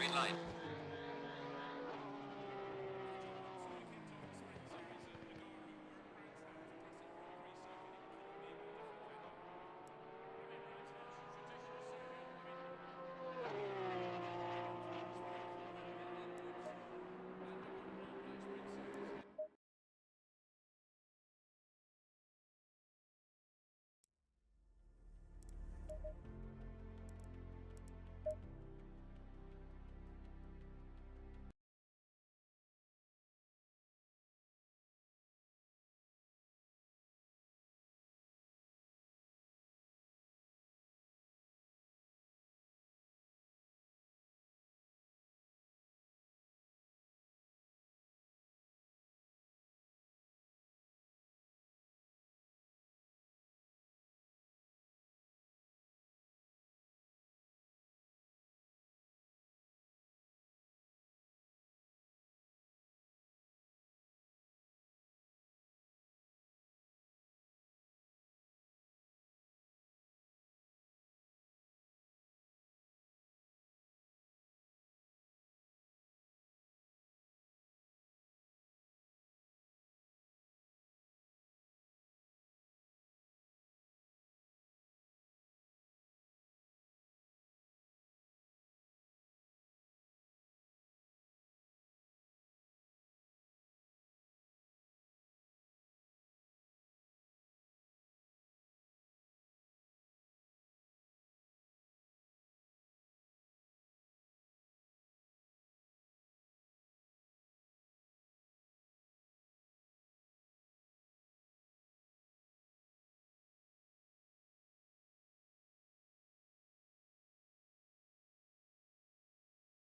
green light.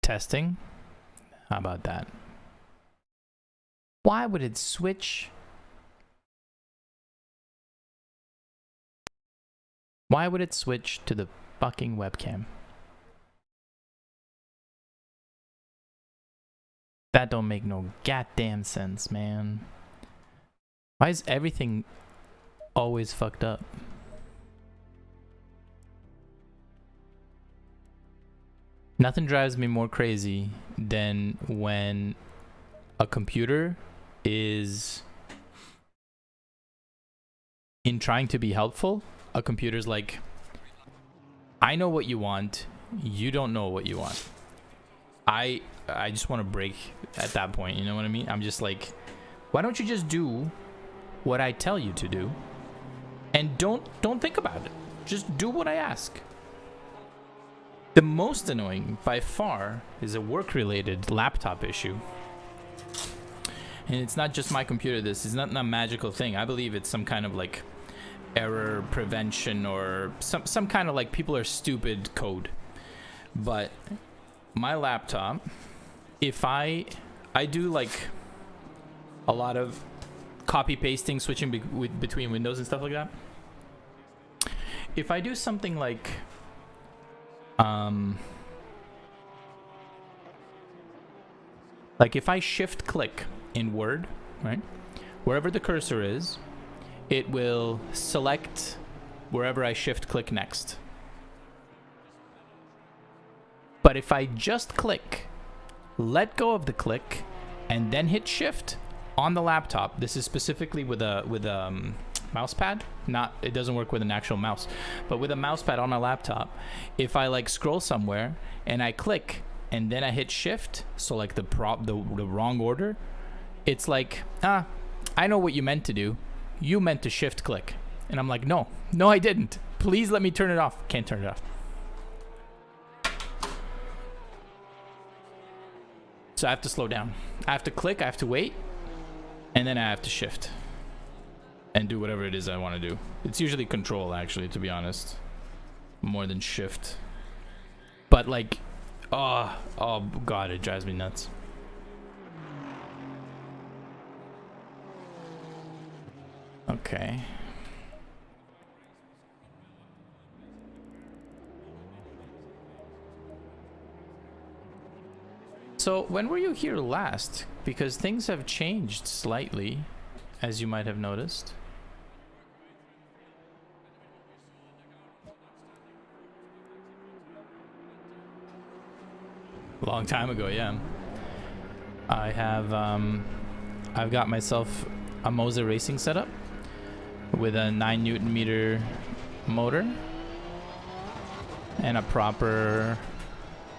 Testing. How about that? Why would it switch? Why would it switch to the fucking webcam? That don't make no goddamn sense, man. Why is everything always fucked up? Nothing drives me more crazy than when a computer is in trying to be helpful. A computer's like, I know what you want. You don't know what you want. I just want to break at that point. You know what I mean? I'm just like, why don't you just do what I tell you to do? And don't think about it. Just do what I ask. The most annoying, by far, is a work-related laptop issue. And it's not just my computer, this is not a magical thing. I believe it's some kind of like error prevention or some kind of like people are stupid code. But my laptop, if I do like a lot of copy pasting, switching between windows and stuff like that. If I do something like if I shift click in Word, right, wherever the cursor is, it will select wherever I shift click next. But if I just click, let go of the click, and then hit shift on the laptop, this is specifically with a mouse pad, it doesn't work with an actual mouse, but with a mouse pad on my laptop, if I like scroll somewhere and I click and then I hit shift, so like the wrong order, it's like, I know what you meant to do. You meant to shift click. And I'm like, no I didn't. Please let me turn it off. Can't turn it off. So I have to slow down. I have to click, I have to wait, and then I have to shift and do whatever it is I want to do. It's usually control, actually, to be honest, more than shift. But like, oh god, it drives me nuts. Okay. So when were you here last? Because things have changed slightly, as you might have noticed. A long time ago, yeah. I have I've got myself a Moza racing setup with a 9 Newton meter motor and a proper,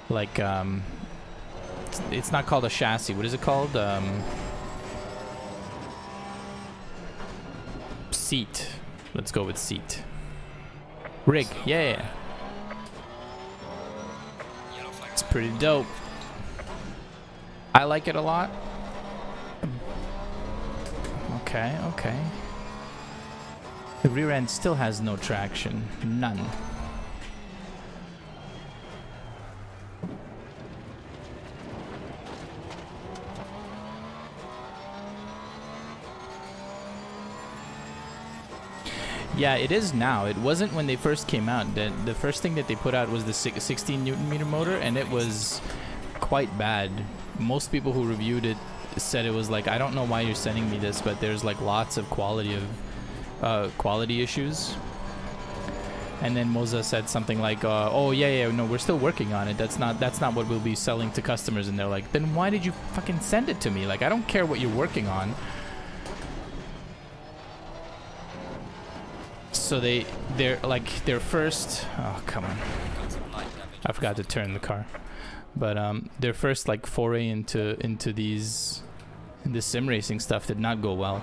like, it's not called a chassis. What is it called? Seat. Let's go with seat. Rig. Yeah. It's pretty dope. I like it a lot. Okay, okay. The rear end still has no traction. None. Yeah, it is now. It wasn't when they first came out. The first thing that they put out was the 16 Newton meter motor, and it was quite bad. Most people who reviewed it said it was like, I don't know why you're sending me this, but there's like lots of quality issues. And then Moza said something like, oh yeah, no, we're still working on it. That's not what we'll be selling to customers. And they're like, then why did you fucking send it to me? Like, I don't care what you're working on. So they're like their first, oh come on, I forgot to turn the car, but their first like foray into this sim racing stuff did not go well,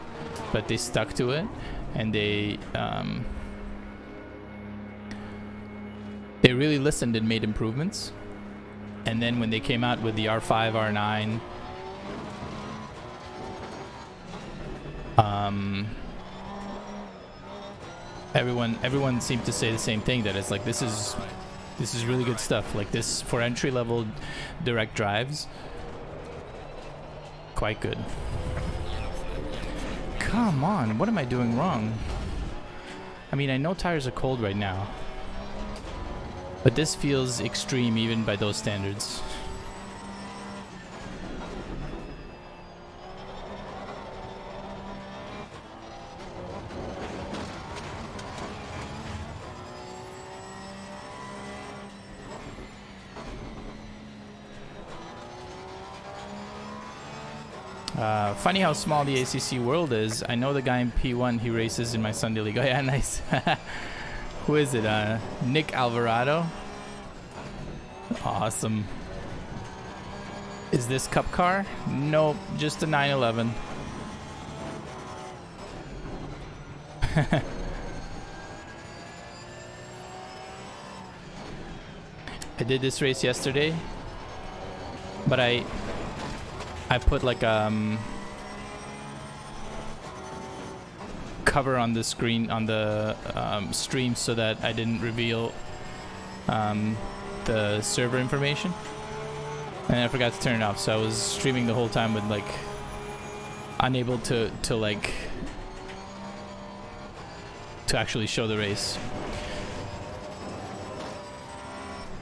but they stuck to it, and they really listened and made improvements. And then when they came out with the R5, R9, everyone seemed to say the same thing, that it's like, this is really good stuff. Like, this for entry level direct drives, quite good. Come on, what am I doing wrong? I mean, I know tires are cold right now, but this feels extreme even by those standards. Funny how small the ACC world is. I know the guy in P1, he races in my Sunday league. Oh yeah, nice. Who is it? Nick Alvarado? Awesome. Is this Cup car? Nope, just a 911. I did this race yesterday, but I put like cover on the screen on the stream so that I didn't reveal the server information, and I forgot to turn it off, so I was streaming the whole time with like unable to actually show the race.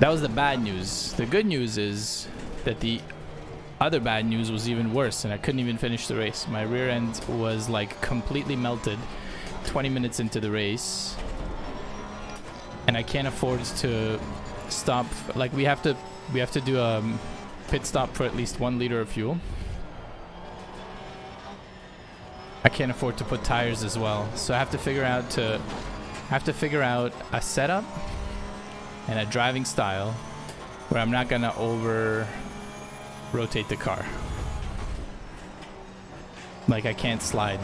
That was the bad news. The good news is that the other bad news was even worse, and I couldn't even finish the race. My rear end was like completely melted 20 minutes into the race, and I can't afford to stop. Like, we have to do a pit stop for at least 1 liter of fuel. I can't afford to put tires as well, so I have to figure out a setup and a driving style where I'm not gonna over rotate the car. Like, I can't slide,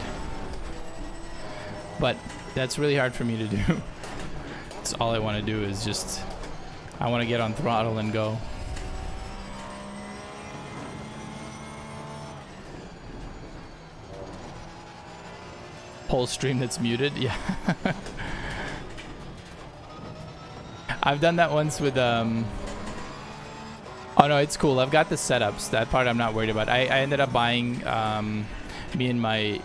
but that's really hard for me to do. That's all I want to do, is just I want to get on throttle and go. Whole stream that's muted. Yeah. I've done that once with oh no, it's cool. I've got the setups. That part I'm not worried about. I ended up buying me and my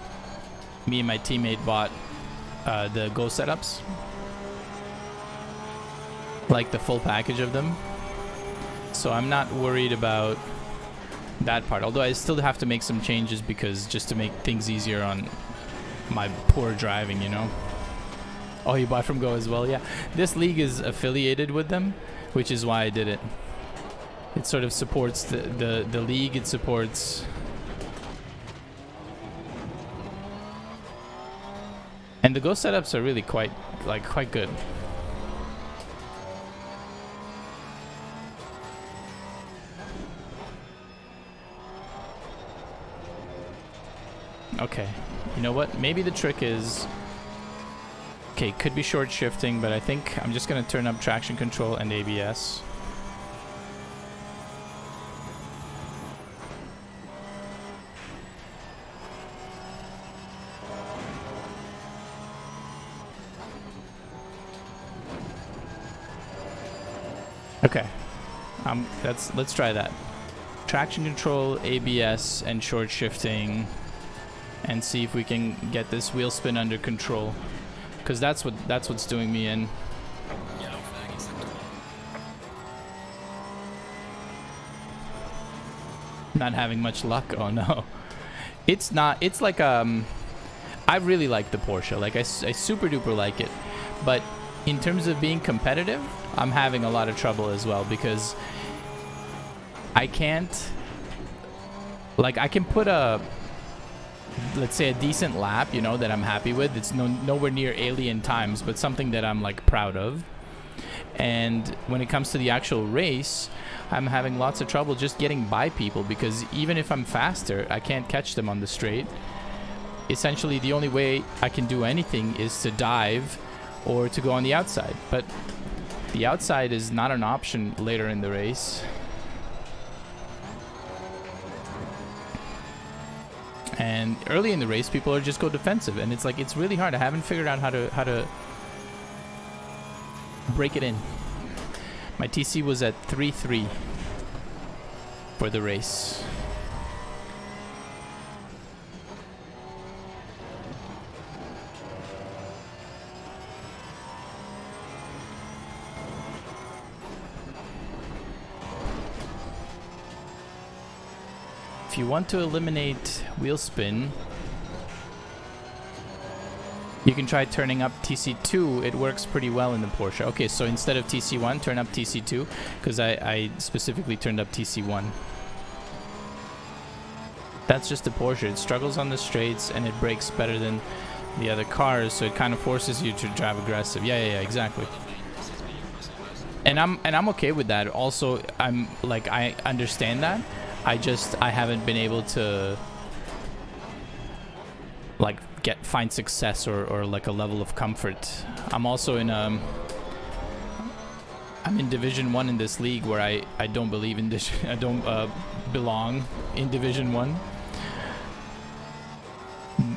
teammate bought the Go setups, like the full package of them. So I'm not worried about that part. Although I still have to make some changes, because just to make things easier on my poor driving, you know. Oh, you bought from Go as well? Yeah. This league is affiliated with them, which is why I did it. It sort of supports the league. It supports... And the Go setups are really quite good. Okay, you know what? Maybe the trick is... Okay, could be short shifting, but I think I'm just going to turn up traction control and ABS. Okay, let's try that. Traction control, ABS, and short shifting, and see if we can get this wheel spin under control, because that's what's doing me in. Not having much luck. Oh no, it's not. It's like I really like the Porsche. Like I super duper like it, but in terms of being competitive, I'm having a lot of trouble as well, because I can't, like, I can put a, let's say, a decent lap, you know, that I'm happy with. It's nowhere near alien times, but something that I'm like proud of. And when it comes to the actual race, I'm having lots of trouble just getting by people, because even if I'm faster, I can't catch them on the straight. Essentially, the only way I can do anything is to dive or to go on the outside, but the outside is not an option later in the race. And early in the race, people are just go defensive, and it's like, it's really hard. I haven't figured out how to break it in. My TC was at 3.3 for the race. If you want to eliminate wheel spin, you can try turning up TC2. It works pretty well in the Porsche. Okay, so instead of TC1, turn up TC2, because I specifically turned up TC1. That's just the Porsche. It struggles on the straights and it brakes better than the other cars, so it kind of forces you to drive aggressive. Yeah, exactly. And I'm okay with that. Also, I'm like, I understand that. I haven't been able to like find success or like a level of comfort. I'm also in I'm in Division 1 in this league, where I don't believe in this. I don't belong in Division 1.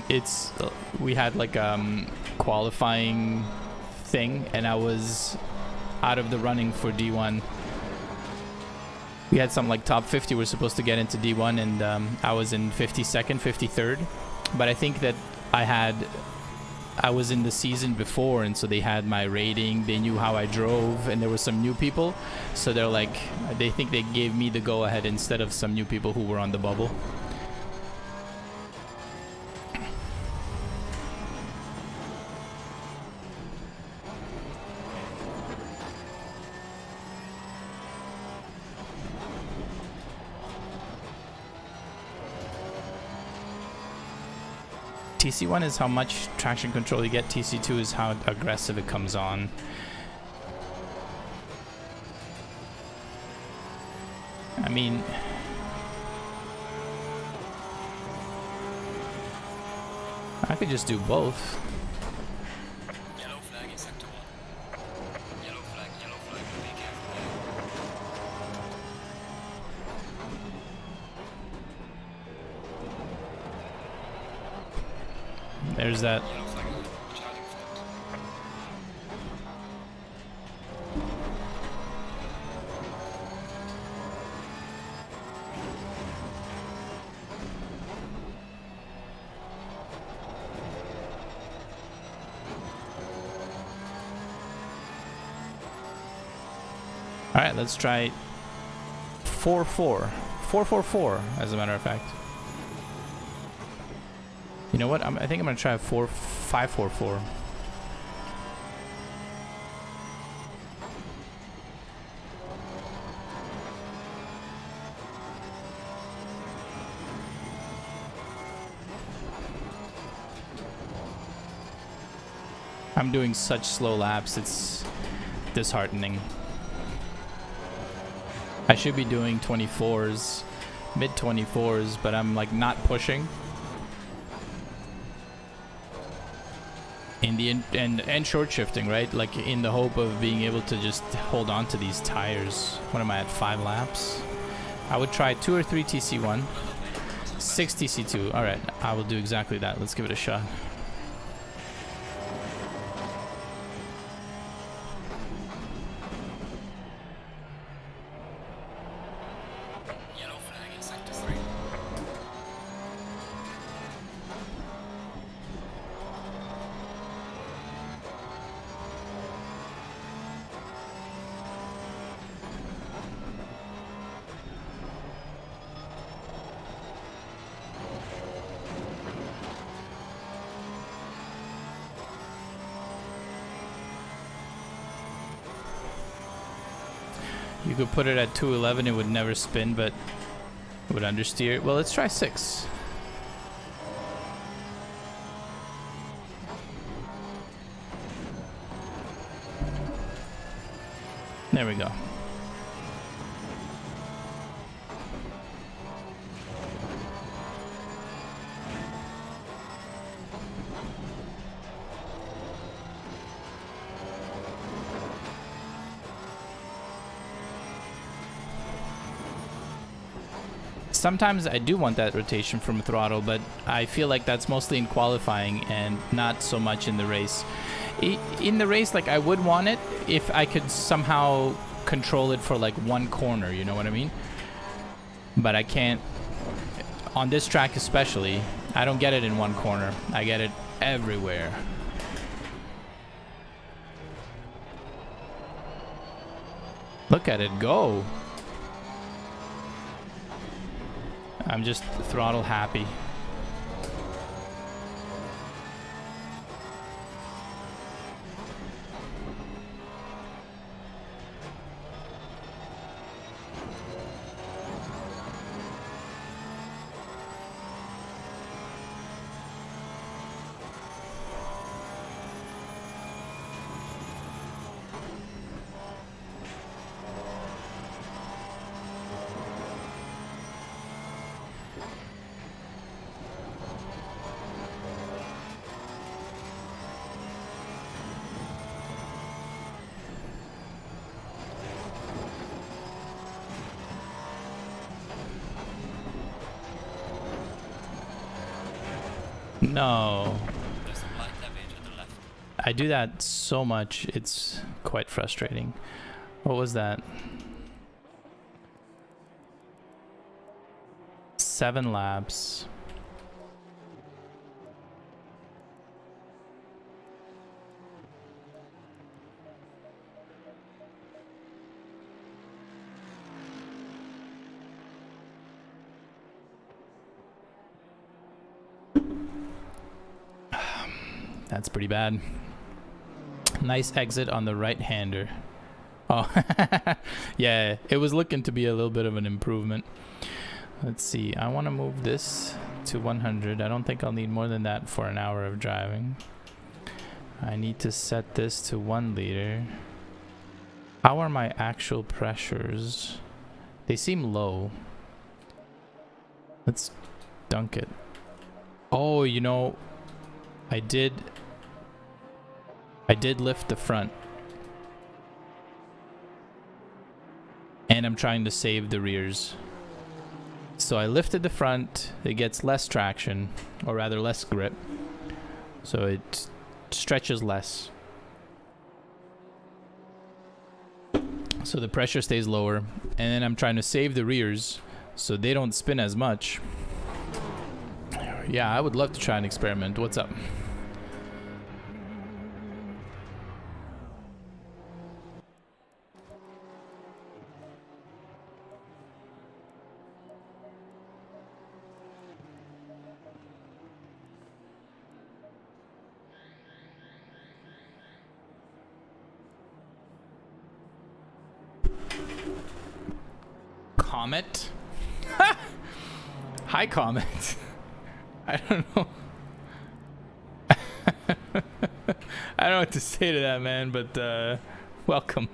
It's we had like qualifying thing, and I was out of the running for D1. We had some like top 50 were supposed to get into D1, and I was in 52nd, 53rd. But I think that I was in the season before, and so they had my rating, they knew how I drove, and there were some new people. So they're like, they think they gave me the go-ahead instead of some new people who were on the bubble. TC1 is how much traction control you get. TC2 is how aggressive it comes on. I mean, I could just do both. Yellow flag in sector 1. Yellow flag, be careful. There's that. Yellow flag, charging front. All right, let's try 4-4. 4-4-4, as a matter of fact. You know what? I think I'm gonna try 5-4-4. I'm doing such slow laps, it's disheartening. I should be doing 24s, mid 24s, but I'm like not pushing. In the and short shifting, right? Like in the hope of being able to just hold on to these tires. What am I at, 5 laps? I would try 2 or 3 TC1, 6 TC2. All right, I will do exactly that. Let's give it a shot. Yellow flag in sector 3. You could put it at 211, it would never spin, but it would understeer. Well, let's try 6. There we go. Sometimes I do want that rotation from throttle, but I feel like that's mostly in qualifying and not so much in the race. In the race, like, I would want it if I could somehow control it for like one corner, you know what I mean? But I can't. On this track especially, I don't get it in one corner. I get it everywhere. Look at it go. I'm just throttle happy. No. There's some light damage on the left. I do that so much, it's quite frustrating. What was that? 7 laps. That's pretty bad. Nice exit on the right-hander. Oh, yeah, it was looking to be a little bit of an improvement. Let's see. I want to move this to 100. I don't think I'll need more than that for an hour of driving. I need to set this to 1 liter. How are my actual pressures? They seem low. Let's dunk it. Oh, you know, I did lift the front. And I'm trying to save the rears. So I lifted the front, it gets less traction, or rather less grip. So it stretches less. So the pressure stays lower. And then I'm trying to save the rears so they don't spin as much. Yeah, I would love to try an experiment. What's up? Comet? Hi, Comet. I don't know. I don't know what to say to that, man, but welcome.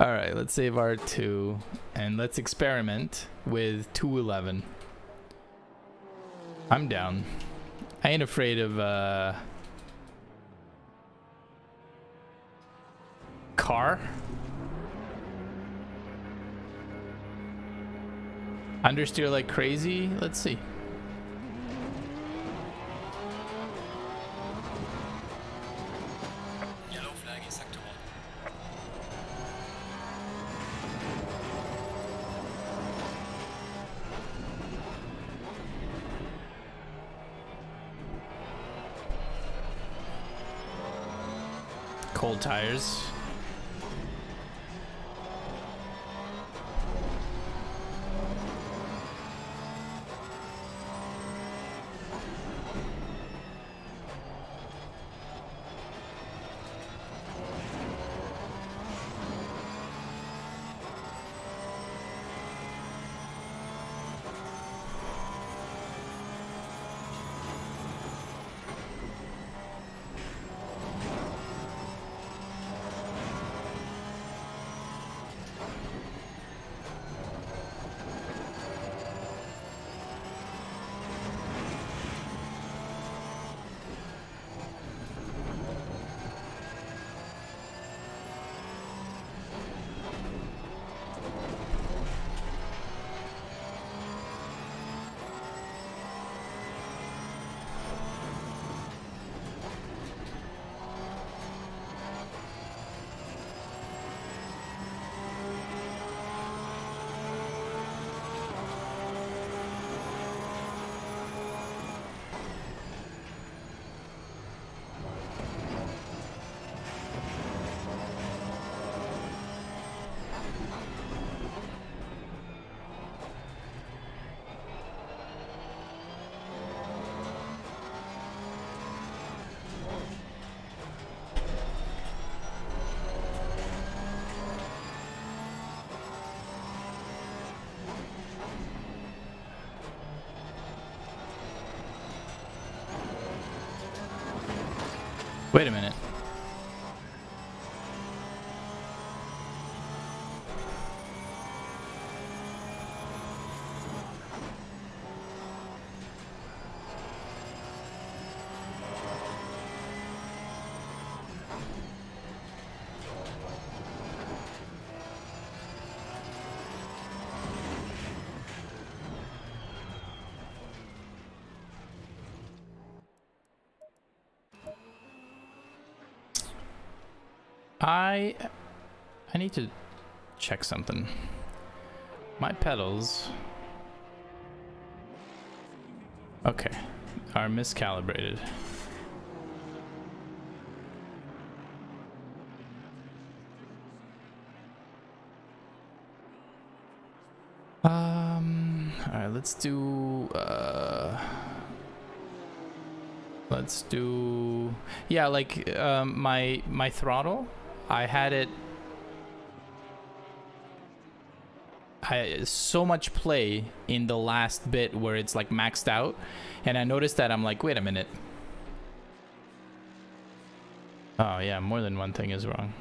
All right, let's save R2 and let's experiment with 211. I'm down. I ain't afraid of car. Understeer like crazy. Let's see. Yellow flag in sector 1. Cold tires. Wait a minute. I need to check something. My pedals, okay, are miscalibrated. All right, let's do, yeah, like my throttle, I had it, so much play in the last bit where it's like maxed out, and I noticed that I'm like, wait a minute. Oh yeah, more than one thing is wrong.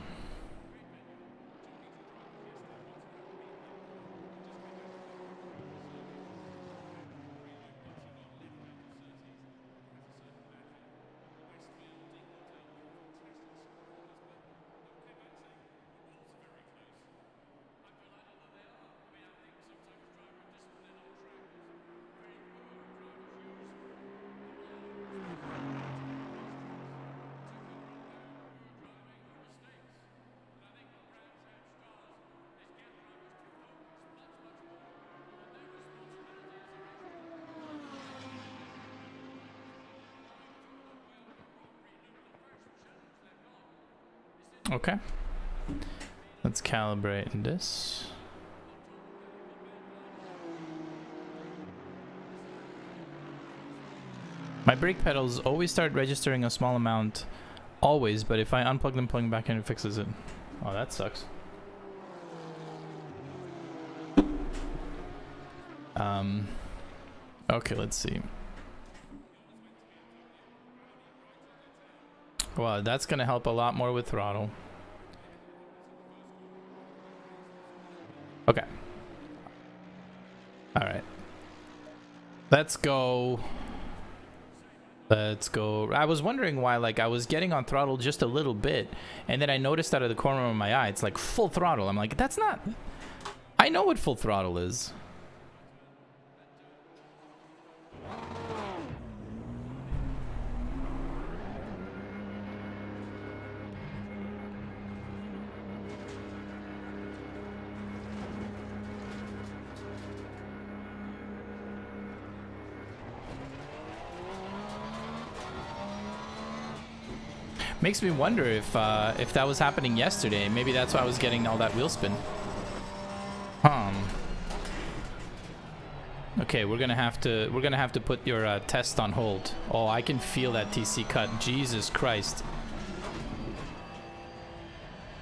Okay, let's calibrate this. My brake pedals always start registering a small amount, always, but if I unplug them, plug them back in, it fixes it. Oh, that sucks. Okay, let's see. Well, that's gonna help a lot more with throttle. Okay. All right. Let's go. Let's go. I was wondering why, like, I was getting on throttle just a little bit, and then I noticed out of the corner of my eye, it's like full throttle. I'm like, that's not... I know what full throttle is. Makes me wonder if that was happening yesterday. Maybe that's why I was getting all that wheel spin. Okay, we're gonna have to put your test on hold. Oh, I can feel that TC cut. Jesus Christ.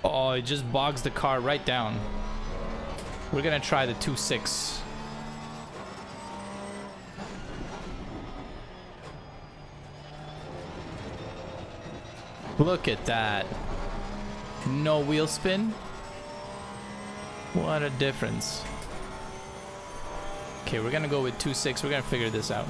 Oh, it just bogs the car right down. We're gonna try the 2.6. Look at that. No wheel spin. What a difference. Okay, we're gonna go with 2.6. We're gonna figure this out.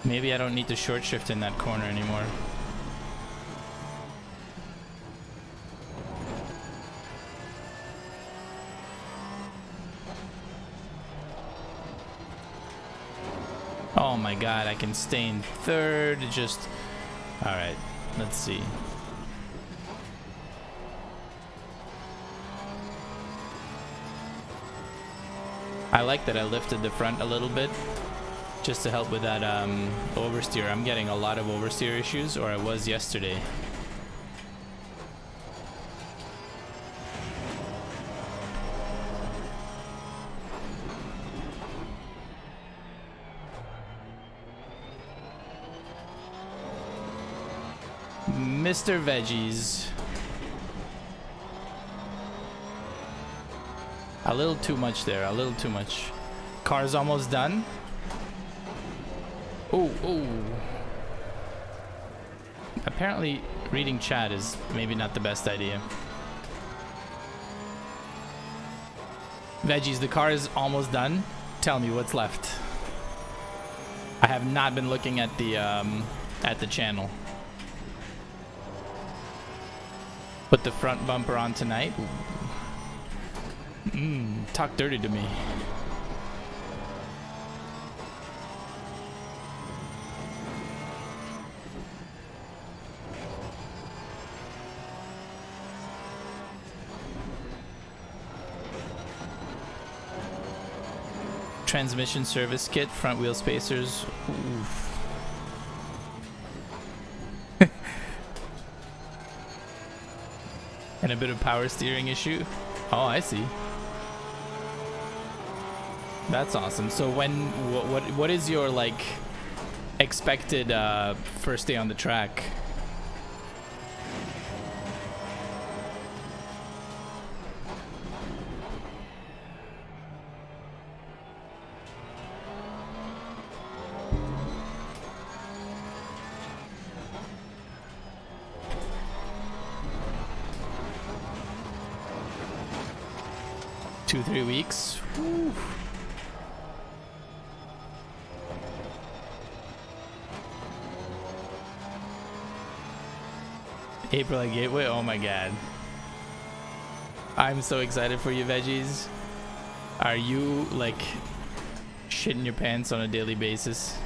Maybe I don't need to short shift in that corner anymore. Oh my god, I can stay in third. Just... Alright, let's see. I like that I lifted the front a little bit just to help with that oversteer. I'm getting a lot of oversteer issues, or I was yesterday. Mr. Veggies. A little too much there, a little too much. Car's almost done. Oh, oh. Apparently reading chat is maybe not the best idea. Veggies, the car is almost done. Tell me what's left. I have not been looking at the channel. Put the front bumper on tonight. Talk dirty to me. Transmission service kit, front wheel spacers. Oof. And a bit of power steering issue. Oh, I see. That's awesome. So what is your like expected first day on the track? Two, 3 weeks. Whew. April at Gateway. Oh my god. I'm so excited for you, Veggies. Are you like shitting your pants on a daily basis?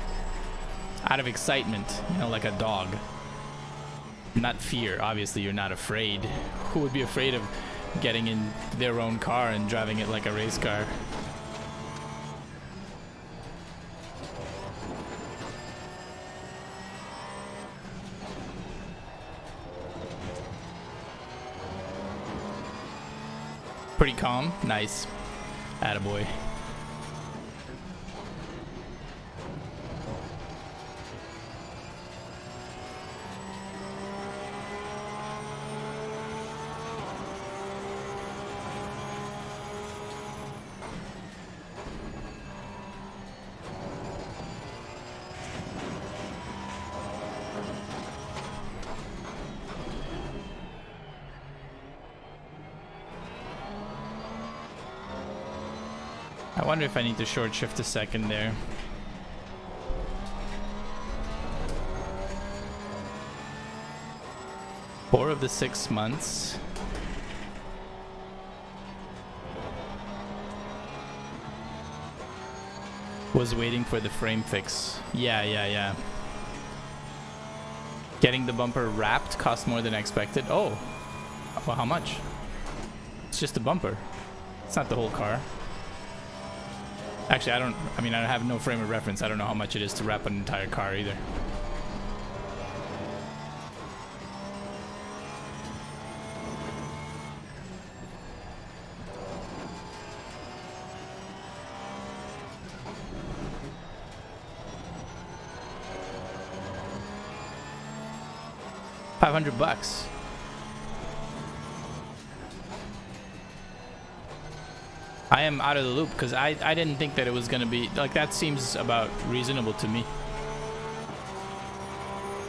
Out of excitement, you know, like a dog. Not fear. Obviously, you're not afraid. Who would be afraid of getting in their own car and driving it like a race car? Pretty calm. Nice. Attaboy. I wonder if I need to short shift a second there. Four of the 6 months. Was waiting for the frame fix. Yeah. Getting the bumper wrapped cost more than expected. Oh, well, how much? It's just a bumper. It's not the whole car. Actually, I have no frame of reference. I don't know how much it is to wrap an entire car either. $500. I am out of the loop because I didn't think that it was gonna be like that. Seems about reasonable to me.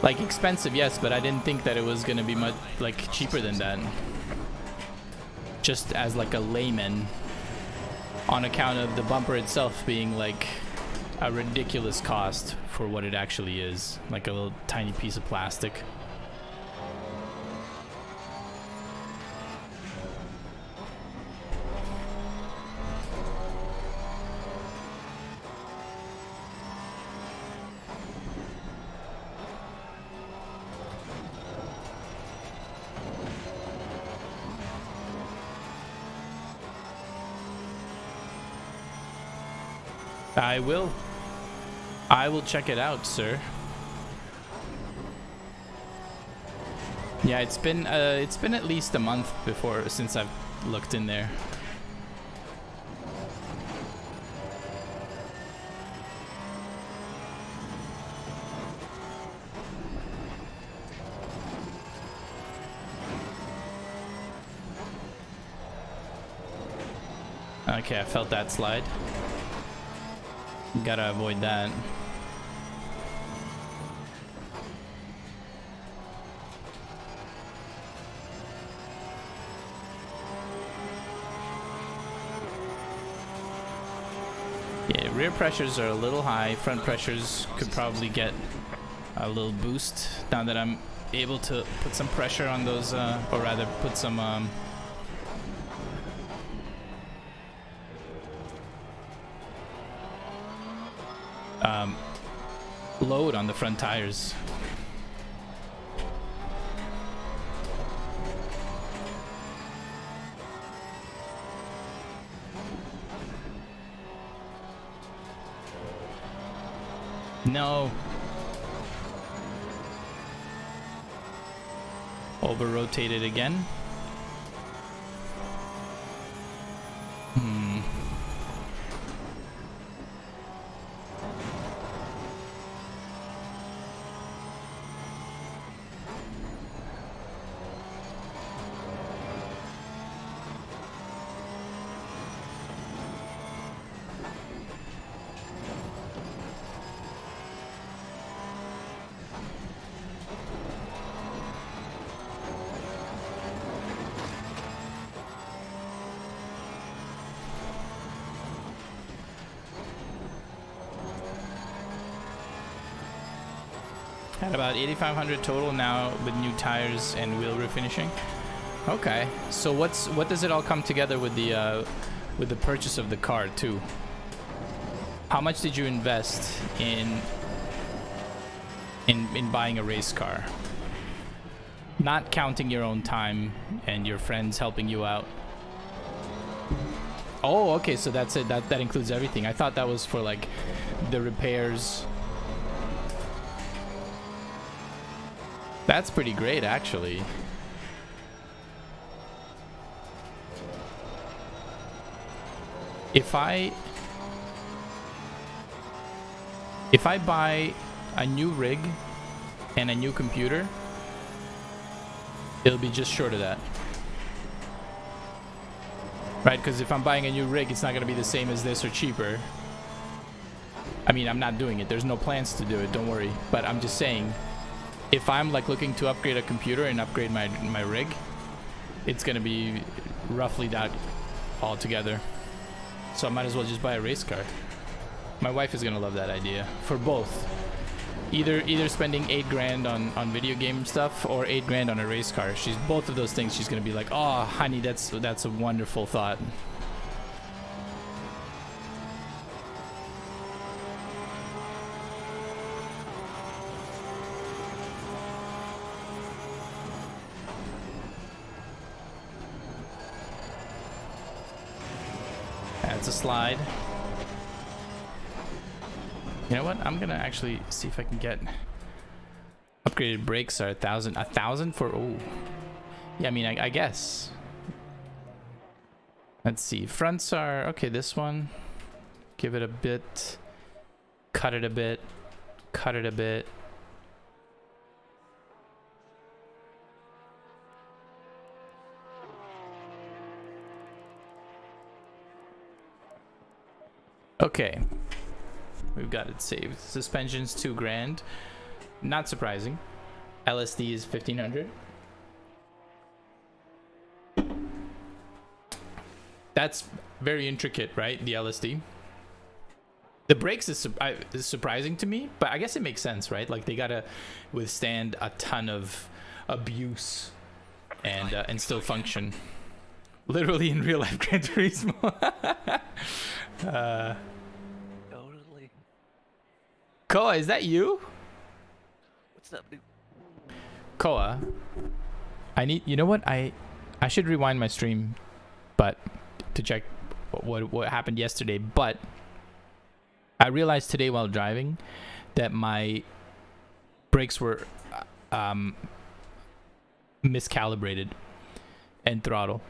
Like expensive, yes, but I didn't think that it was gonna be much like cheaper than that. Just as like a layman, on account of the bumper itself being like a ridiculous cost for what it actually is, like a little tiny piece of plastic. I will check it out, sir. Yeah, it's been at least a month since I've looked in there. Okay, I felt that slide. Gotta avoid that. Yeah, rear pressures are a little high. Front pressures could probably get a little boost now that I'm able to put some pressure on those, or rather put some load on the front tires. No. Over rotated again. At about 8,500 total now with new tires and wheel refinishing. Okay, so what does it all come together with the purchase of the car too? How much did you invest in buying a race car? Not counting your own time and your friends helping you out. Oh, okay, so that's it. That includes everything. I thought that was for like the repairs. That's pretty great, actually. If I buy a new rig and a new computer, it'll be just short of that. Right? Because if I'm buying a new rig, it's not going to be the same as this or cheaper. I mean, I'm not doing it. There's no plans to do it, don't worry. But I'm just saying, if I'm like looking to upgrade a computer and upgrade my rig, it's gonna be roughly that altogether. So I might as well just buy a race car. My wife is gonna love that idea for both. Either spending 8 grand on video game stuff or 8 grand on a race car. She's both of those things. She's gonna be like, oh, honey, that's a wonderful thought. That's a slide. You know what? I'm gonna actually see if I can get upgraded brakes are 1,000 for, oh yeah, I mean, I guess. Let's see, fronts are okay. This one, give it a bit, cut it a bit, cut it a bit. Okay, we've got it saved. Suspension's 2 grand. Not surprising. LSD is 1,500. That's very intricate, right? The LSD. The brakes is surprising to me, but I guess it makes sense, right? Like they gotta withstand a ton of abuse and still function. Literally in real life Gran Turismo. Totally. Koa, is that you? What's up, dude? Koa, I need, you know what? I should rewind my stream, but to check what happened yesterday. But I realized today while driving that my brakes were miscalibrated and throttle.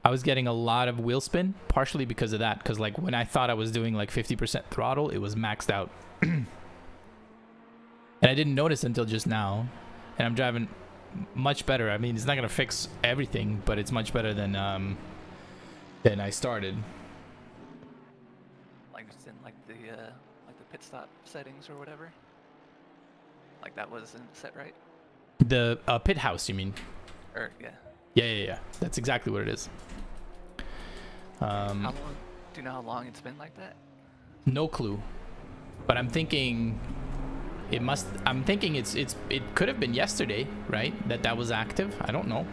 I was getting a lot of wheel spin, partially because of that. Because like when I thought I was doing like 50% throttle, it was maxed out. And I didn't notice until just now. And I'm driving much better. I mean, it's not gonna fix everything, but it's much better than I started. Like it's in like the pit stop settings or whatever. Like that wasn't set right. The pit house, you mean? Or yeah. Yeah. That's exactly what it is. How long? Do you know how long it's been like that? No clue, but I'm thinking it could have been yesterday, right? That was active. I don't know,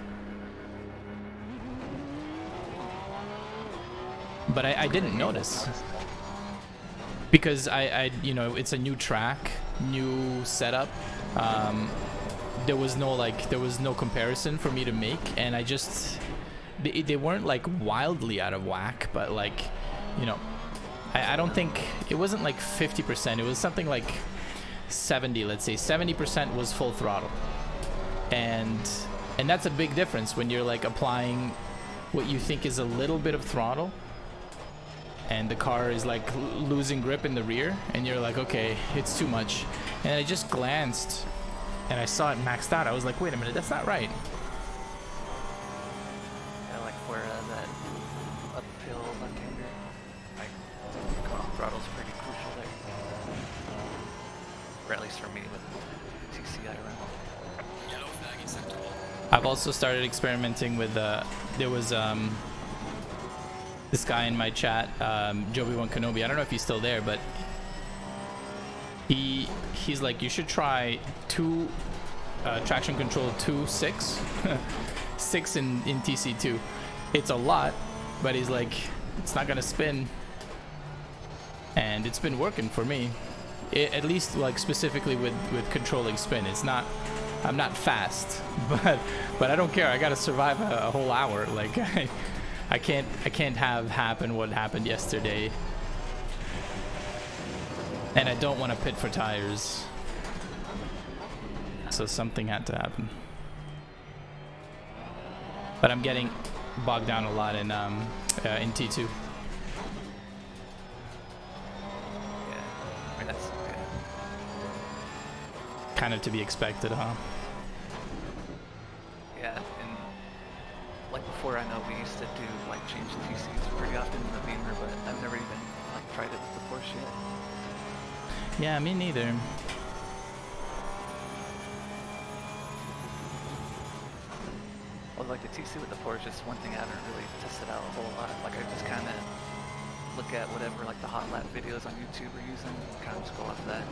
but I didn't notice because I you know, it's a new track, new setup. There was no comparison for me to make, and I just they weren't like wildly out of whack, but like, you know, I don't think it wasn't like 50%. It was something like 70, let's say 70% was full throttle, and that's a big difference when you're like applying what you think is a little bit of throttle and the car is like losing grip in the rear, and you're like, okay, it's too much. And I just glanced and I saw it maxed out. I was like, wait a minute, that's not right. Yeah, like where that uphill left-hander, like throttle's pretty crucial there. Or at least for me with the TCI around. Yellow flag in sector 1. I've also started experimenting with there was this guy in my chat, Joby1 Kenobi. I don't know if he's still there, but he's like, you should try traction control 2.6 6 in TC2. It's a lot, but he's like, it's not gonna spin, and it's been working for me. At least like specifically with controlling spin. It's not, I'm not fast, but I don't care. I gotta survive a whole hour. Like I can't have happen what happened yesterday. And I don't want to pit for tires. So something had to happen. But I'm getting bogged down a lot in T2. Yeah, I mean that's Kind of to be expected, huh? yeah, and like before, I know we used to do like change TCs pretty often in the Beamer, but I've never even like tried it with the Porsche yet. Yeah, me neither. Well, like the TC with the Porsche is one thing I haven't really tested out a whole lot. Like I just kind of look at whatever like the hot lap videos on YouTube are using, kind of just go off that.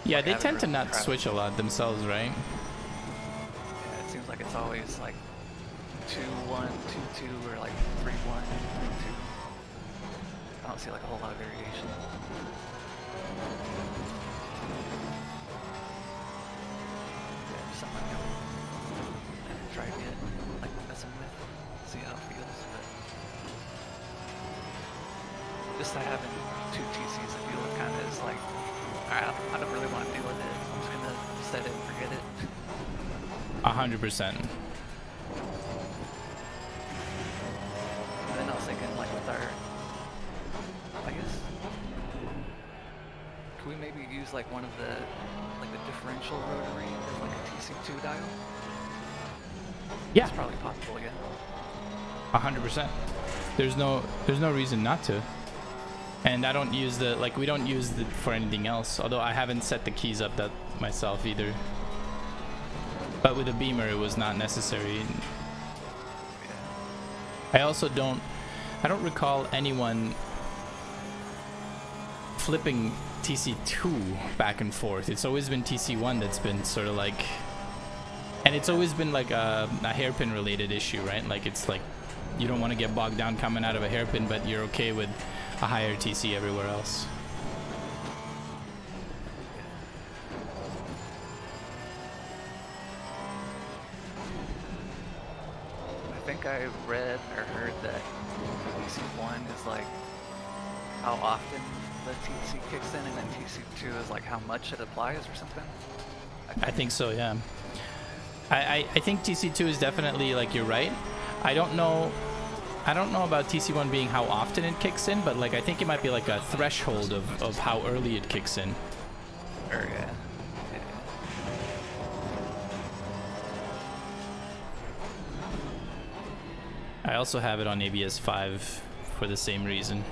Yeah, Like, they I haven't tend to really not tried- switch a lot themselves, right? Yeah, it seems like it's always like 2-1, 2-2, or like 3-1, 3-2. I don't see like a whole lot of variation. Yeah, just something I haven't tried yet, like messing with, see how it feels. But just having 2 TCs, I feel it kind of is like, alright, I don't really want to deal with it. I'm just gonna set it and forget it. 100%. And then I was thinking, like, with our, I guess, could we maybe use like one of the, like the differential rotary as like a TC2 dial? Yeah, It's probably possible, yeah. 100%. There's no reason not to. And I don't use the, like, we don't use it for anything else. Although I haven't set the keys up that myself either. But with a Beamer, it was not necessary. I also don't recall anyone flipping TC2 back and forth. It's always been TC1 that's been sort of like, and it's always been like a hairpin related issue, right? Like, it's like you don't want to get bogged down coming out of a hairpin, but you're okay with a higher TC everywhere else. I think I read or heard that TC1 is like how often the TC kicks in, and then TC2 is like how much it applies or something. I think so, yeah. I think TC2 is definitely, like, you're right. I don't know about TC1 being how often it kicks in, but like I think it might be like a threshold of how early it kicks in. Or yeah. I also have it on ABS 5 for the same reason.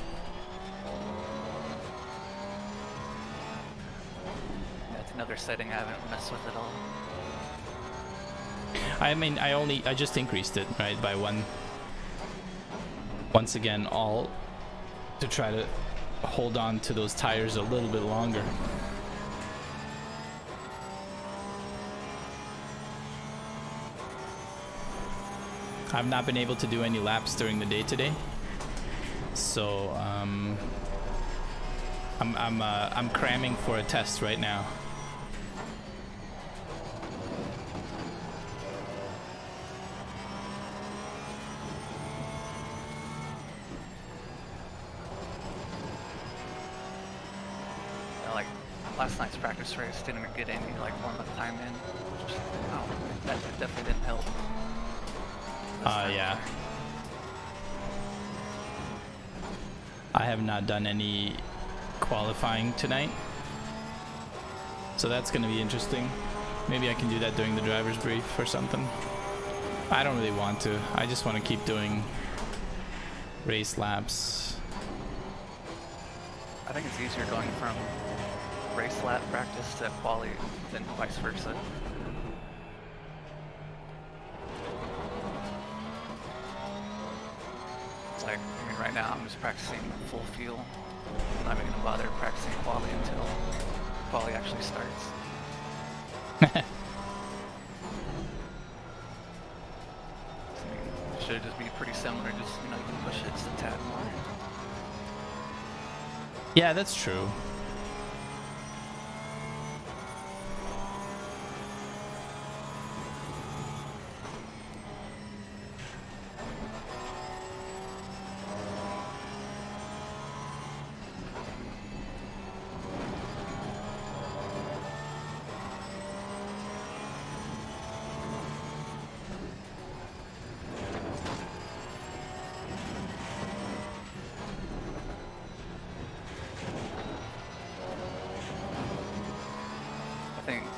That's another setting I haven't messed with at all. I mean, I just increased it, right, by one. Once again, all to try to hold on to those tires a little bit longer. I've not been able to do any laps during the day today, so I'm cramming for a test right now. Like last night's practice race didn't even get any like warm-up time in. Just, that definitely didn't help. Yeah. I have not done any qualifying tonight, so that's going to be interesting. Maybe I can do that during the driver's brief or something. I don't really want to. I just want to keep doing race laps. I think it's easier going from race lap practice to quali than vice versa. It's like, I mean, right now I'm just practicing full fuel. I'm not even gonna bother practicing quali until quali actually starts. It should just be pretty similar, just, you know, you can push it just a tad more. Yeah, that's true.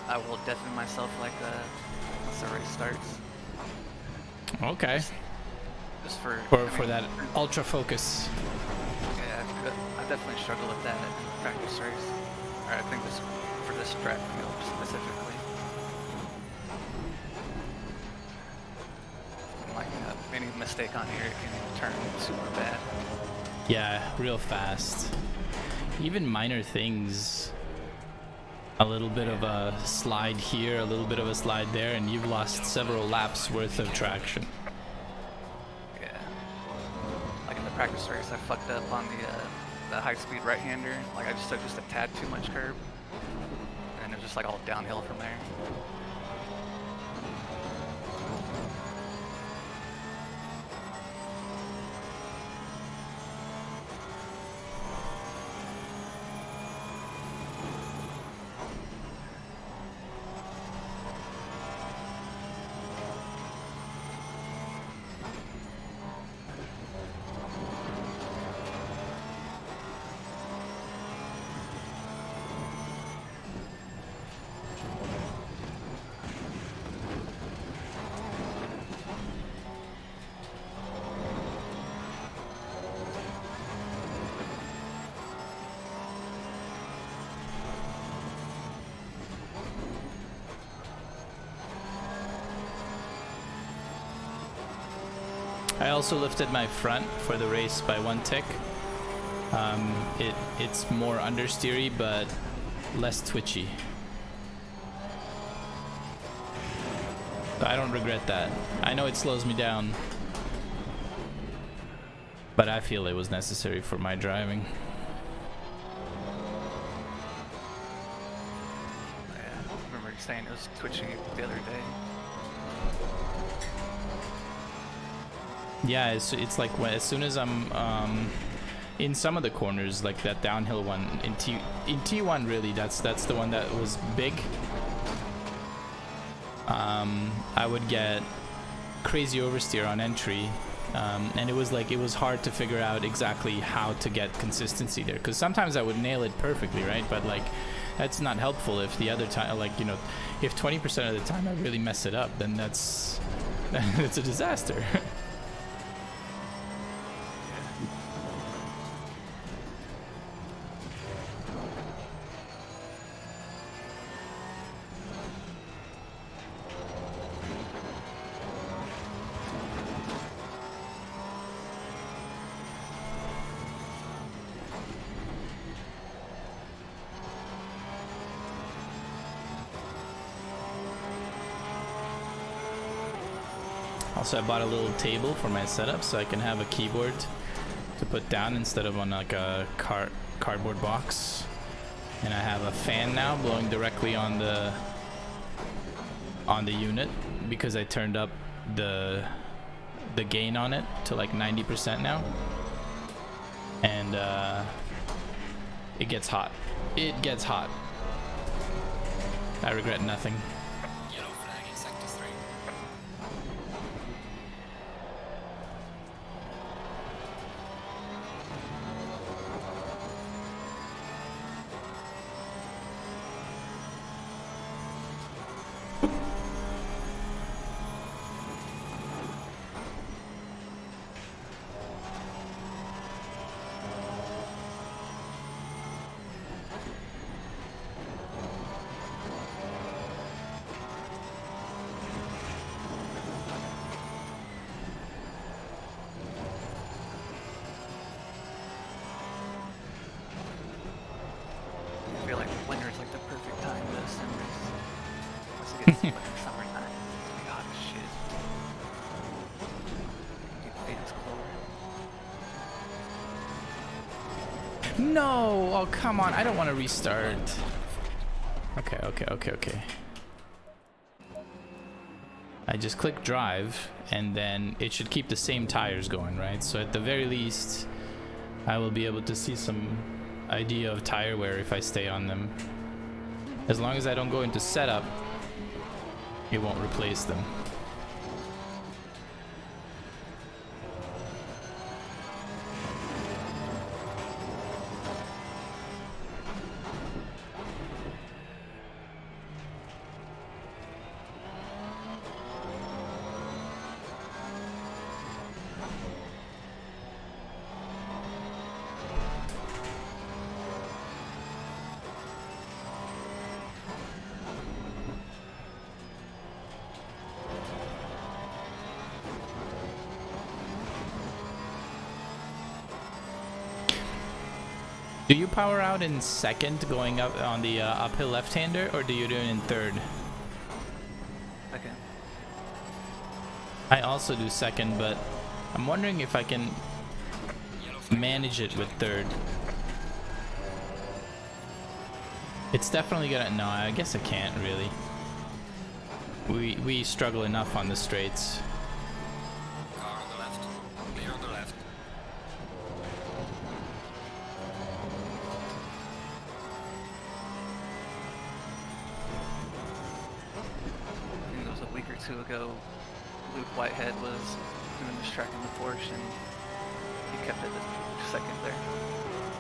I will deafen myself like once the race starts. Okay. Just for that ultra focus. Yeah, I definitely struggle with that in practice race. Or I think this for this track field specifically. Like any mistake on here, it can turn super bad. Yeah, real fast. Even minor things. A little bit of a slide here, a little bit of a slide there, and you've lost several laps worth of traction. Yeah. Like in the practice race, I fucked up on the high-speed right-hander. Like I just took just a tad too much curb, and it was just like all downhill from there. I also lifted my front for the race by 1 tick. It's more understeery, but less twitchy. So I don't regret that. I know it slows me down, but I feel it was necessary for my driving. Yeah, I remember you saying it was twitching the other day. Yeah, it's like when, as soon as I'm in some of the corners, like that downhill one in T1, really, that's the one that was big. I would get crazy oversteer on entry, and it was hard to figure out exactly how to get consistency there, because sometimes I would nail it perfectly, right? But like that's not helpful if the other time, like, you know, if 20% of the time I really mess it up, then that's it's a disaster. Also, I bought a little table for my setup so I can have a keyboard to put down instead of on like a cardboard box. And I have a fan now blowing directly on the unit because I turned up the gain on it to like 90% now. And it gets hot. It gets hot. I regret nothing. Yellow flag in sector 3. I feel like winter is like the perfect time to sim race. Once it gets like summertime, it's gonna be hot as shit. Get Phoenix Clover. No! Oh, come on. I don't want to restart. Okay. I just click drive, and then it should keep the same tires going, right? So at the very least, I will be able to see some idea of tire wear if I stay on them. As long as I don't go into setup, it won't replace them. Do you power out in second going up on the uphill left-hander, or do you do it in third? Second. I also do second, but I'm wondering if I can manage it with third. It's definitely gonna... No, I guess I can't really. We struggle enough on the straights. Car on the left. Clear on the left. I think it was a week or two ago, Luke Whitehead was doing this track in the Porsche, and he kept it at second there.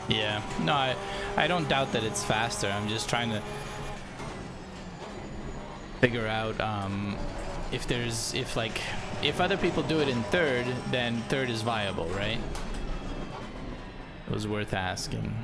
Yeah, no, I don't doubt that it's faster. I'm just trying to figure out if other people do it in third, then third is viable, right? It was worth asking.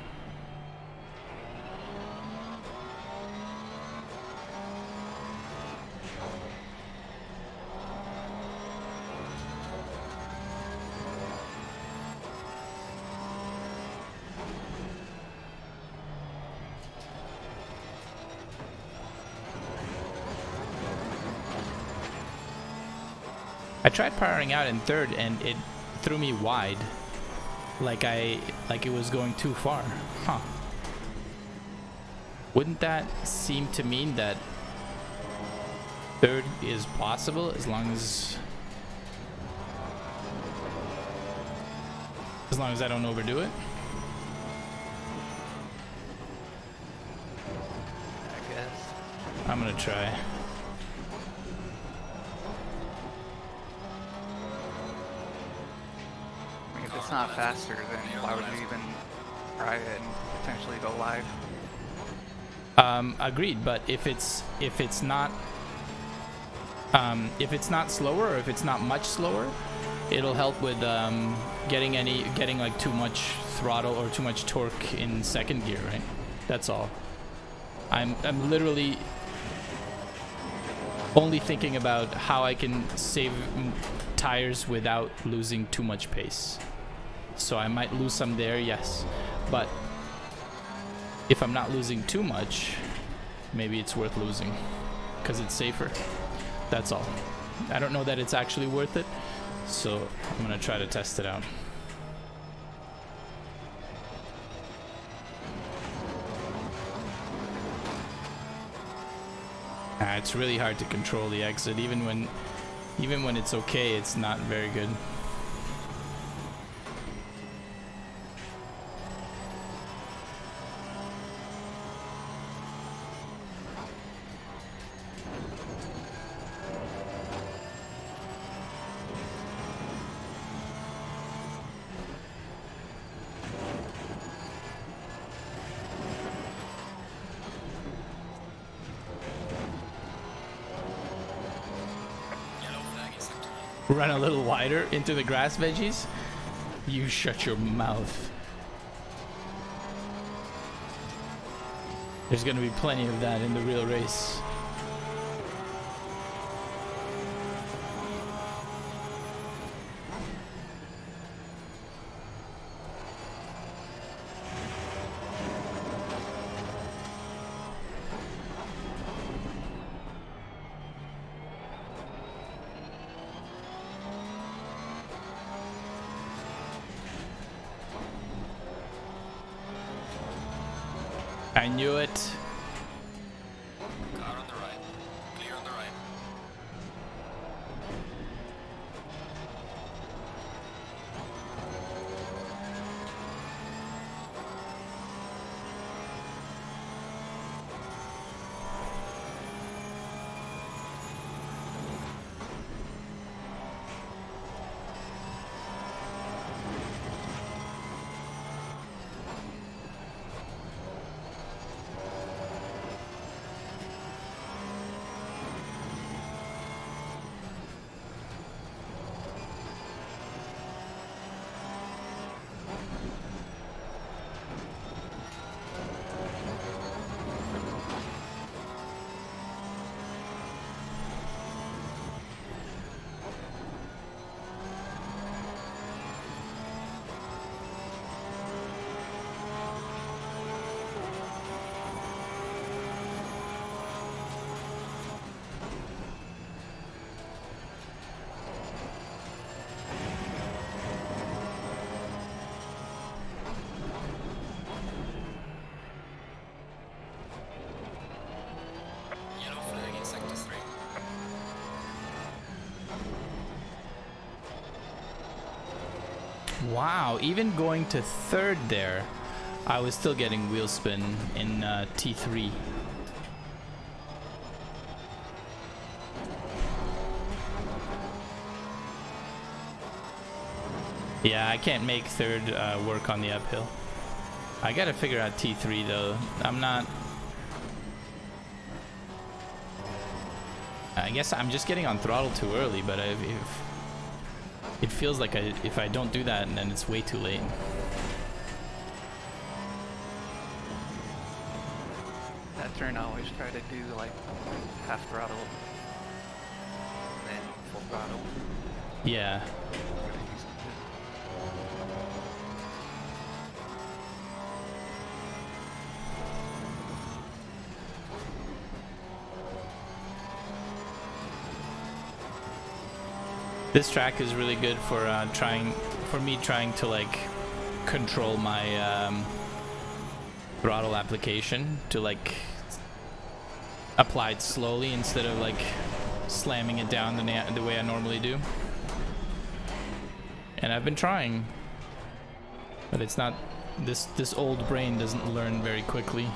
I tried powering out in third and it threw me wide, like it was going too far. Huh. Wouldn't that seem to mean that third is possible as long as I don't overdo it? I guess. I'm gonna try. If it's not faster, then why would we even try it and potentially go live? Agreed, but if it's not slower, or if it's not much slower, it'll help with getting like too much throttle or too much torque in second gear, right? That's all. I'm literally only thinking about how I can save tires without losing too much pace. So I might lose some there, yes, but if I'm not losing too much, maybe it's worth losing because it's safer. That's all. I don't know that it's actually worth it, so I'm gonna try to test it out. It's really hard to control the exit. Even when it's okay, it's not very good. Run a little wider into the grass veggies? You shut your mouth. There's gonna be plenty of that in the real race. I knew it. Car on the right. Clear on the right. Wow, even going to third there, I was still getting wheel spin in T3. Yeah, I can't make third work on the uphill. I gotta figure out T3 though. I guess I'm just getting on throttle too early, but if it feels like if I don't do that, then it's way too late. That turn I always try to do like half throttle, then full throttle. Yeah. This track is really good for me trying to like control my throttle application, to like apply it slowly instead of like slamming it down the way I normally do. And I've been trying, but it's not, this old brain doesn't learn very quickly.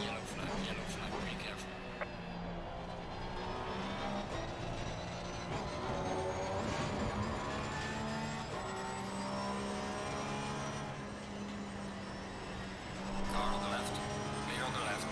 Yellow flag, be careful. Car on the left, clear on the left.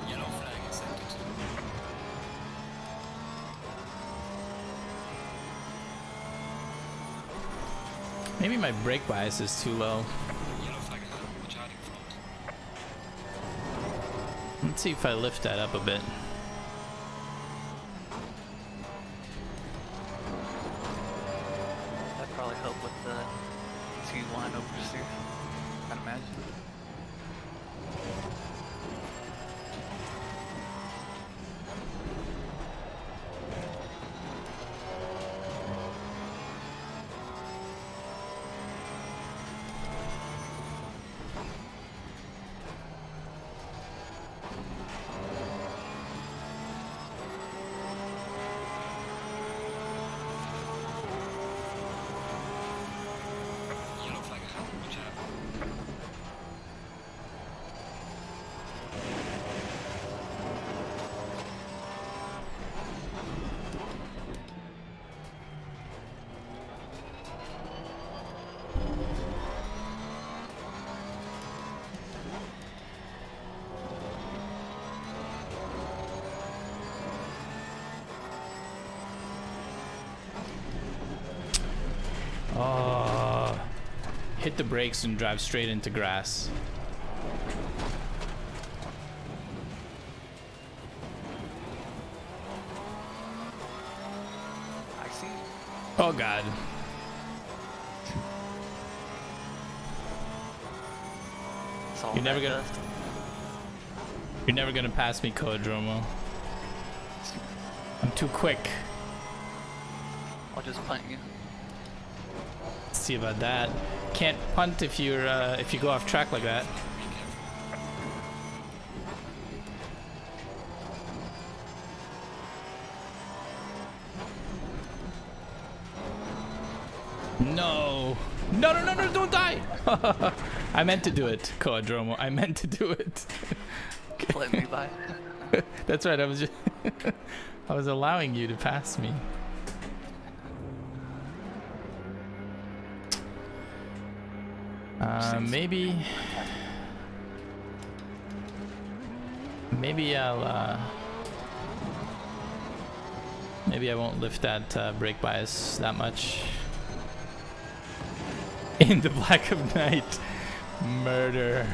Yellow flag accepted. Maybe my brake bias is too low. Yellow flag ahead, watch out in front. Let's see if I lift that up a bit. That'd probably help with the T1 oversteer, I'd imagine. Yellow flag ahead, watch out. Oh, hit the brakes and drive straight into grass. I see. Oh God. It's all You're never that gonna- dust. You're never gonna pass me, Codromo. I'm too quick. I'll just punt you. Let's see about that. Can't punt if you go off track like that. Be careful. No. No, no, no, no, don't die. I meant to do it, Coadromo. I meant to do it. Let me by. That's right. I was just I was allowing you to pass me. Maybe maybe I won't lift that brake bias that much. In the black of night, murder.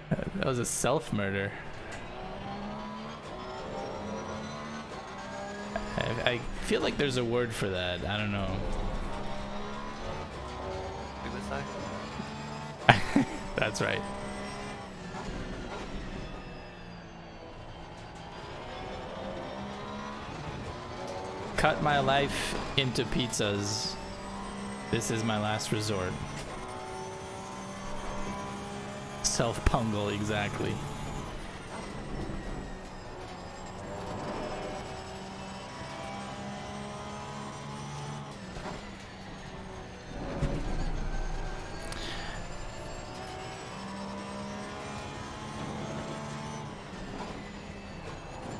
That was a self-murder. I feel like there's a word for that. I don't know. Suicide? That's right. Cut my life into pizzas. This is my last resort. Self-pungle, exactly.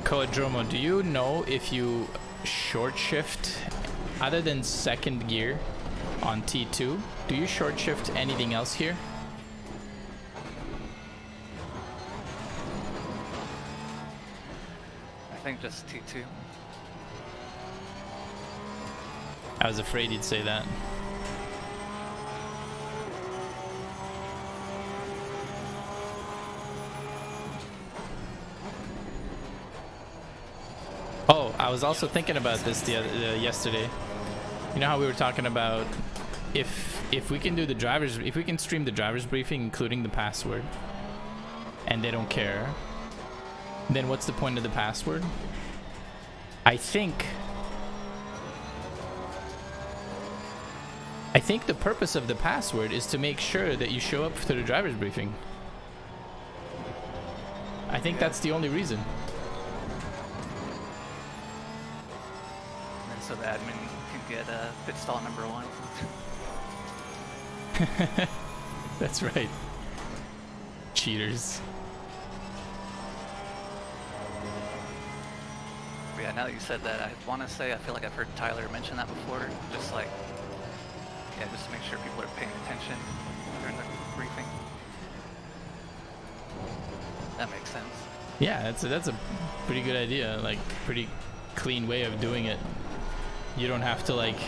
Coadromo, do you know if you short shift, other than second gear on T2, do you short shift anything else here? I think just T2. I was afraid you'd say that. Oh, I was also thinking about this yesterday. You know how we were talking about if we can do the drivers, if we can stream the drivers briefing including the password, and they don't care, then what's the point of the password? I think the purpose of the password is to make sure that you show up to the drivers briefing. I think that's the only reason. And so the admin can get pit stall number 1. That's right. Cheaters. But yeah, now that you said that, I want to say I feel like I've heard Tyler mention that before. Just like, yeah, just to make sure people are paying attention during the briefing. That makes sense. Yeah, that's a pretty good idea. Like, pretty clean way of doing it. You don't have to like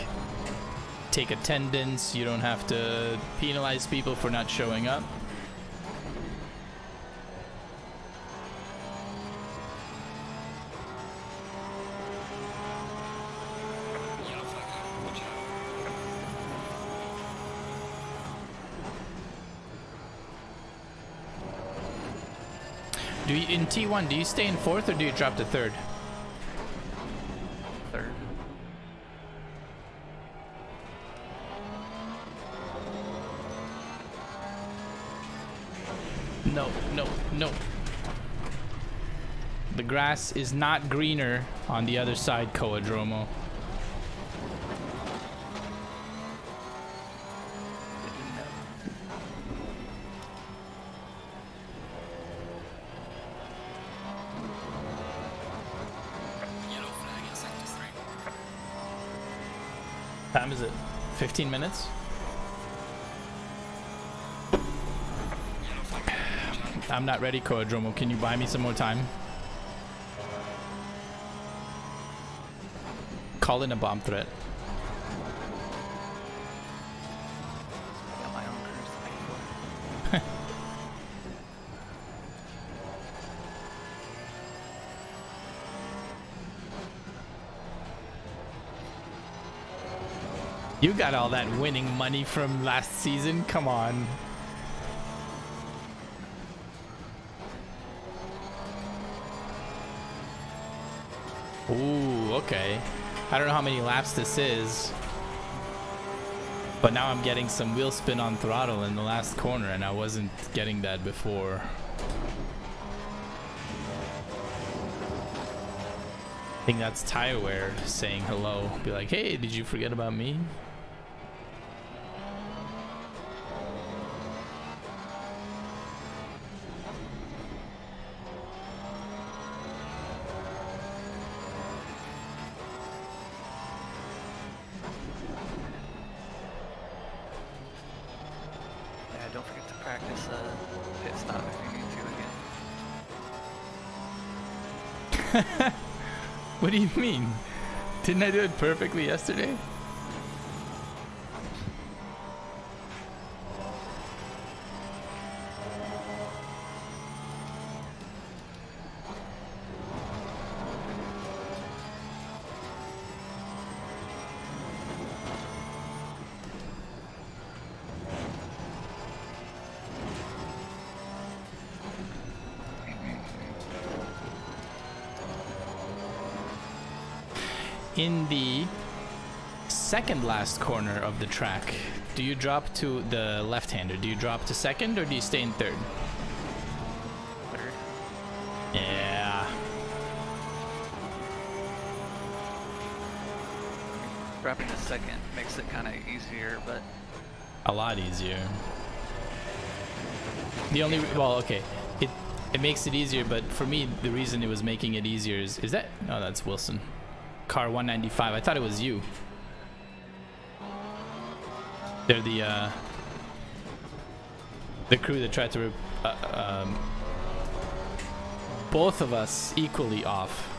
take attendance. You don't have to penalize people for not showing up. Do you, in T1, do you stay in 4th or do you drop to 3rd? 3rd. No, no, no. The grass is not greener on the other side, Coadromo. Time is it? 15 minutes? I'm not ready, Coadromo. Can you buy me some more time? Call in a bomb threat. I got my own cruise to pay for. You got all that winning money from last season? Come on. Ooh, okay. I don't know how many laps this is, but now I'm getting some wheel spin on throttle in the last corner, and I wasn't getting that before. think that's tire wear saying hello. Be like, hey, did you forget about me? Yeah, don't forget to practice pit stop if you need to again. What do you mean? Didn't I do it perfectly yesterday? In the second last corner of the track, do you drop to the left-hander? Do you drop to second or do you stay in third? Third. Yeah. Dropping to second makes it kind of easier, but A lot easier. The only, well, okay. It makes it easier, but for me, the reason it was making it easier is that, no, that's Wilson. Car 195. I thought it was you. They're the crew that tried to both of us equally off.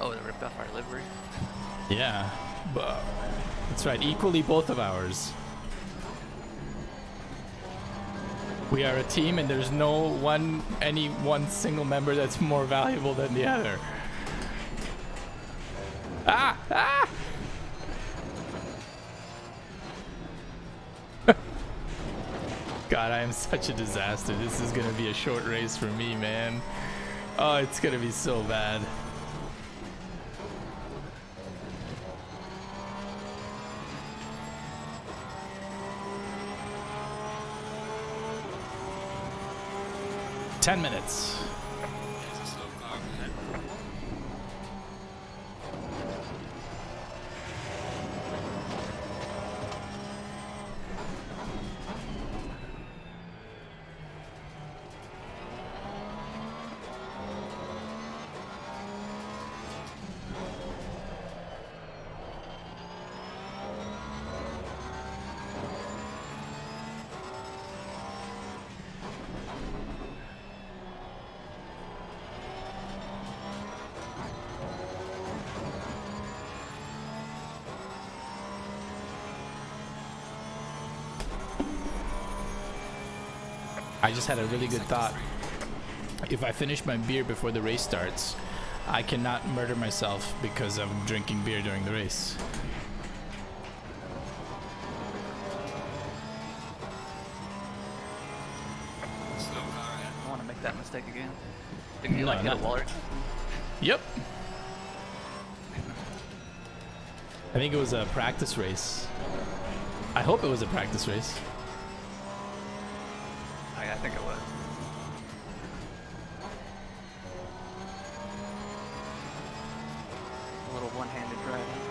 oh, they ripped off our livery. Yeah, that's right. Equally both of ours. We are a team, and there's any one single member that's more valuable than the other. Ah! Ah! God, I am such a disaster. This is gonna be a short race for me, man. Oh, it's gonna be so bad. Ten minutes. There's a slow car ahead. I just had a really good thought. If I finish my beer before the race starts, I cannot murder myself because I'm drinking beer during the race. Slow car ahead. I want to make that mistake again. Didn't you No, like hit a not- waller? Yep. I think it was a practice race. I hope it was a practice race. I think it was. A little one-handed driving.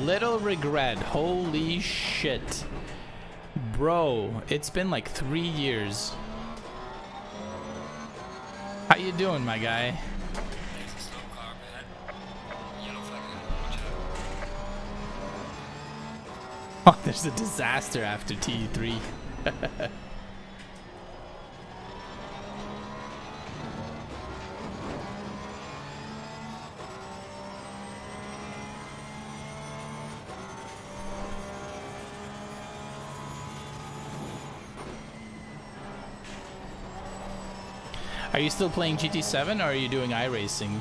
Little regret. Holy shit. Bro, it's been like 3 years. How you doing, my guy? There's a slow car ahead. Yellow flag ahead. Watch out. Oh, there's a disaster after T3. Are you still playing GT7 or are you doing iRacing?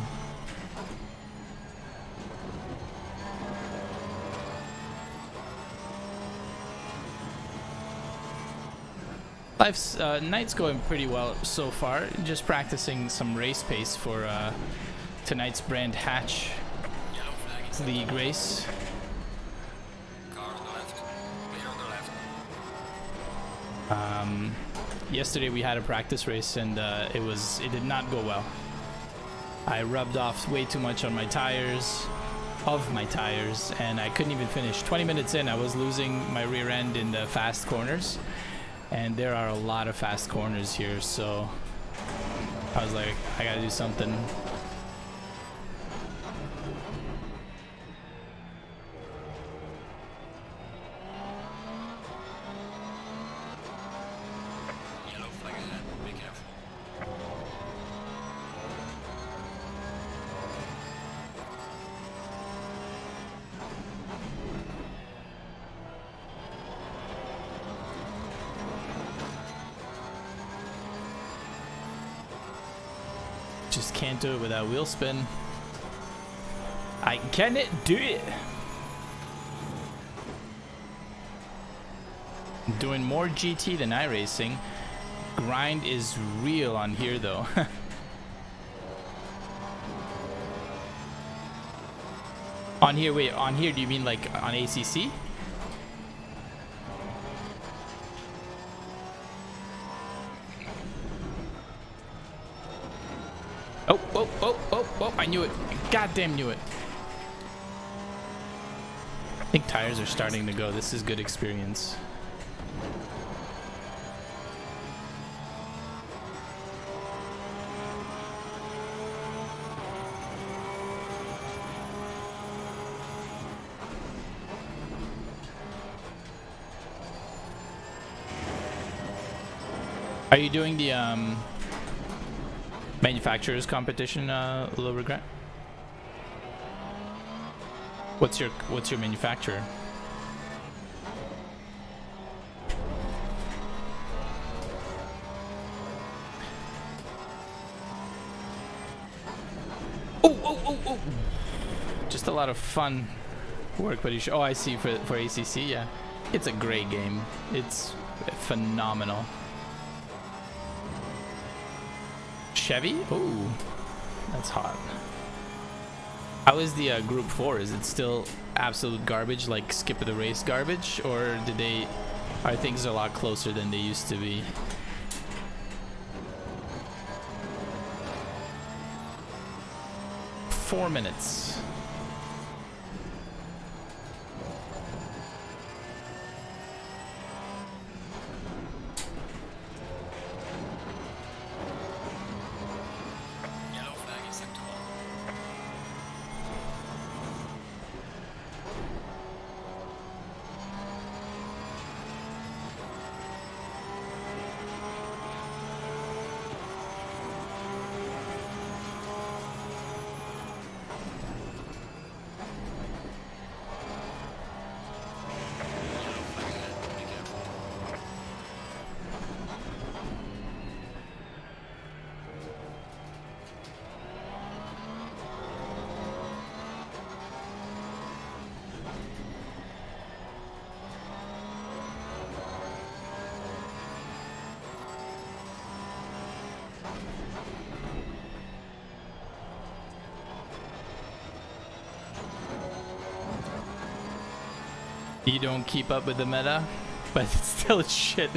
Life's night's going pretty well so far. Just practicing some race pace for tonight's Brand Hatch Yellow flag is League race. car on the left. Clear on the left. Yesterday we had a practice race and it did not go well. I rubbed off way too much on my tires, and I couldn't even finish. 20 minutes in, I was losing my rear end in the fast corners, and there are a lot of fast corners here, so I was like, I gotta do something. Yellow flag ahead. Be careful. Just can't do it without wheel spin. I cannot do it. Doing more GT than iRacing. Grind is real on here though. On here, wait, on here do you mean like on ACC? Oh, I knew it. Goddamn knew it. I think tires are starting to go. This is good experience. Are you doing the manufacturers competition, Low Regret? What's your manufacturer? Oh! Just a lot of fun work, but you should. Oh, I see. For ACC, yeah, it's a great game. It's phenomenal. Chevy? Ooh, that's hot. How is the Group 4? Is it still absolute garbage, like skip of the race garbage, or are things a lot closer than they used to be? Four minutes. You don't keep up with the meta, but it's still shit.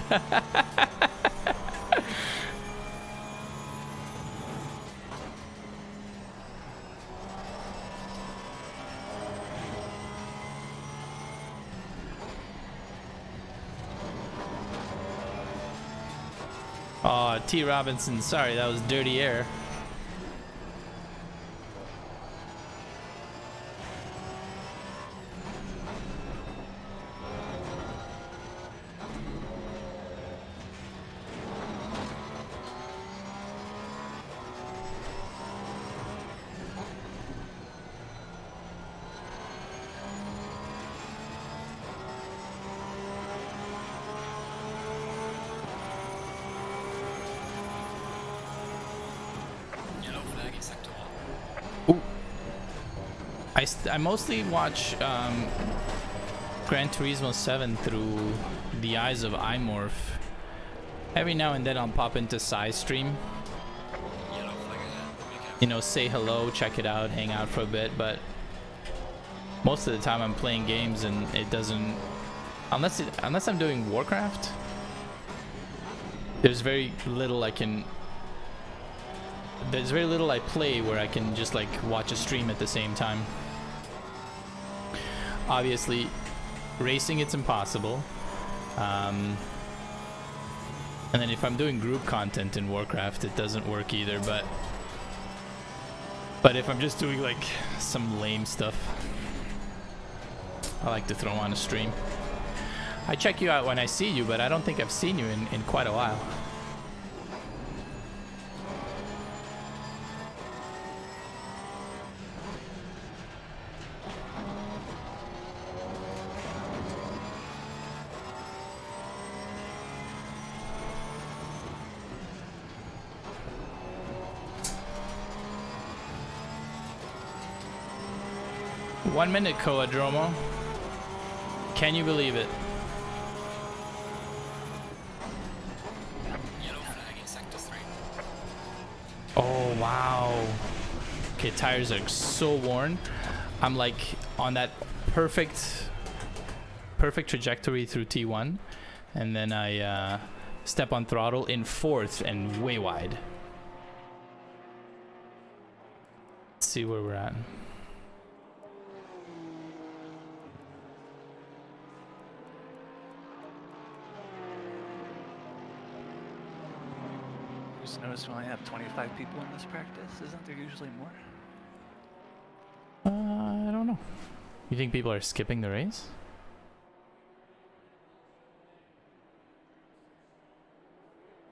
Oh, T. Robinson, sorry, that was dirty air. I mostly watch Gran Turismo 7 through the eyes of iMorph. Every now and then I'll pop into Psy's stream. Yellow flag ahead. Be careful. You know, say hello, check it out, hang out for a bit, but most of the time I'm playing games and it doesn't, unless I'm doing Warcraft, there's very little I play where I can just like watch a stream at the same time. Obviously, racing it's impossible. And then if I'm doing group content in Warcraft, it doesn't work either, but if I'm just doing like some lame stuff, I like to throw on a stream. I check you out when I see you, but I don't think I've seen you in quite a while. One minute, Coadromo. Can you believe it? Yellow flag in sector 3. Oh, wow. Okay, tires are so worn. I'm like on that perfect trajectory through T1. And then I step on throttle in 4th and way wide. Let's see where we're at. Just noticed we only have 25 people in this practice. Isn't there usually more? I don't know. You think people are skipping the race?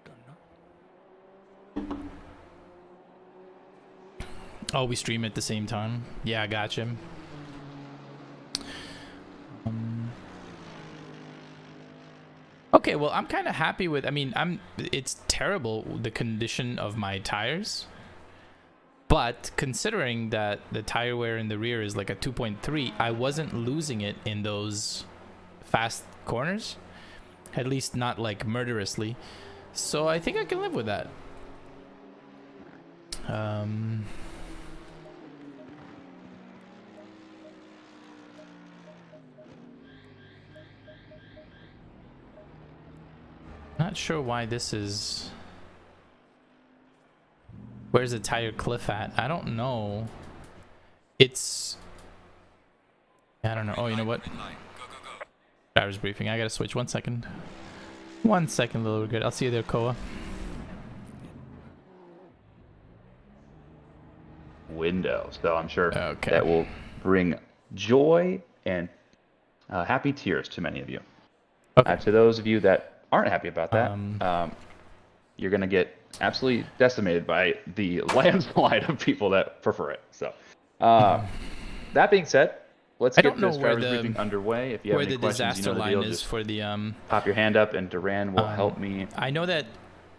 Don't know. Oh, we stream at the same time. Yeah, I got you. Okay, well, I'm kind of happy with. I mean, it's terrible the condition of my tires, but considering that the tire wear in the rear is like a 2.3, I wasn't losing it in those fast corners, at least not like murderously. So I think I can live with that. Not sure why this is. Where's the tire cliff at? I don't know. It's. I don't know. Oh, you know what? Red line. Go, go, go. Driver's briefing. I gotta switch. 1 second. 1 second, little good. I'll see you there, Koa. Window. So I'm sure Okay. that will bring joy and happy tears to many of you. Okay. To those of you that aren't happy about that, you're going to get absolutely decimated by the landslide of people that prefer it. So that being said, let's I get don't know this where driver's the- briefing underway. If you have Where any the questions, disaster you know the line deal. is Just for the pop your hand up and Duran will help me. I know that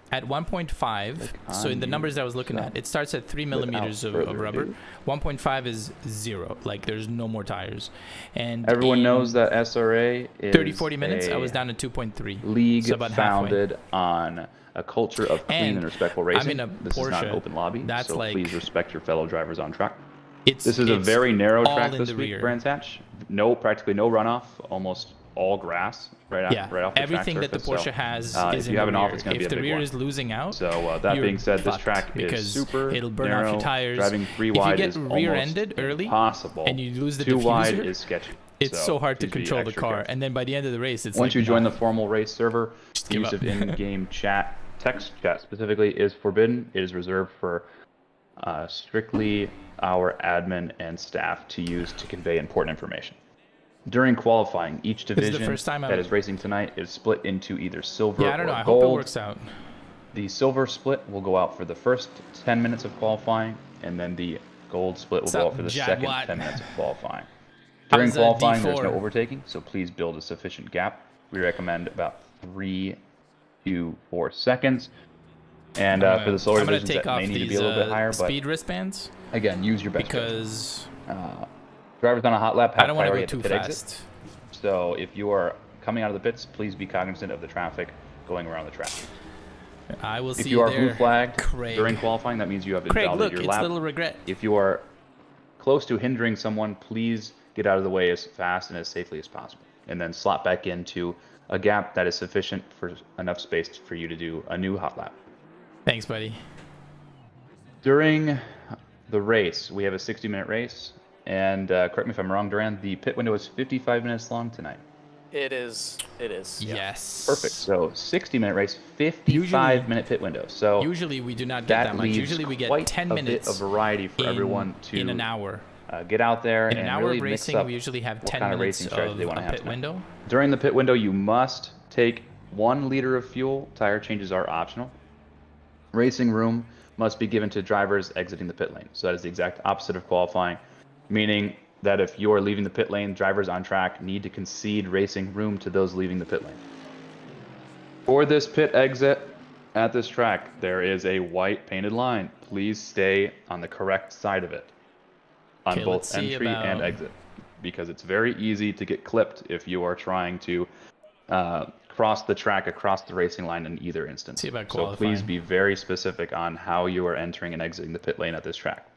at 1.5, so in the numbers I was looking at, it starts at 3 millimeters of further rubber. ado. 1.5 is 0, like there's no more tires. And Everyone in knows that SRA is 30-40 minutes, I was down to 2.3. league so about halfway. founded on a culture of clean and respectful I'm racing. in a This is not an Porsche. open lobby, That's so like- please respect your fellow drivers on track. It's This is a it's very narrow all track in this the week, rear. Brands Hatch. Practically no runoff, almost all grass right off Yeah, the track everything that the surface. Porsche has if is you in have the an off, rear. it's gonna be If a the big rear one. is losing out, So that you're being said, this fucked track because is super it'll burn narrow. off your tires. Driving 3 If you wide get is rear-ended almost early impossible. and you lose the 2 wide diffuser, is sketchy. it's so hard to please be control the extra car. careful. And then by the end of the race, it's Once like, you join nah. the formal race server, the give use up. of in-game chat, text chat specifically, is forbidden. It is reserved for strictly our admin and staff to use to convey important information. During qualifying, each This is the division first time that I'm- is racing tonight is split into either silver Yeah, I don't know. or I gold. hope it works out. The silver split will go out for the first 10 minutes of qualifying, and then the gold split will What's go up, out for the Jad second Watt? 10 minutes of qualifying. How's During that qualifying, there's no D4? overtaking, so please build a sufficient gap. We recommend about 3 to 4 seconds. And for the slower I'm gonna divisions take that off may need to these be a little bit higher, but speed wristbands again, use your best judgment. because Drivers on a hot lap I have don't want to priority go at the too pit exit. fast. So if you are coming out of the pits, please be cognizant of the traffic going around the track. I will see If you are there, blue flagged Craig. during qualifying, that means you have Craig, invalidated look, your it's lap. little regret. If you are close to hindering someone, please get out of the way as fast and as safely as possible, and then slot back into a gap that is sufficient for enough space for you to do a new hot lap. Thanks, buddy. During the race, we have a 60-minute race, and correct me if I'm wrong, Duran, the pit window is 55 minutes long tonight. It is. It is. Yeah. Yes. Perfect. So 60-minute race, 55-minute pit window. So usually we do not get that much. leaves Usually we get quite 10 a minutes bit of variety for everyone to in an hour. Get out there In and an hour really of mix racing, up we usually have what 10 kind of minutes racing strategy of they want a to have pit tonight. window. During the pit window, you must take 1 liter of fuel. Tire changes are optional. Racing room must be given to drivers exiting the pit lane. So that is the exact opposite of qualifying, meaning that if you're leaving the pit lane, drivers on track need to concede racing room to those leaving the pit lane. For this pit exit at this track, there is a white painted line. Please stay on the correct side of it on Okay, let's both see entry and about- exit, because it's very easy to get clipped if you are trying to cross the track across the racing line in either instance. See about So please qualifying. be very specific on how you are entering and exiting the pit lane at this track.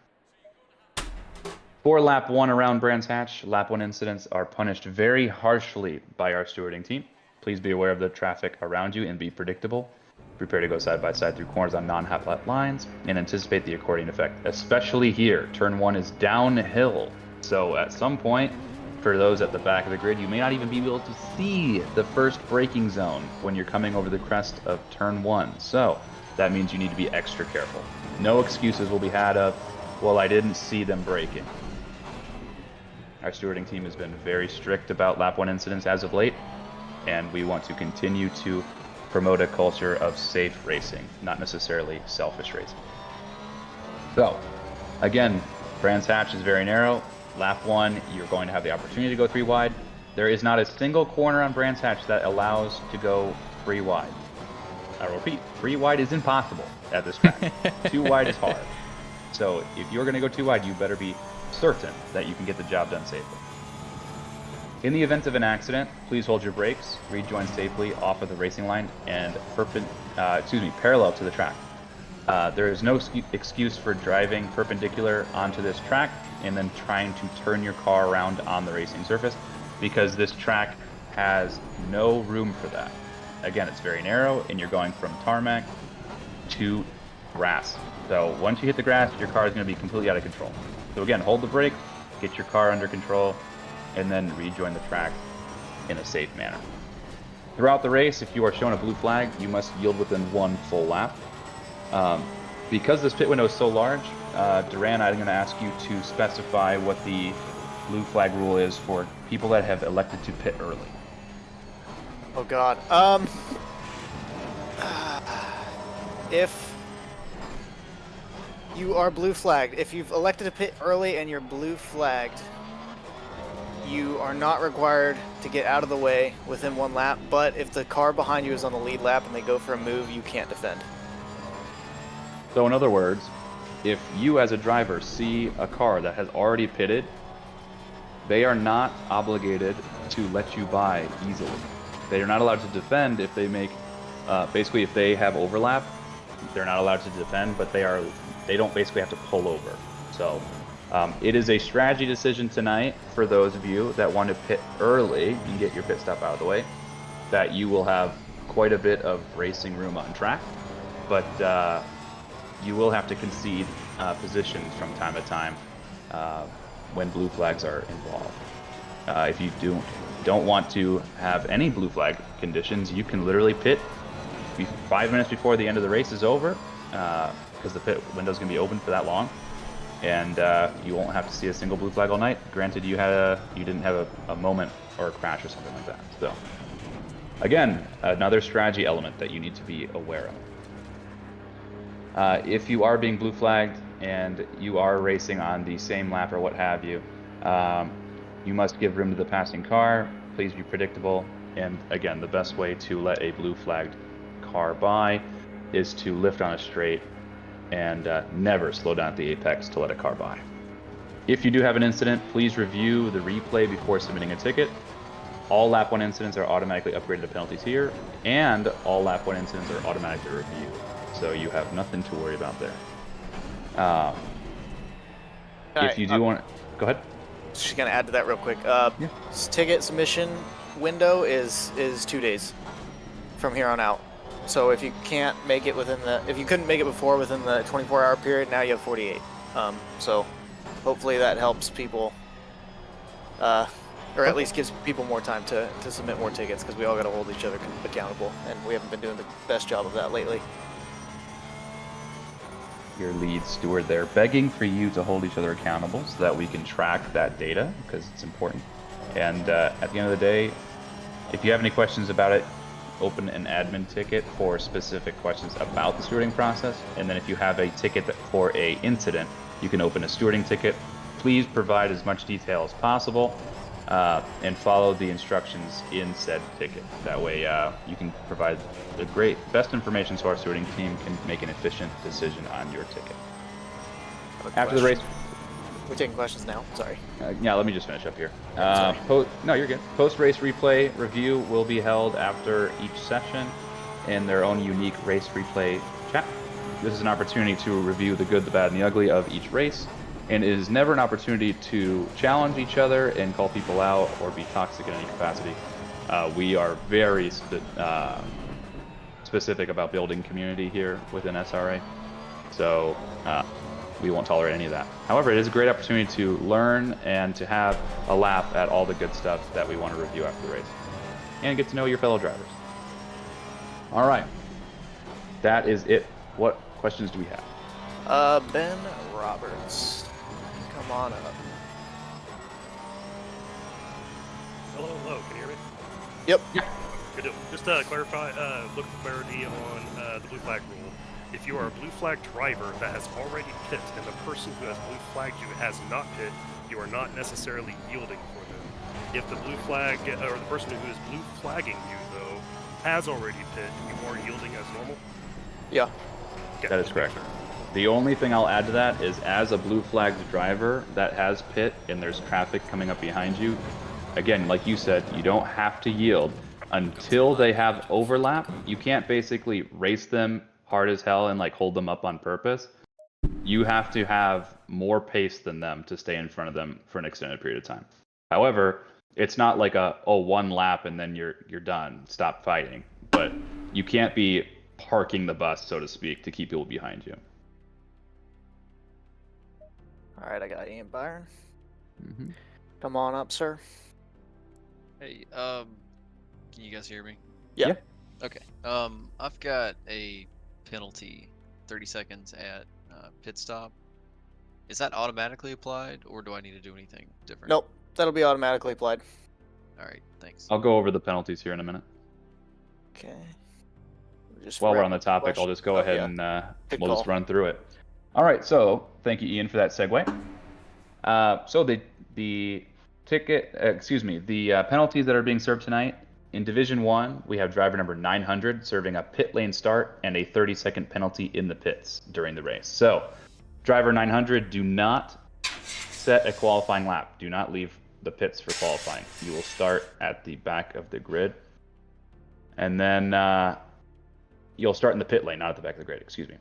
For lap 1 around Brands Hatch, lap 1 incidents are punished very harshly by our stewarding team. Please be aware of the traffic around you and be predictable. Prepare to go side by side through corners on non-hot lap lines and anticipate the accordion effect, especially here. Turn 1 is downhill. So at some point, for those at the back of the grid, you may not even be able to see the first braking zone when you're coming over the crest of turn 1. So that means you need to be extra careful. No excuses will be had of, well, I didn't see them braking. Our stewarding team has been very strict about lap 1 incidents as of late, and we want to continue to promote a culture of safe racing, not necessarily selfish racing. So, again, Brands Hatch is very narrow. Lap 1, you're going to have the opportunity to go 3 wide. There is not a single corner on Brands Hatch that allows to go 3 wide. I repeat, 3 wide is impossible at this track. 2 wide is hard. So if you're going to go 2 wide, you better be certain that you can get the job done safely. In the event of an accident, please hold your brakes, rejoin safely off of the racing line and parallel to the track. There is no excuse for driving perpendicular onto this track and then trying to turn your car around on the racing surface, because this track has no room for that. Again, it's very narrow and you're going from tarmac to grass. So once you hit the grass, your car is going to be completely out of control. So again, hold the brake, get your car under control, and then rejoin the track in a safe manner. Throughout the race, if you are shown a blue flag, you must yield within 1 full lap. Because this pit window is so large, Duran, I'm going to ask you to specify what the blue flag rule is for people that have elected to pit early. Oh God. If you are blue flagged, if you've elected to pit early and you're blue flagged, you are not required to get out of the way within 1 lap, but if the car behind you is on the lead lap and they go for a move, you can't defend. So in other words, if you as a driver see a car that has already pitted, they are not obligated to let you by easily. They are not allowed to defend if they make, basically if they have overlap, they're not allowed to defend, but they don't basically have to pull over. So it is a strategy decision tonight for those of you that want to pit early and get your pit stop out of the way, that you will have quite a bit of racing room on track, but you will have to concede positions from time to time when blue flags are involved. If you don't want to have any blue flag conditions, you can literally pit 5 minutes before the end of the race is over, because the pit window is going to be open for that long, and you won't have to see a single blue flag all night. Granted, you didn't have a moment or a crash or something like that. So again, another strategy element that you need to be aware of. If you are being blue flagged and you are racing on the same lap or what have you, you must give room to the passing car. Please be predictable. And again, the best way to let a blue flagged car by is to lift on a straight and never slow down at the apex to let a car by. If you do have an incident, please review the replay before submitting a ticket. All lap 1 incidents are automatically upgraded to penalties here, and all lap 1 incidents are automatically reviewed. So you have nothing to worry about there. If you do want, go ahead. Just gonna add to that real quick. Ticket submission window is 2 days from here on out. So if you can't make it if you couldn't make it before within the 24-hour period, now you have 48. So hopefully that helps people, or at least gives people more time to submit more tickets, because we all got to hold each other accountable, and we haven't been doing the best job of that lately. Your lead steward there, begging for you to hold each other accountable so that we can track that data, because it's important. And at the end of the day, if you have any questions about it, open an admin ticket for specific questions about the stewarding process. And then if you have a ticket for a incident, you can open a stewarding ticket. Please provide as much detail as possible and follow the instructions in said ticket. That way you can provide the best information so our stewarding team can make an efficient decision on your ticket. After the race... We're taking questions now. Sorry. Yeah, let me just finish up here. No, you're good. Post-race replay review will be held after each session in their own unique race replay chat. This is an opportunity to review the good, the bad, and the ugly of each race, and it is never an opportunity to challenge each other and call people out or be toxic in any capacity. We are very specific about building community here within SRA, so we won't tolerate any of that. However, it is a great opportunity to learn and to have a laugh at all the good stuff that we want to review after the race, and get to know your fellow drivers. All right, that is it. What questions do we have? Ben Roberts, come on up. Hello, can you hear me? Yep. Good deal. Just to clarify, look for clarity on the blue flag rule. If you are a blue flag driver that has already pit and the person who has blue flagged you has not pit, you are not necessarily yielding for them. If the blue flag, or the person who is blue flagging you, though, has already pit, you are yielding as normal? Yeah. Okay, That is correct. The only thing I'll add to that is, as a blue flagged driver that has pit and there's traffic coming up behind you, again, like you said, you don't have to yield until they have overlap. You can't basically race them hard as hell and like hold them up on purpose. You have to have more pace than them to stay in front of them for an extended period of time. However, it's not like one lap and then you're done, stop fighting. But you can't be parking the bus, so to speak, to keep people behind you. All right, I got Ian Byron. Mm-hmm. Come on up, sir. Hey, can you guys hear me? Yeah. Okay. I've got a penalty, 30 seconds at pit stop. Is that automatically applied, or do I need to do anything different? Nope, that'll be automatically applied. All right, thanks. I'll go over the penalties here in a minute. Okay. While we're on the topic, I'll just go ahead and we'll just run through it. All right, so thank you, Ian, for that segue. So the penalties that are being served tonight. In Division 1, we have driver number 900 serving a pit lane start and a 30-second penalty in the pits during the race. So, driver 900, do not set a qualifying lap. Do not leave the pits for qualifying. You will start at the back of the grid. And then you'll start in the pit lane, not at the back of the grid, excuse me.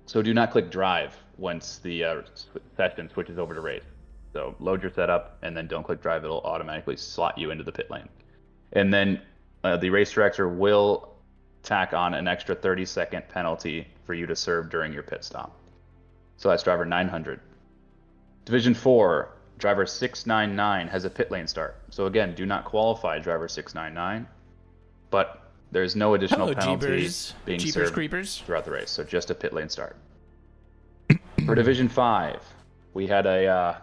So do not click drive once the session switches over to race. So load your setup and then don't click drive. It'll automatically slot you into the pit lane. And then the race director will tack on an extra 30-second penalty for you to serve during your pit stop. So that's driver 900. Division 4, driver 699 has a pit lane start. So again, do not qualify driver 699, but there's no additional penalties being served throughout the race. So just a pit lane start. For Division 5, we had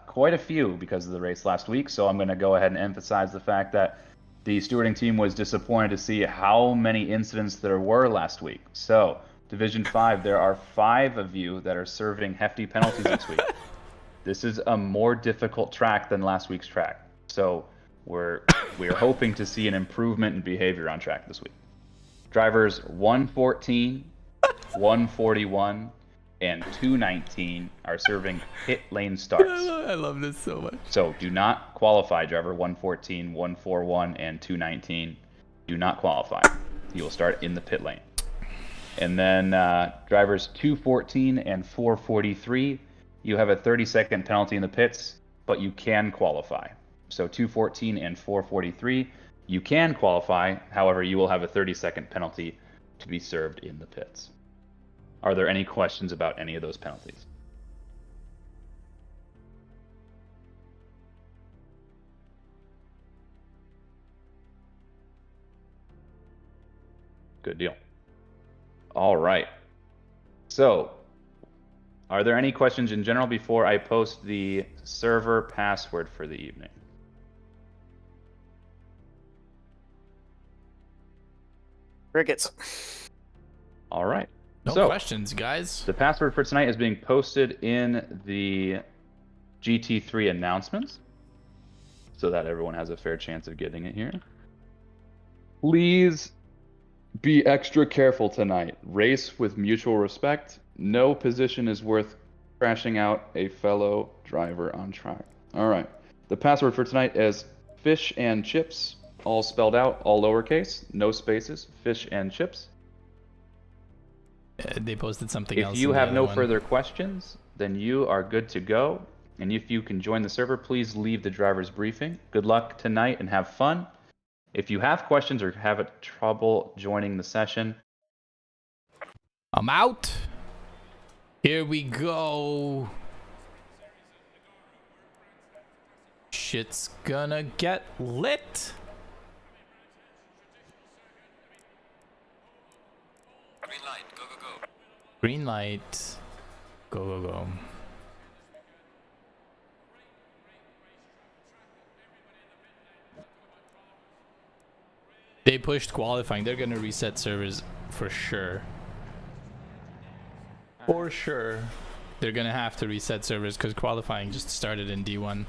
quite a few because of the race last week. So I'm going to go ahead and emphasize the fact that the stewarding team was disappointed to see how many incidents there were last week. So, Division 5, there are 5 of you that are serving hefty penalties this week. This is a more difficult track than last week's track. So, we're hoping to see an improvement in behavior on track this week. Drivers 114, 141, and 219 are serving pit lane starts. I love this so much. So do not qualify, driver 114, 141, and 219. Do not qualify. You will start in the pit lane. And then drivers 214 and 443, you have a 30-second penalty in the pits, but you can qualify. So 214 and 443, you can qualify. However, you will have a 30-second penalty to be served in the pits. Are there any questions about any of those penalties? Good deal. All right. So, are there any questions in general before I post the server password for the evening? Crickets. All right. No questions, guys. The password for tonight is being posted in the GT3 announcements so that everyone has a fair chance of getting it here. Please be extra careful tonight. Race with mutual respect. No position is worth crashing out a fellow driver on track. All right. The password for tonight is fish and chips, all spelled out, all lowercase, no spaces, fish and chips. They posted something else. If you have no further questions, then you are good to go. And if you can join the server, please leave the driver's briefing. Good luck tonight and have fun. If you have questions or have trouble joining the session, I'm out. Here we go. Shit's gonna get lit. Green light, go, go, go. Green light. Go, go, go. They pushed qualifying. They're gonna reset servers for sure. For sure. They're gonna have to reset servers because qualifying just started in D1.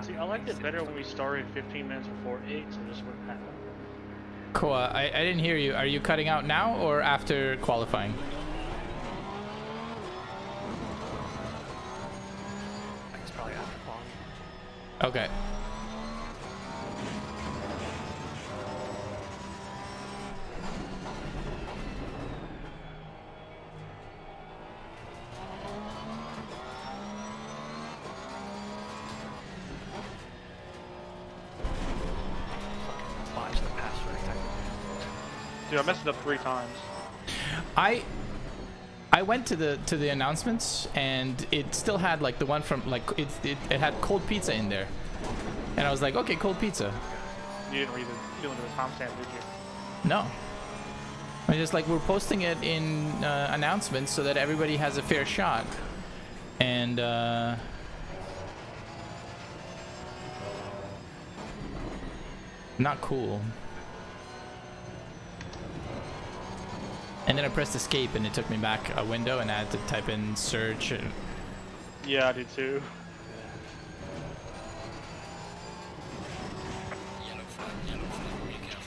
See, I liked it better when we started 15 minutes before 8, so this wouldn't happen. Koa, I didn't hear you. Are you cutting out now or after qualifying? I think it's probably after quality. Okay. Botch the password technically. Dude, I messed it up 3 times. I went to the announcements and it still had like the one from like it had cold pizza in there, and I was like, okay, cold pizza. You didn't read the timestamp, did you? No. I just like we're posting it in announcements so that everybody has a fair shot, and not cool. And then I pressed escape and it took me back a window and I had to type in search. And Yeah, I did too. Yellow flag, be careful.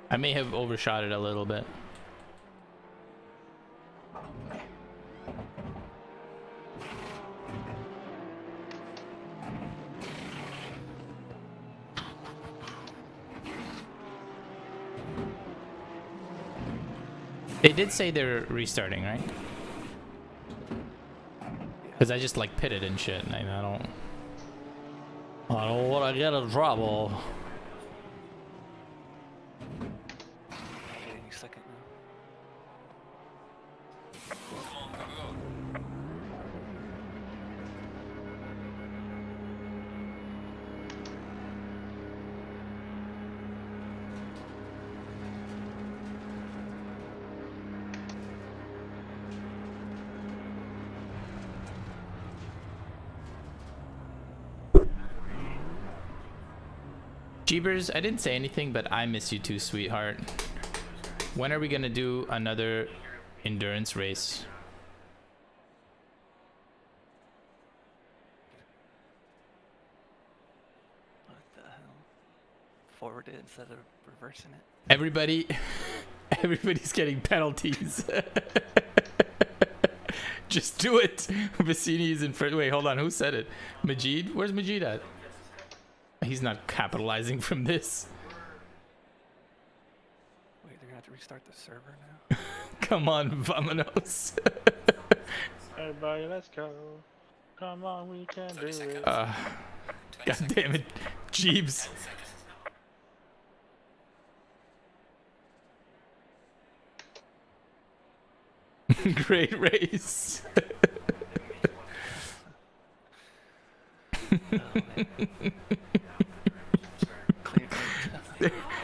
I may have overshot it a little bit. They did say they're restarting, right? Because I just like pitted and shit, and I don't want to get in trouble. Any second now. Come on, go, go, go. Jeebers, I didn't say anything, but I miss you too, sweetheart. When are we gonna do another endurance race? What the hell? Forward it instead of reversing it. Everybody, everybody's getting penalties. Just do it. Bassini is in first. Wait, hold on. Who said it? Majid? Where's Majid at? He's not capitalizing from this. Wait, they're gonna have to restart the server now? Come on, vamonos. Everybody, let's go. Come on, we can do it. God damn it, Jeebs. Great race.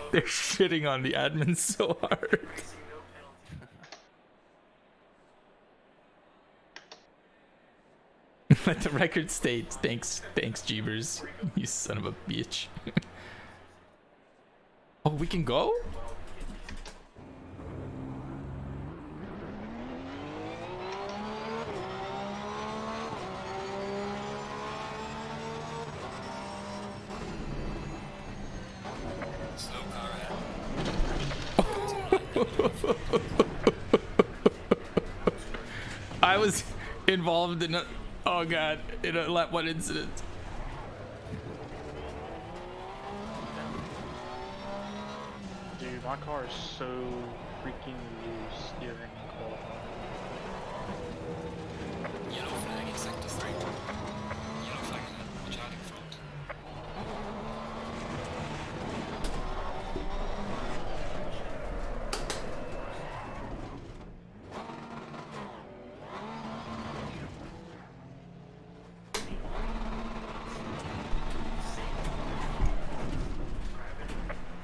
They're shitting on the admin so hard. Let the record state. Thanks, Jeebers. You son of a bitch. Oh, we can go? Slow car ahead. I was involved in a, oh god, in a lap 1 incident. Dude, my car is so freaking loose during qualifying. Yellow flag in sector 3. Yellow flag ahead. Watch out in front.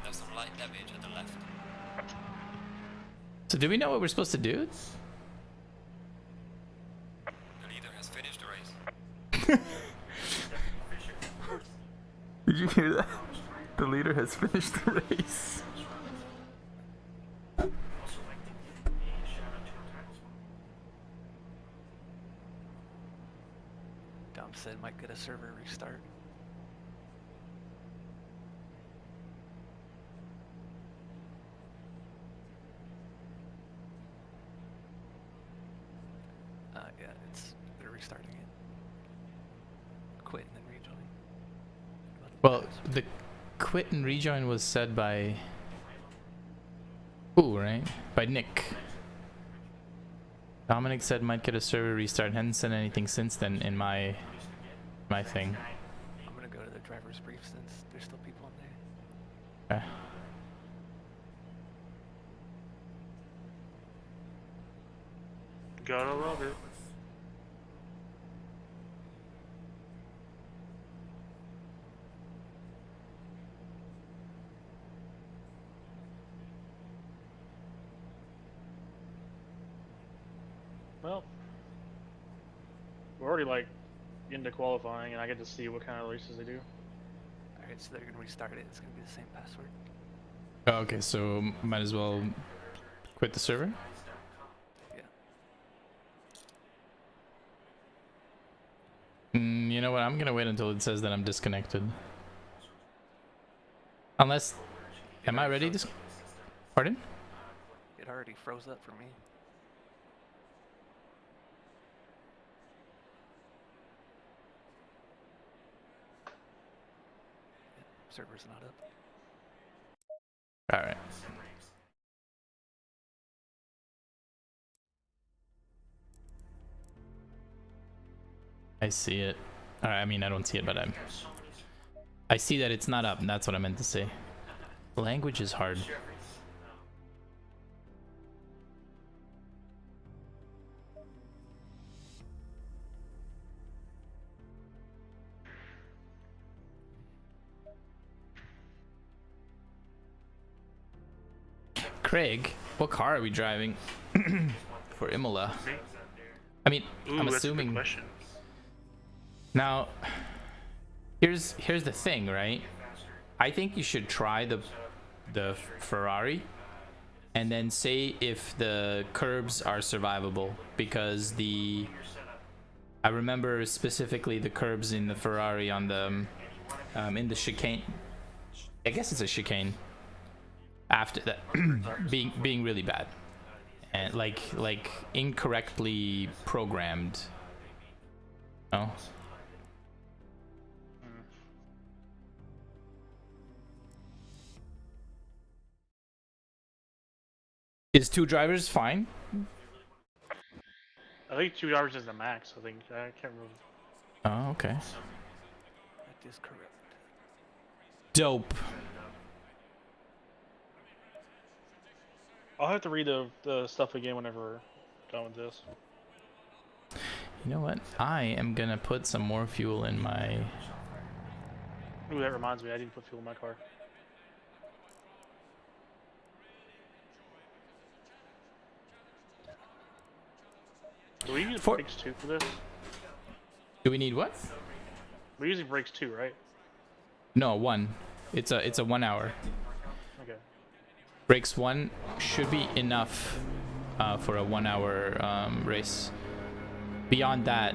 There's some light damage at the left. So do we know what we're supposed to do? The leader has finished the race. Did you hear that? The leader has finished the race. Dom said might get a server restart. Yeah, they're restarting it. Quit and then rejoin. Well, the quit and rejoin was said by who, right? By Nick. Dominic said might get a server restart. Hadn't said anything since then in my thing. I'm gonna go to the driver's brief since there's still people in there. Okay. Gotta love it. Well, we're already like into qualifying, and I get to see what kind of races they do. Alright, so they're gonna restart it. It's gonna be the same password. Oh, okay, so might as well quit the server. Yeah. You know what? I'm gonna wait until it says that I'm disconnected. Unless, am I ready? Pardon? It already froze up for me. Server's not up. All right. I see it. All right, I mean, I don't see it, but I see that it's not up. That's what I meant to say. Language is hard. Craig, what car are we driving for Imola? I mean, Ooh, I'm that's a good assuming. question. Now, here's the thing, right? I think you should try the Ferrari, and then say if the curbs are survivable, because I remember specifically the curbs in the Ferrari on the in the chicane. I guess it's a chicane. After that, being really bad, and like incorrectly programmed. No. Is 2 drivers fine? I think 2 drivers is the max. I think I can't remember. Oh, okay. That is correct. Dope. I'll have to read the stuff again whenever we're done with this. You know what? I am gonna put some more fuel in my. Ooh, that reminds me. I didn't put fuel in my car. Do we use brakes too for this? Do we need what? We're using brakes too, right? No, 1. It's a 1 hour. Okay. Brakes 1 should be enough for a 1 hour race. Beyond that,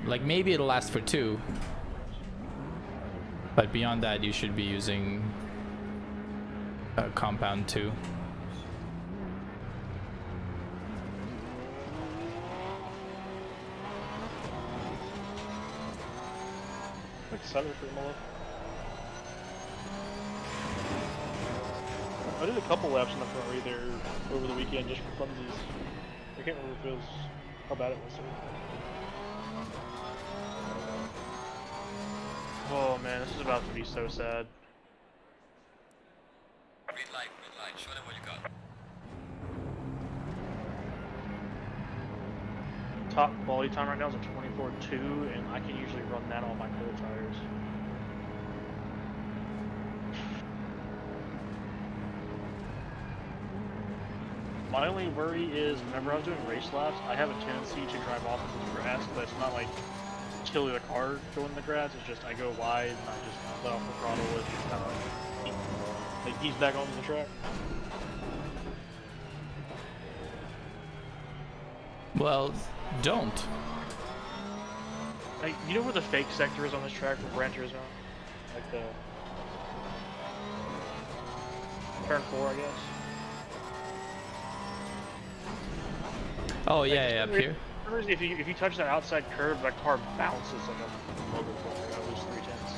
like maybe it'll last for 2, but beyond that you should be using a compound 2. Excited for more. I did a couple laps in the Ferrari there over the weekend just for funsies. I can't remember if it was how bad it was. Oh man, this is about to be so sad. Green light, show them what you got. Top quality time right now is a 24.2, and I can usually run that on my cold tires. My only worry is whenever I'm doing race laps, I have a tendency to drive off into the grass, but it's not like killing the car going in the grass, it's just I go wide and I just let off the throttle and just kind of like ease back onto the track. Well, don't. Like, you know where the fake sector is on this track for Gran Turismo? Like the turn 4, I guess. Oh Like, yeah, up here. If you touch that outside curb, that car bounces like a logo player. I lose 3 tenths.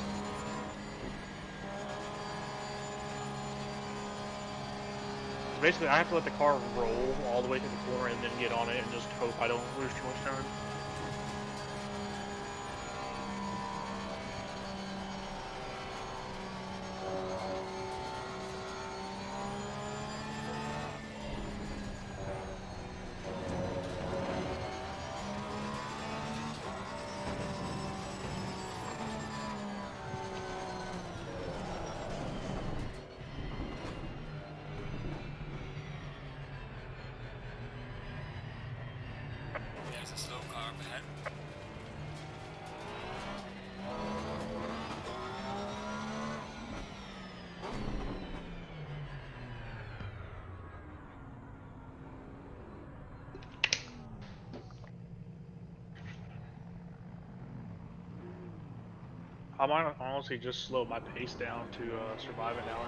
Basically, I have to let the car roll all the way to the corner and then get on it and just hope I don't lose too much time. There's a slow car up ahead. I might honestly just slow my pace down to survive an hour.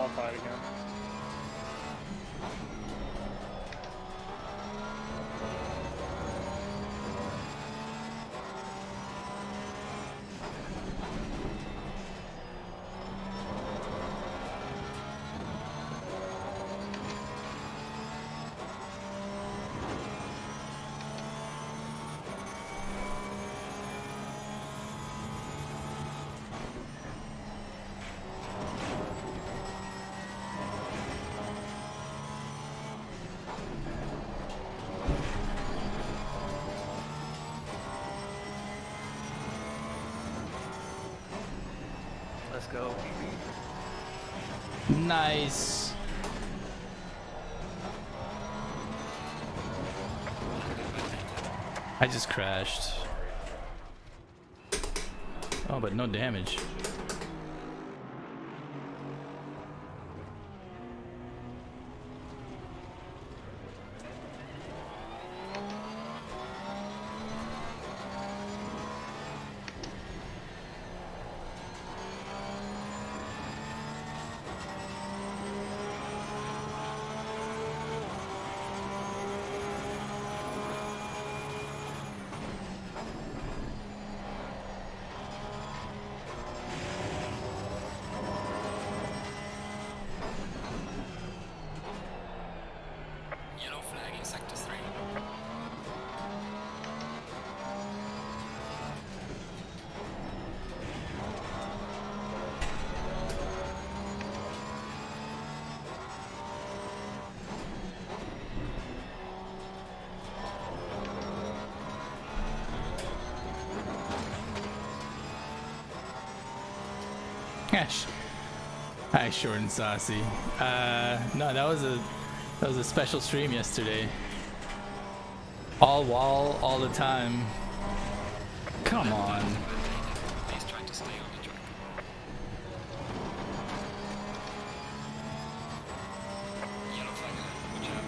I'll try it again. Let's go, BB. Nice. I just crashed. Oh, but no damage. Yellow flagging sector 3. Gosh. Hi, short and saucy. No, that was a special stream yesterday. All wall, all the time. Come on. Please try to stay on the track. Yellow flag ahead. Watch out.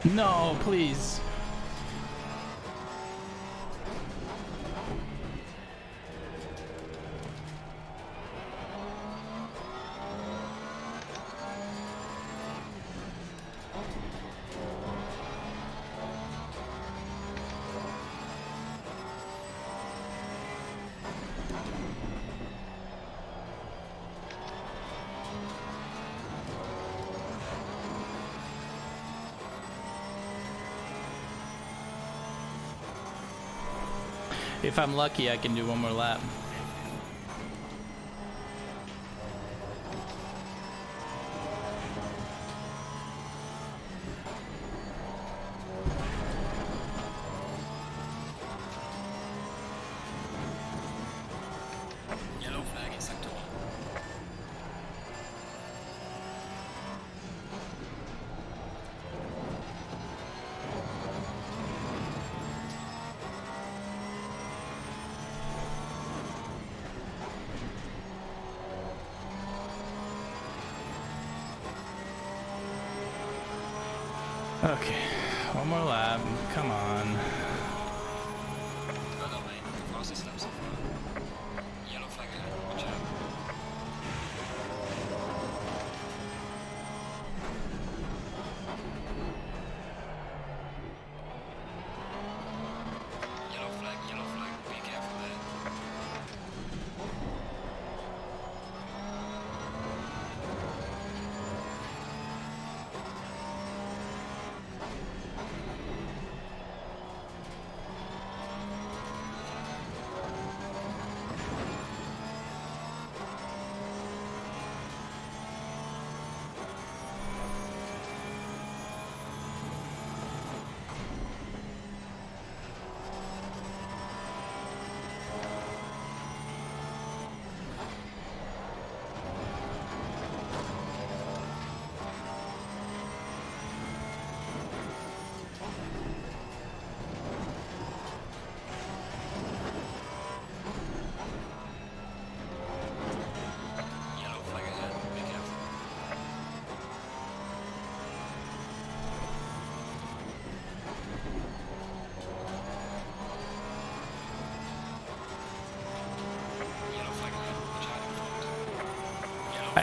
No, please. If I'm lucky, I can do one more lap. Yellow flagging sector 1. Okay, one more lap. Come on. Well done, mate. The fastest lap so far. Yellow flag ahead. Watch out. Yellow flag, yellow flag. Be careful there.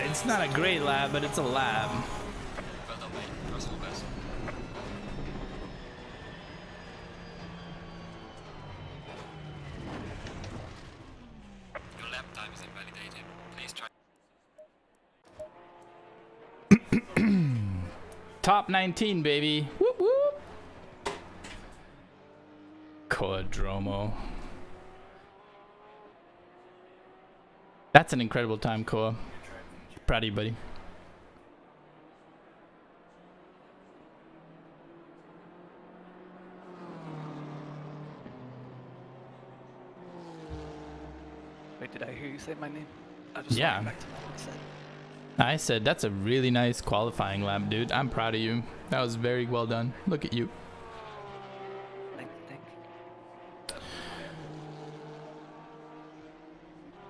It's not a great lab, but it's a lab. Well done, mate. Personal best. Your lap time is invalidated. Please try. Top 19, baby. Whoop whoop. Koadromo. That's an incredible time, Koa. Proud of you, buddy. Wait, did I hear you say my name? I just Yeah. went back to what I said. I said that's a really nice qualifying lap, dude. I'm proud of you. That was very well done. Look at you. Thank you.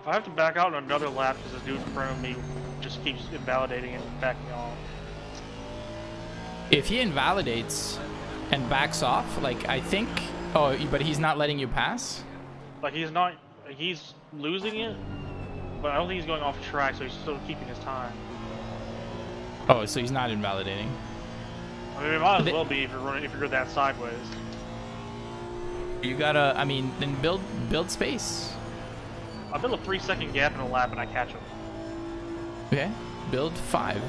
If I have to back out on another lap because this dude in front of me just keeps invalidating and backing off. If he invalidates and backs off, like I think. Oh, but he's not letting you pass? Like he's not, he's losing it, but I don't think he's going off track, so he's still keeping his time. Oh, so he's not invalidating. I mean, it might as well be if you're that sideways. You gotta, I mean, then build space. I build a 3-second gap in a lap and I catch him. Okay, build 5.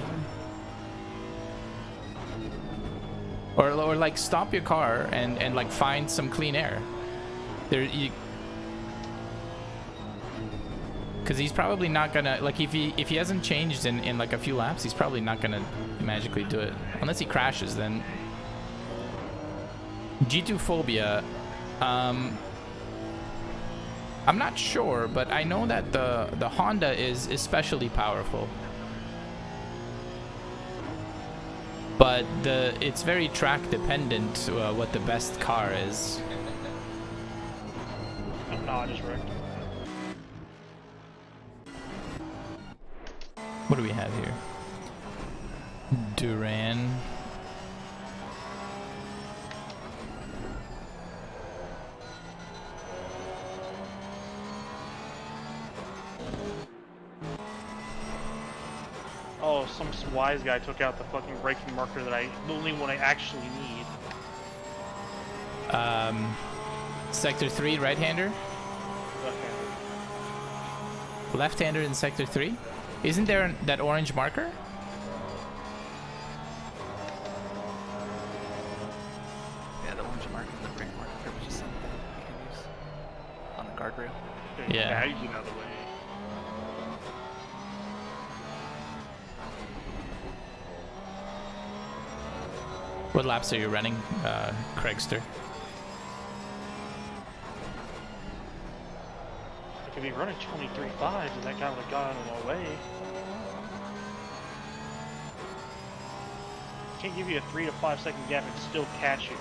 Or like stop your car and like find some clean air. There you. Because he's probably not gonna, like, if he hasn't changed in like a few laps, he's probably not gonna magically do it unless he crashes. Then G2 phobia, I'm not sure, but I know that the Honda is especially powerful, but it's very track dependent what the best car is. No, I just wrecked. What do we have here? Duran. Oh, some wise guy took out the fucking braking marker that the only one I actually need. Sector 3, right-hander? Left-handed. Left-hander in Sector 3? Isn't there that orange marker? Yeah, the orange mark and the green mark are just something you can use on the guardrail. Yeah. You get out of the way. What laps are you running, Craigster? I could be running 23.5 and that guy would have gotten in my way. Can't give you a 3 to 5 second gap and still catch you.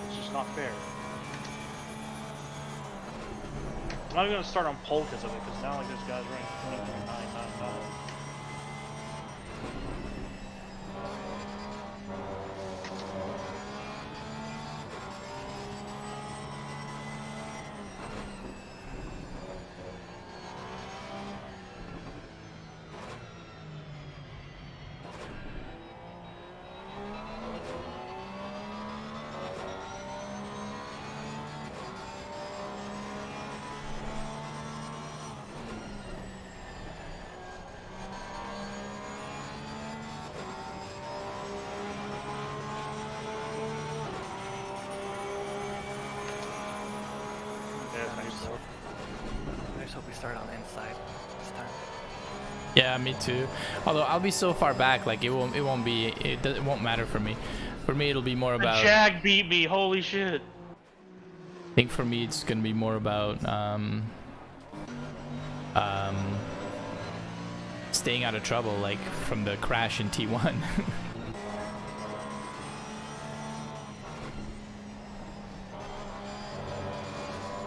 It's just not fair. I'm not even gonna start on pole because of it, because now like this guy's running 23.999. I just hope we start on the inside this time. Yeah, me too. Although I'll be so far back, like it won't matter for me. For me, it'll be more The about. Jag beat me, holy shit! I think for me, it's gonna be more about staying out of trouble, like from the crash in T1.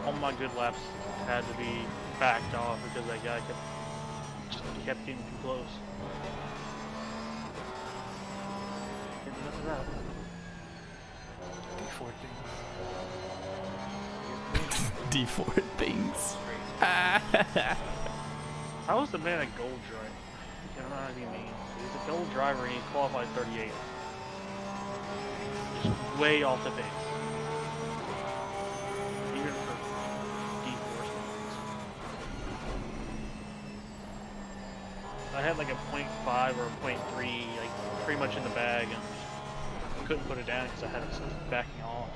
All my good laps had to be backed off because that guy kept getting too close. Getting nothing out. D4 things. D4 things. How was the man at Gold joint? don't know what you mean. He's a gold driver and he qualified 38. Just way off the pace. Even for D4 spots. I had like a 0.5 or a 0.3, like pretty much in the bag, and just couldn't put it down because I had it backing off.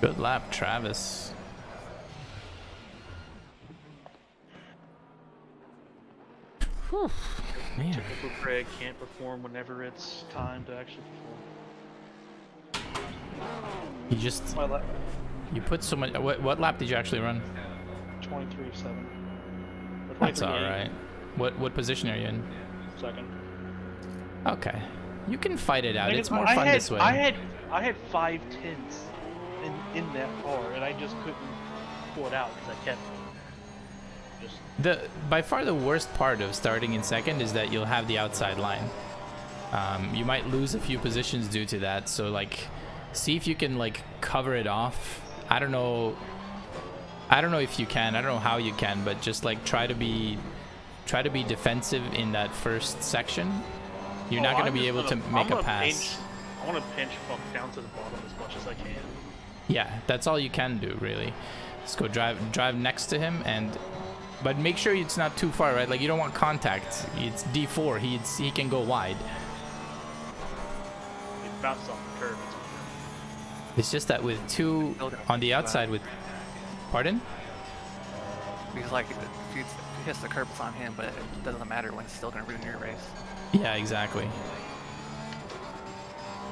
Good lap, Travis. Whew, man. Typical Craig can't perform whenever it's time to actually perform. You just My lap, you put so much. What lap did you actually run? 23.7. That's all right. What position are you in? Second. Okay, you can fight it out. Thing It's is, more I fun had, this way. I had 5 tenths in that car, and I just couldn't pull it out because I kept just. By far the worst part of starting in second is that you'll have the outside line. You might lose a few positions due to that. So like, see if you can like cover it off. I don't know if you can. I don't know how you can, but just like try to be defensive in that first section. You're not going to be able to make a pass. I want to pinch fuck down to the bottom as much as I can. Yeah, that's all you can do really. Just go drive next to him, but make sure it's not too far, right? Like you don't want contact. It's D4. He can go wide. It bounces off the curb. It's just that with two on the outside with, pardon? Because like if he hits the curb, it's on him, but it doesn't matter when it's still gonna ruin your race. Yeah, exactly.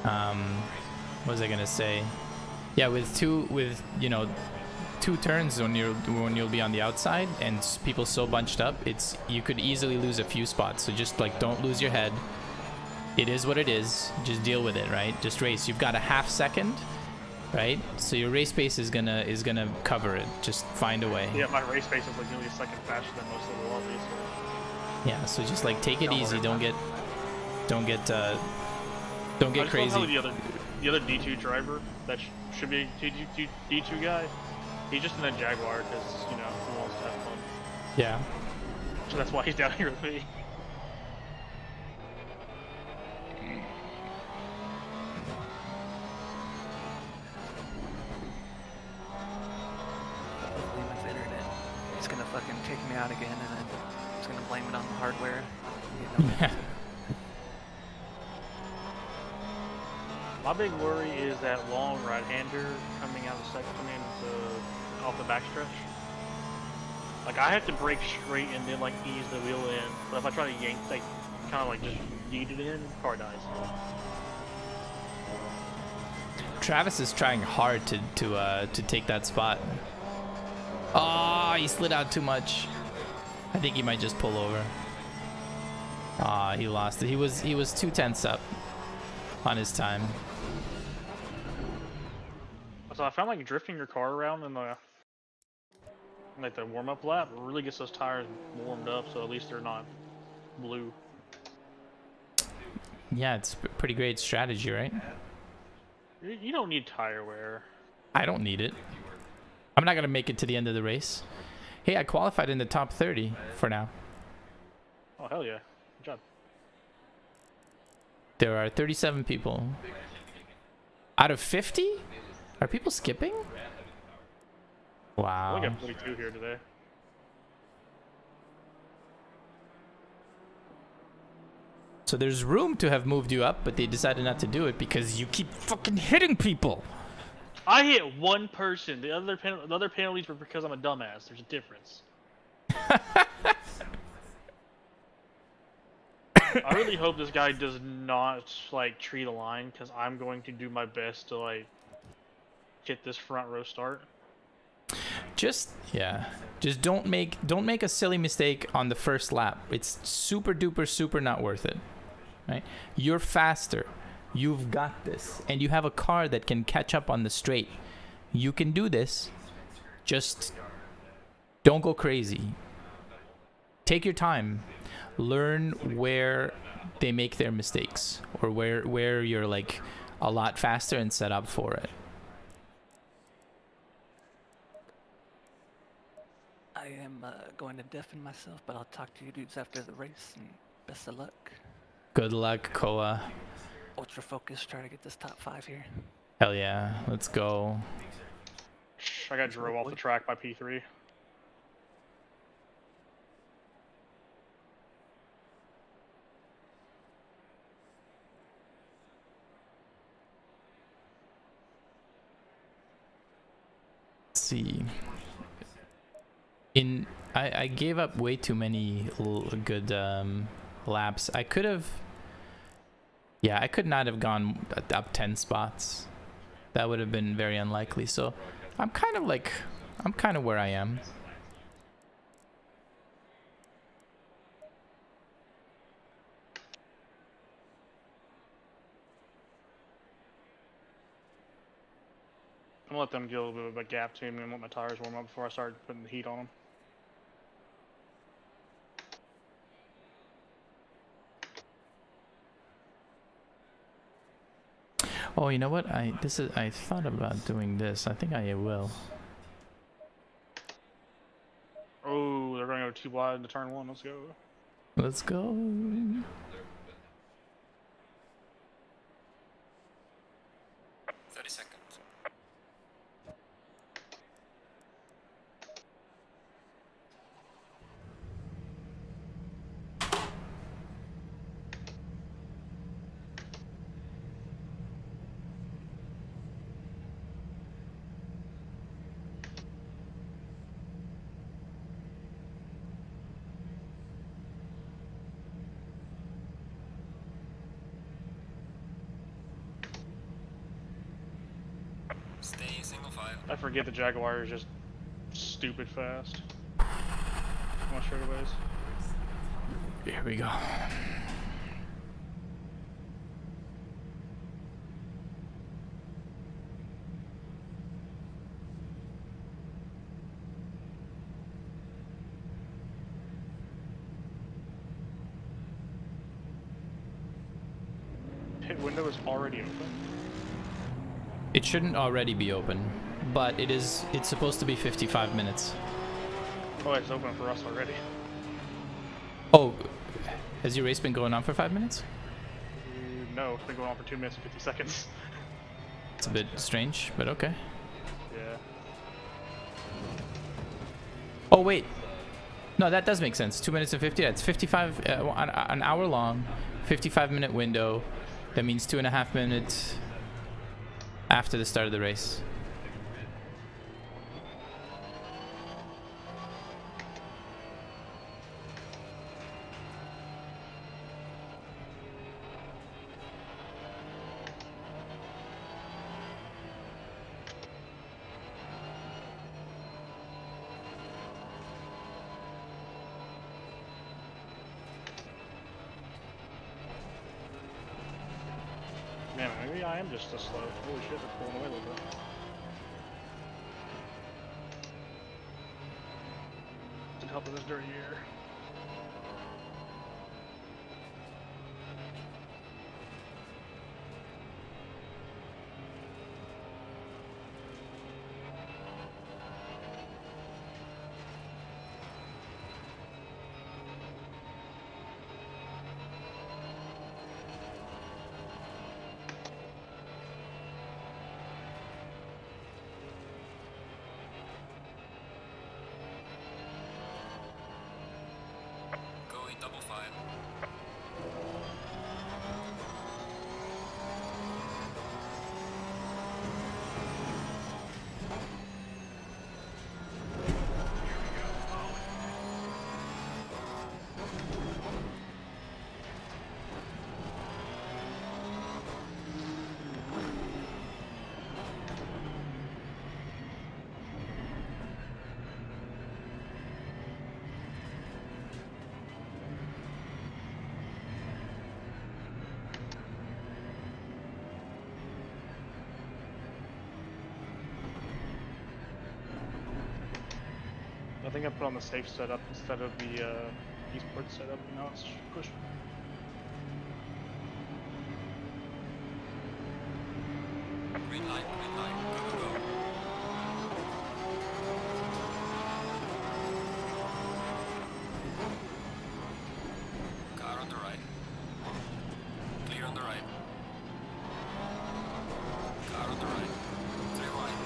What was I gonna say? Yeah, with two turns when you'll be on the outside and people so bunched up, you could easily lose a few spots. So just like don't lose your head. It is what it is. Just deal with it, right? Just race. You've got a half second, right? So your race pace is gonna cover it. Just find a way. Yeah, my race pace is like nearly a second faster than most of the lobbies. Yeah, so just like take it easy. Don't get I crazy. Just the other D2 driver that should be a D2 guy. He's just in a Jaguar because he wants to have fun. Yeah. So that's why he's down here with me. Hopefully with internet, it's gonna fucking take me out again, and then it's gonna blame it on the hardware. Yeah. My big worry is that long right-hander coming out of the second, off the backstretch. Like I have to brake straight and then like ease the wheel in, but if I try to yank, like kind of like just yeet it in, car dies. Travis is trying hard to take that spot. Oh, he slid out too much. I think he might just pull over. Ah, he lost it. He was 2 tenths up on his time. So I found like drifting your car around in the warm-up lap really gets those tires warmed up, so at least they're not blue. Yeah, it's a pretty great strategy, right? You don't need tire wear. I don't need it. I'm not gonna make it to the end of the race. Hey, I qualified in the top 30 for now. Oh hell yeah, good job. There are 37 people. Out of 50? Are people skipping? I Wow. only got 42 here today. So there's room to have moved you up, but they decided not to do it because you keep fucking hitting people. I hit one person. The other penalties were because I'm a dumbass. There's a difference. I really hope this guy does not like tree the line, because I'm going to do my best to like get this front row start. Just don't make a silly mistake on the first lap. It's super duper super not worth it. Right? You're faster. You've got this, and you have a car that can catch up on the straight. You can do this. Just don't go crazy. Take your time. Learn where they make their mistakes, or where you're like a lot faster and set up for it. I am going to deafen myself, but I'll talk to you dudes after the race, and best of luck. Good luck, Koa. Ultra focus, try to get this top 5 here. Hell yeah, let's go. I got drove off the track by P3. Let's see. I gave up way too many good laps. I could have. Yeah, I could not have gone up 10 spots. That would have been very unlikely. So I'm kind of where I am. I'm gonna let them get a little bit of a gap to me and let my tires warm up before I start putting the heat on them. Oh, you know what? I thought about doing this. I think I will. Oh, they're going to go too wide into turn 1. Let's go. Let's go. 30 seconds. Stay single file. I forget the Jaguar is just stupid fast. On straightaways. Here we go. Pit window is already open. It shouldn't already be open, but it is. It's supposed to be 55 minutes. Oh, it's open for us already. Oh, has your race been going on for 5 minutes? No, it's been going on for 2 minutes and 50 seconds. It's a bit strange, but okay. Yeah. Oh wait, no, that does make sense. 2 minutes and 50. That's 55. An hour long, 55-minute window. That means 2.5 minutes after the start of the race. Man, maybe I am just a slow. Holy shit, they're pulling away a little bit. To help with this dirty air. double file. I think I put on the safe setup instead of the eastport setup, and now it's pushed. Green light, go, go, go. Car on the right. Clear on the right. Car on the right. 3 wide.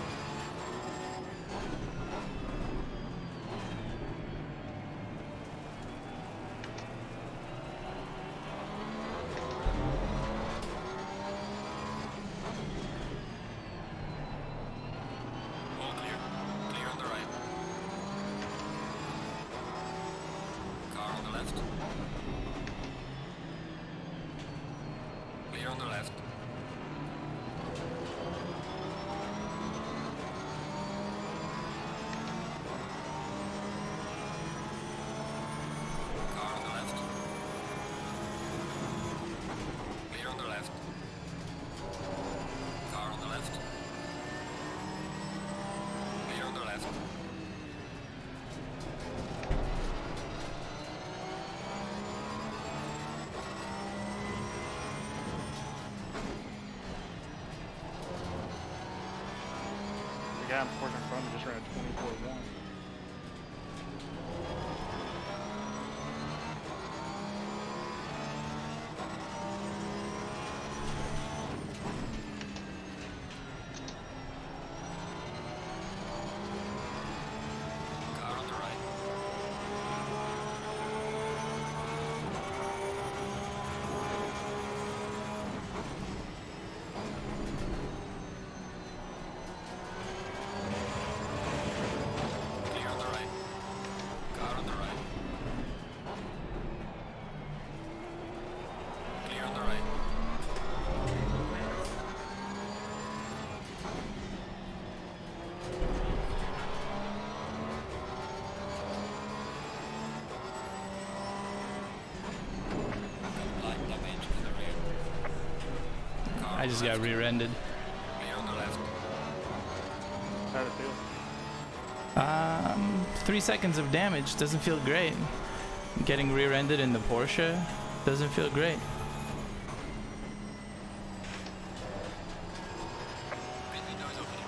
All clear. Clear on the right. Car on the left. Clear on the left. Car on the left. Clear on the left. Car on the left. Clear on the left. The guy in Porsche in front of me just ran a 24-1. Car on the right. Clear on the right. Car on the right. Clear on the right. Light damage in the rear. Car I on just the got left. rear-ended. Clear on the left. How'd it feel? 3 seconds of damage doesn't feel great. Getting rear-ended in the Porsche doesn't feel great. Pit window is opening.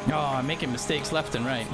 Oh, I'm making mistakes left and right.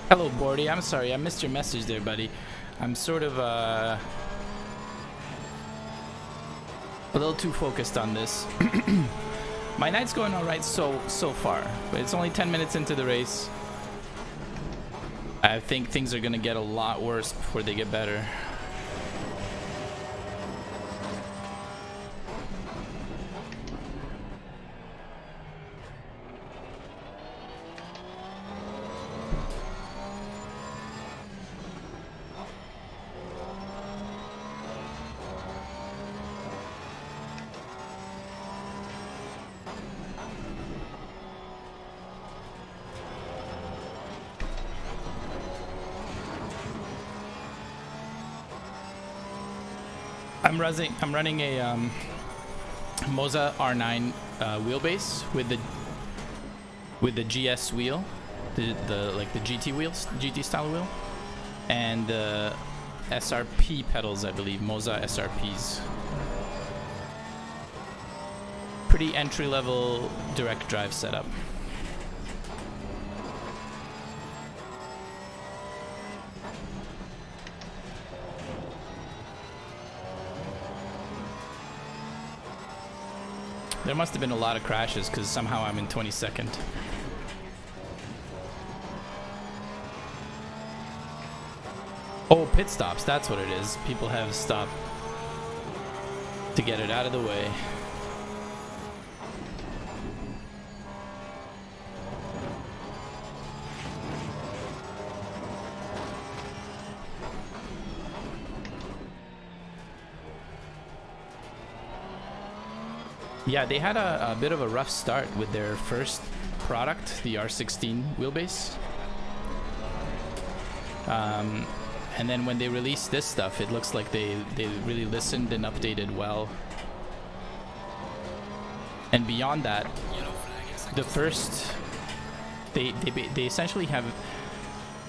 Hello, Bordy. I'm sorry, I missed your message there, buddy. I'm sort of a little too focused on this. My night's going all right so far, but it's only 10 minutes into the race. I think things are gonna get a lot worse before they get better. I'm running a Moza R9 wheelbase with the GS wheel, the like the GT wheels, GT style wheel, and SRP pedals, I believe, Moza SRPs. Pretty entry level direct drive setup. There must have been a lot of crashes because somehow I'm in 22nd. Oh, pit stops, that's what it is. People have stopped to get it out of the way. Yeah, they had a bit of a rough start with their first product, the R16 wheelbase. And then when they released this stuff, it looks like they really listened and updated well. And beyond that, the first, they essentially have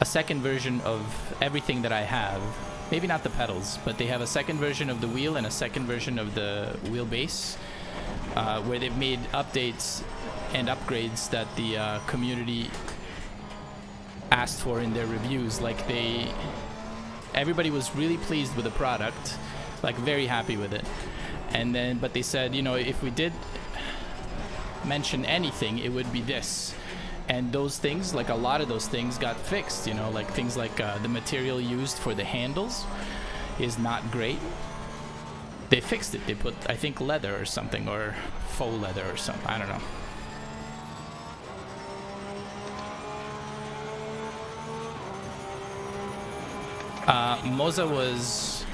a second version of everything that I have. Maybe not the pedals, but they have a second version of the wheel and a second version of the wheelbase. Where they've made updates and upgrades that the community asked for in their reviews. Like everybody was really pleased with the product, like very happy with it. And then, but they said, you know, if we did mention anything, it would be this. And those things, like a lot of those things got fixed, you know, like things like the material used for the handles is not great. They fixed it. They put, I think, leather or something, or faux leather or something. I don't know. Moza was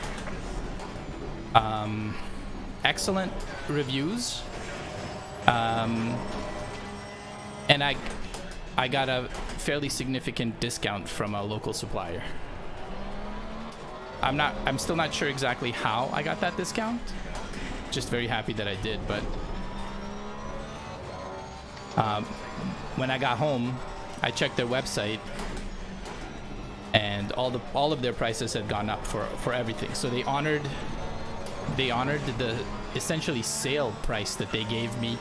excellent reviews, and I got a fairly significant discount from a local supplier. I'm still not sure exactly how I got that discount. Just very happy that I did, but when I got home, I checked their website and all of their prices had gone up for everything. So they honored the essentially sale price that they gave me.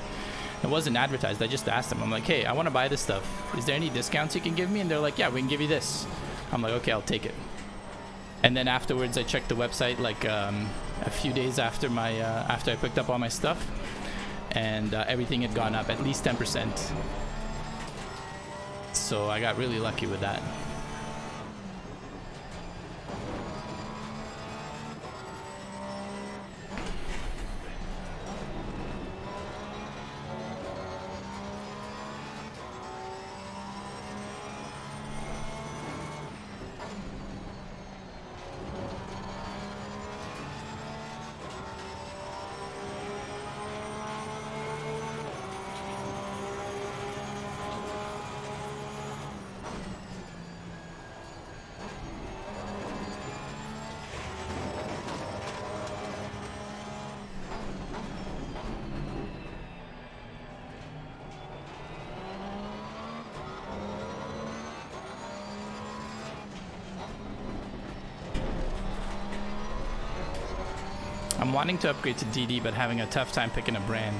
It wasn't advertised. I just asked them. I'm like, hey, I want to buy this stuff. Is there any discounts you can give me? And they're like, yeah, we can give you this. I'm like, okay, I'll take it. And then afterwards, I checked the website like a few days after after I picked up all my stuff, and everything had gone up at least 10%. So I got really lucky with that. I'm wanting to upgrade to DD, but having a tough time picking a brand.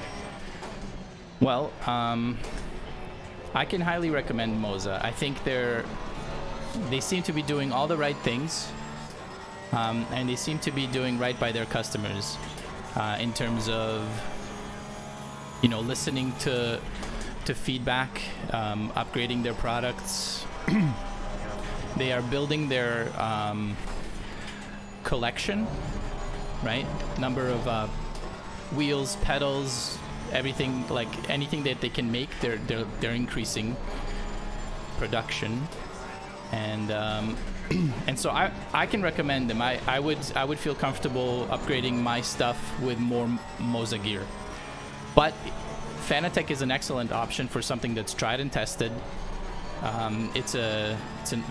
Well, I can highly recommend Moza. I think their they seem to be doing all the right things, and they seem to be doing right by their customers in terms of, you know, listening to feedback, upgrading their products. They are building their collection, right? Number of wheels, pedals, everything, like anything that they can make, they're increasing production, and and so I can recommend them. I would feel comfortable upgrading my stuff with more Moza gear, but Fanatec is an excellent option for something that's tried and tested. It's a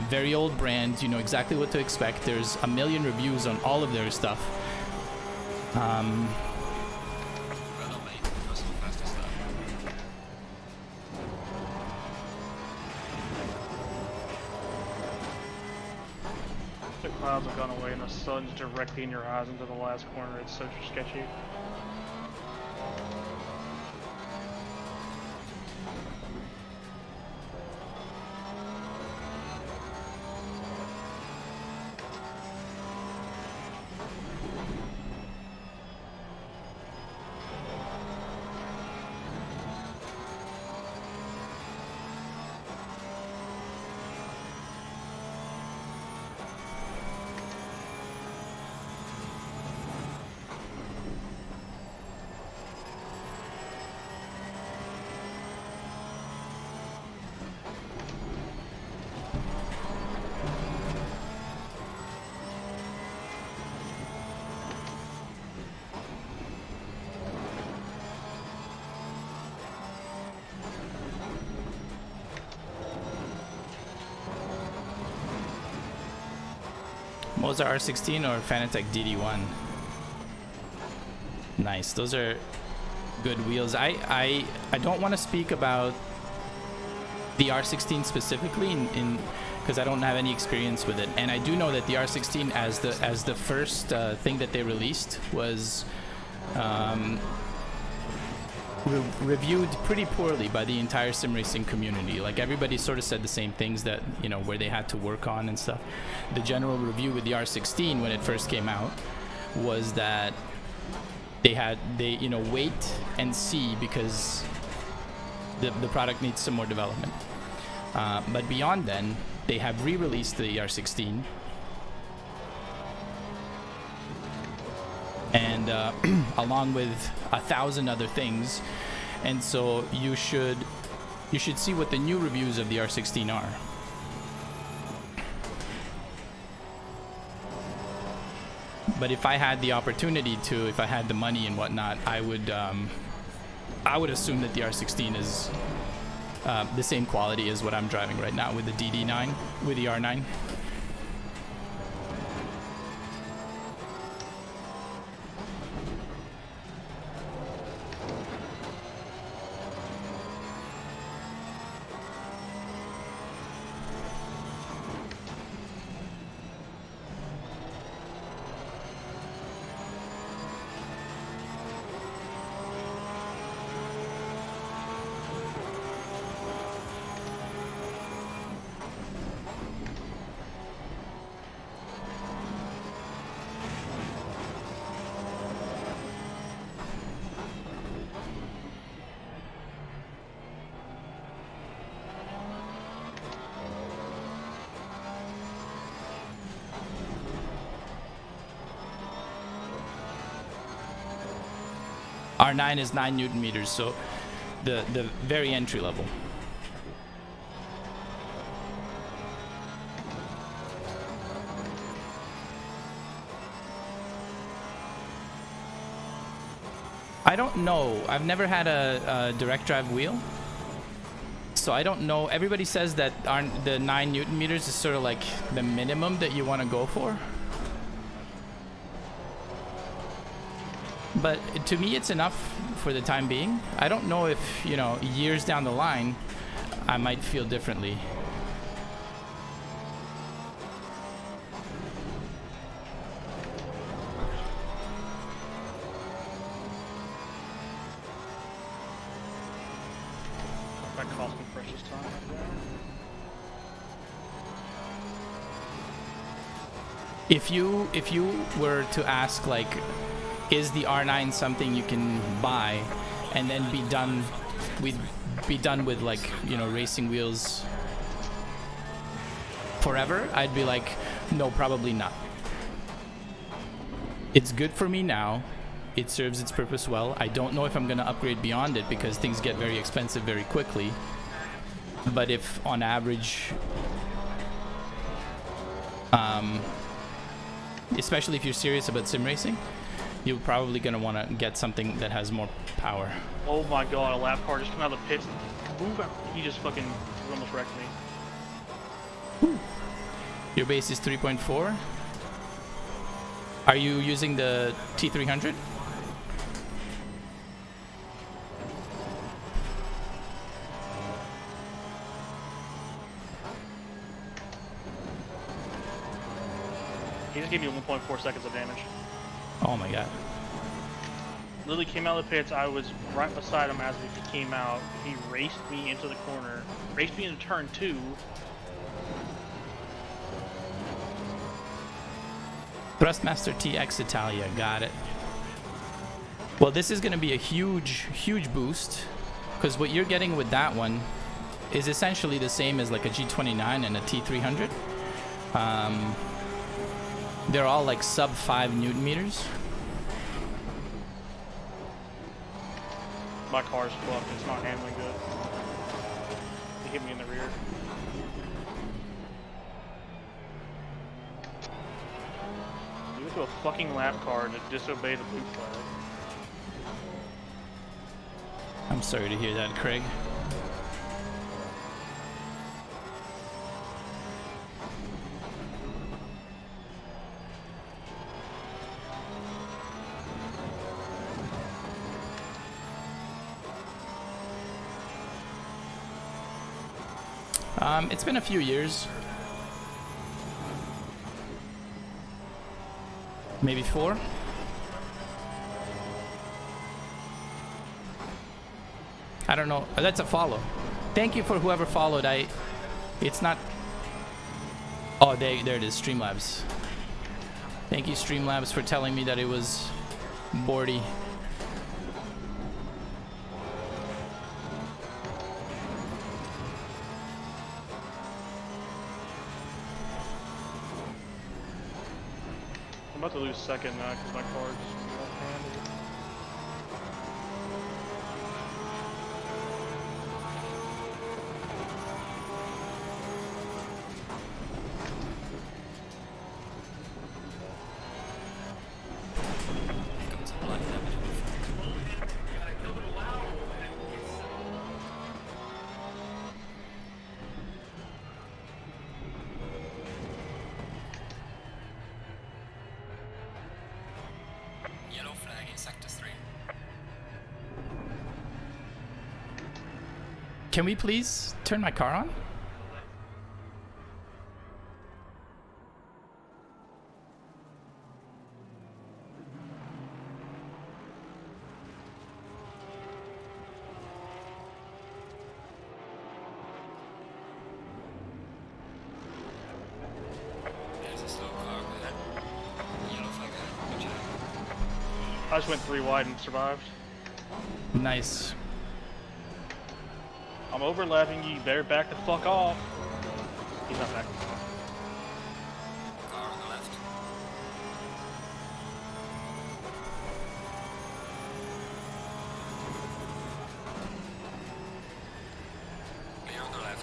very old brand. You know exactly what to expect. There's a million reviews on all of their stuff. Right on, mate. That's all faster stuff. The clouds have gone away and the sun's directly in your eyes into the last corner. It's so sketchy. Moza R16 or Fanatec DD1? Nice. Those are good wheels. I don't want to speak about the R16 specifically in because I don't have any experience with it, and I do know that the R16 as the first thing that they released was reviewed pretty poorly by the entire sim racing community. Like, everybody sort of said the same things that, you know, where they had to work on and stuff. The general review with the R16 when it first came out was that they you know, wait and see because the product needs some more development. But beyond then, they have re-released the R16 and along with 1,000 other things, and so you should see what the new reviews of the R16 are. But if I had the opportunity to, if I had the money and whatnot, I would assume that the R16 is the same quality as what I'm driving right now with the DD9, with the R9. R9 is 9 Newton meters, so the very entry level. I don't know. I've never had a direct drive wheel, so I don't know. Everybody says that the 9 Newton meters is sort of like the minimum that you want to go for. But to me, it's enough for the time being. I don't know if, you know, years down the line, I might feel differently. That cost me precious time right there. If you were to ask, like, is the R9 something you can buy and then be done with, like, you know, racing wheels forever, I'd be like, no, probably not. It's good for me now. It serves its purpose well. I don't know if I'm gonna upgrade beyond it because things get very expensive very quickly. But if on average, especially if you're serious about sim racing, you're probably gonna want to get something that has more power. Oh my god, a lap car just came out of the pits. He just fucking almost wrecked me. Your base is 3.4. Are you using the T300? He just gave me 1.4 seconds of damage. Oh my god. Literally came out of the pits. I was right beside him as he came out. He raced me into the corner. Raced me into turn 2. Thrustmaster TX Italia, got it. Well, this is going to be a huge boost, because what you're getting with that one is essentially the same as like a G29 and a T300. They're all like sub 5 Newton meters. My car's fucked. It's not handling good. He hit me in the rear. You went to a fucking lap car to disobey the blue flag. I'm sorry to hear that, Craig. It's been a few years. Maybe 4. I don't know. That's a follow. Thank you for whoever followed. It's not... Oh, there it is. Streamlabs. Thank you, Streamlabs, for telling me that it was Bordy. I'm about to lose second now because my car's left-handed. Got some light damage on the front. Yellow flag in sector 3. Can we please turn my car on? There's a slow car ahead. Yellow flag ahead. Watch out. I just went 3 wide and survived. Nice. I'm overlapping you. Better back the fuck off. He's not back. Car on the left. Clear on the left.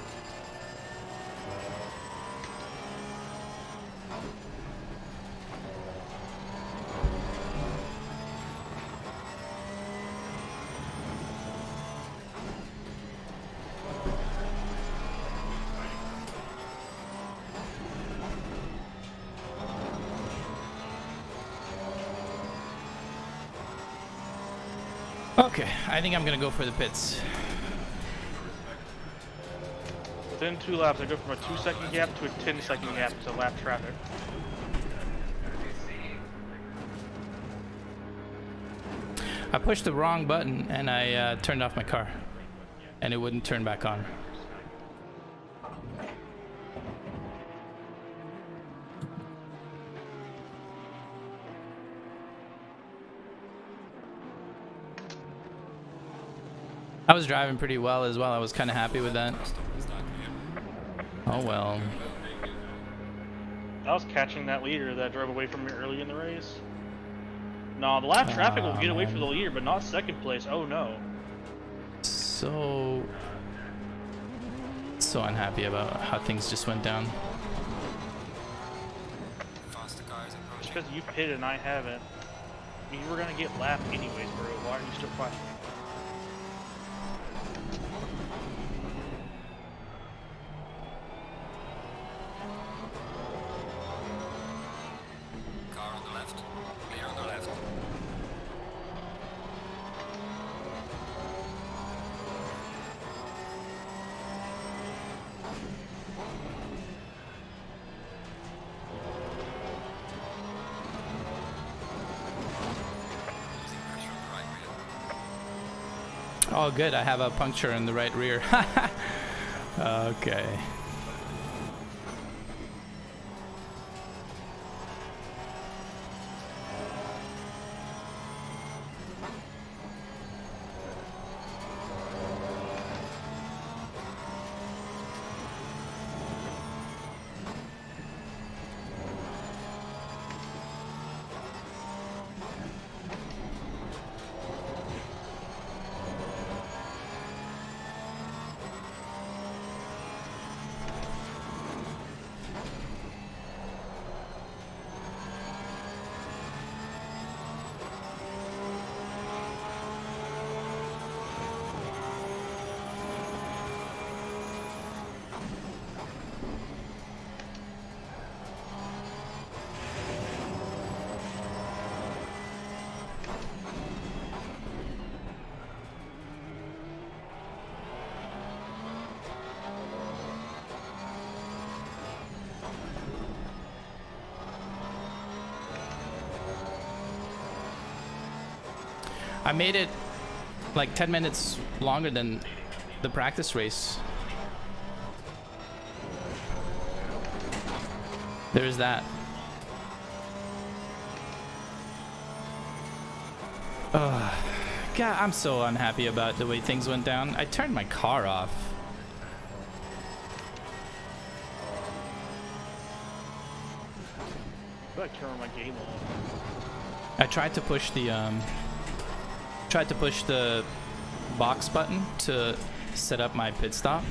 Okay, I think I'm gonna go for the pits. Within 2 laps, I go from a 2-second gap to a 10-second gap to lap traffic. I pushed the wrong button and I turned off my car, and it wouldn't turn back on. I was driving pretty well as well. I was kind of happy with that. Oh well. I was catching that leader that drove away from me early in the race. No, the lap traffic will get away from the leader, but not second place. Oh no. So unhappy about how things just went down. Faster cars approaching. Just because you pitted and I haven't. You were gonna get lapped anyways, bro. Why are you still fighting? Car on the left. Clear on the left. Losing pressure on the right rear. Oh good, I have a puncture in the right rear. Okay. I made it like 10 minutes longer than the practice race. There's that. God, I'm so unhappy about the way things went down. I turned my car off. I feel like turning my game off. I tried to push the box button to set up my pit stop,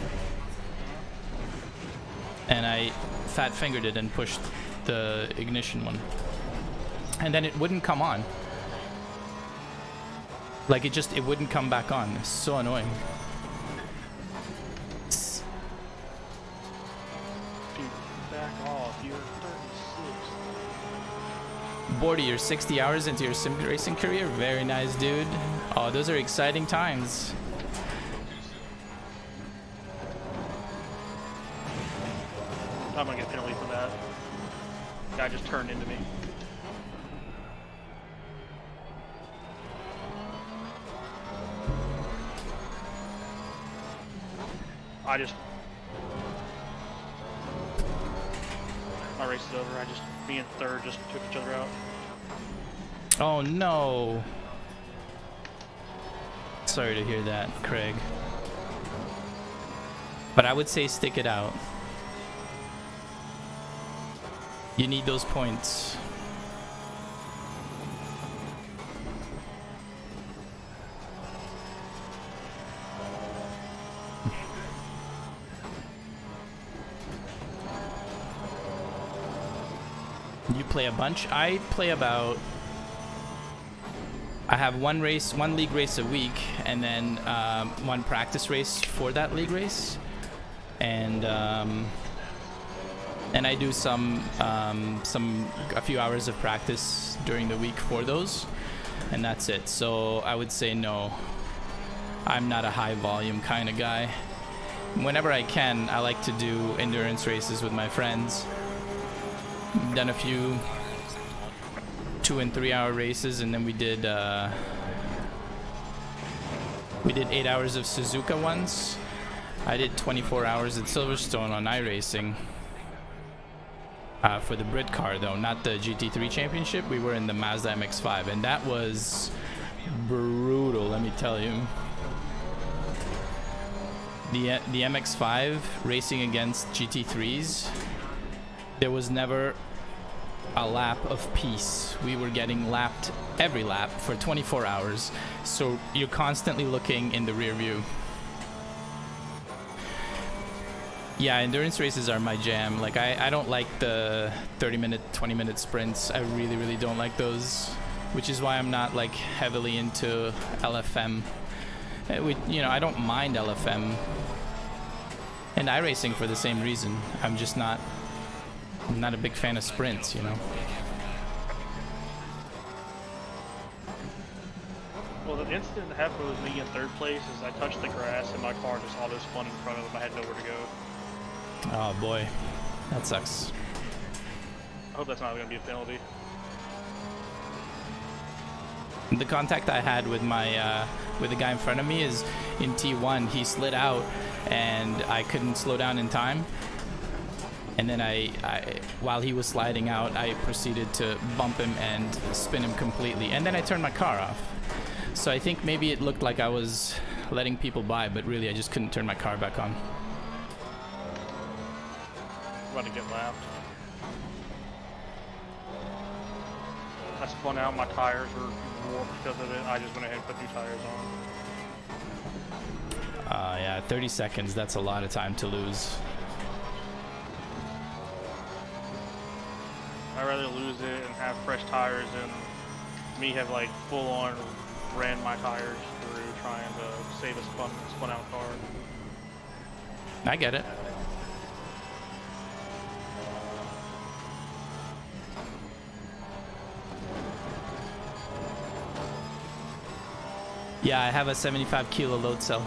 and I fat fingered it and pushed the ignition one, and then it wouldn't come on. Like it wouldn't come back on. It's so annoying. Dude, back off. You're 36. Bordy, you're 60 hours into your sim racing career. Very nice, dude. Oh, those are exciting times. I'm gonna get a penalty for that. Guy just turned into me. My race is over. Me and third just took each other out. Oh no. Sorry to hear that, Craig. But I would say stick it out. You need those points. You play a bunch? I play about... I have one league race a week, and then one practice race for that league race. And I do a few hours of practice during the week for those, and that's it. So I would say no. I'm not a high volume kind of guy. Whenever I can, I like to do endurance races with my friends. Done a few 2 and 3 hour races, and then we did 8 hours of Suzuka once. I did 24 hours at Silverstone on iRacing. For the Brit car though, not the GT3 championship. We were in the Mazda MX-5, and that was brutal, let me tell you. the MX-5 racing against GT3s, there was never a lap of peace. We were getting lapped every lap for 24 hours, so you're constantly looking in the rear view. Yeah, endurance races are my jam. Like, I don't like the 30-minute, 20-minute sprints. I really, really don't like those, which is why I'm not, like, heavily into LFM. You know, I don't mind LFM and iRacing for the same reason. I'm just not a big fan of sprints, you know. Well, the incident that happened with me in third place is I touched the grass and my car just auto spun in front of him. I had nowhere to go. Oh boy, that sucks. I hope that's not going to be a penalty. The contact I had with my with the guy in front of me is in T1. He slid out and I couldn't slow down in time. And then I while he was sliding out, I proceeded to bump him and spin him completely. And then I turned my car off. So I think maybe it looked like I was letting people by, but really I just couldn't turn my car back on. About to get lapped. I spun out, my tires were warped because of it. I just went ahead and put new tires on. Yeah, 30 seconds, that's a lot of time to lose. I'd rather lose it and have fresh tires than me have like full on ran my tires through trying to save a spun out car. I get it. Yeah, I have a 75 kilo load cell.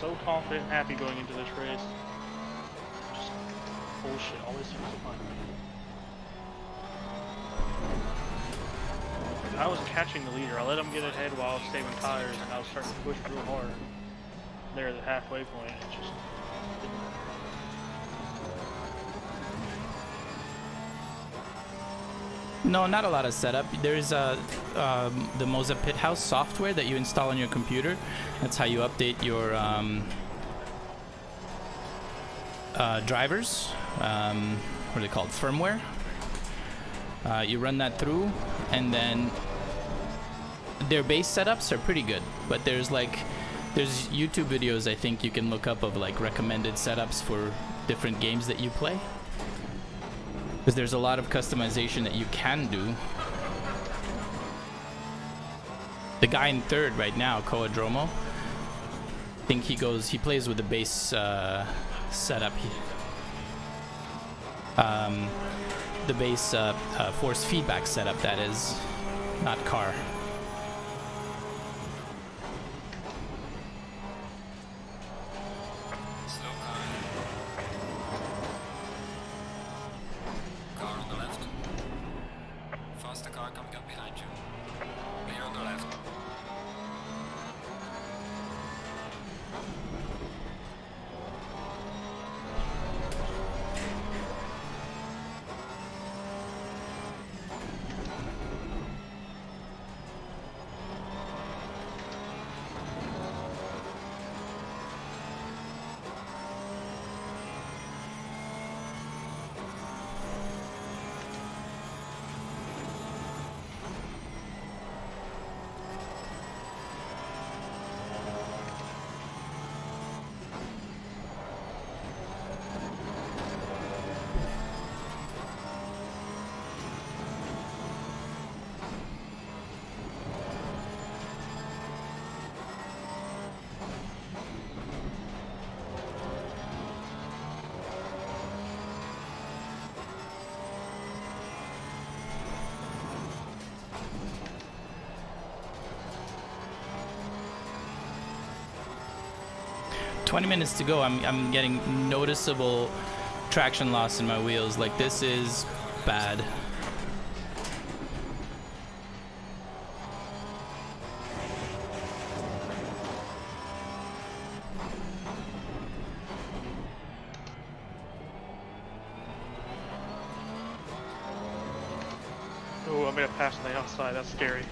so confident and happy going into this race. Just bullshit always seems to find me. I was catching the leader. I let him get ahead while I was saving tires, and I was starting to push real hard. There at the halfway point, it just didn't work. No, not a lot of setup. There's the Moza Pit House software that you install on your computer. That's how you update your drivers. What are they called? Firmware. You run that through, and then their base setups are pretty good. But there's YouTube videos I think you can look up of like recommended setups for different games that you play. Because there's a lot of customization that you can do. The guy in third right now, Coadromo, I think he plays with the base setup. The base force feedback setup, that is, not car. Slow car. Car on the left. Faster car coming up behind you. Clear on the left. "20 minutes to go." I'm getting noticeable traction loss in my wheels. Like, this is bad. Oh, I'm gonna pass on the outside. That's scary.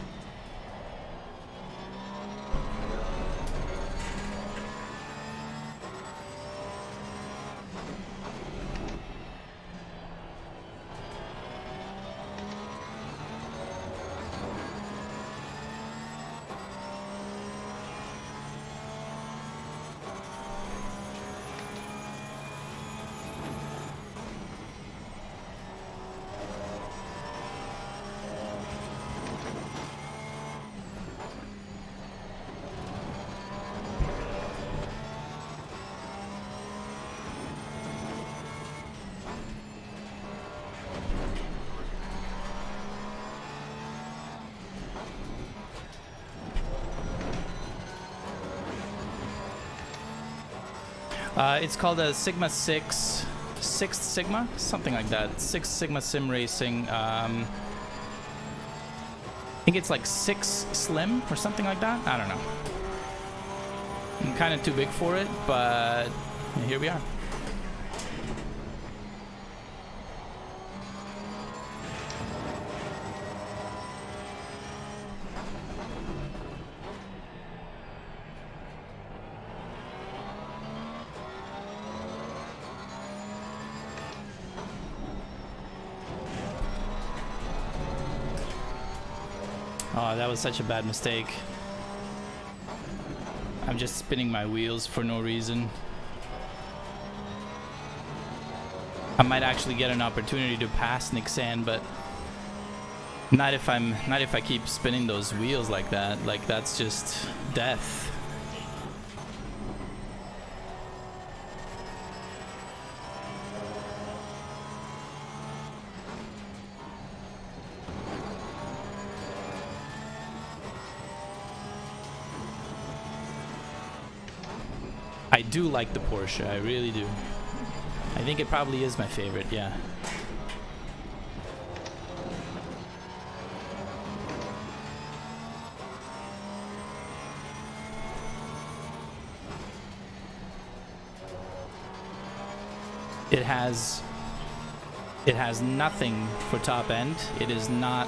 It's called a Sigma 6, Sixth Sigma, something like that. Six Sigma Sim Racing. I think it's like 6 Slim or something like that. I don't know. I'm kind of too big for it, but here we are. Oh, that was such a bad mistake. I'm just spinning my wheels for no reason. I might actually get an opportunity to pass Nixan, but not if I keep spinning those wheels like that. Like, that's just death. do like the Porsche. I really do. I think it probably is my favorite, yeah. It has nothing for top end. It is not.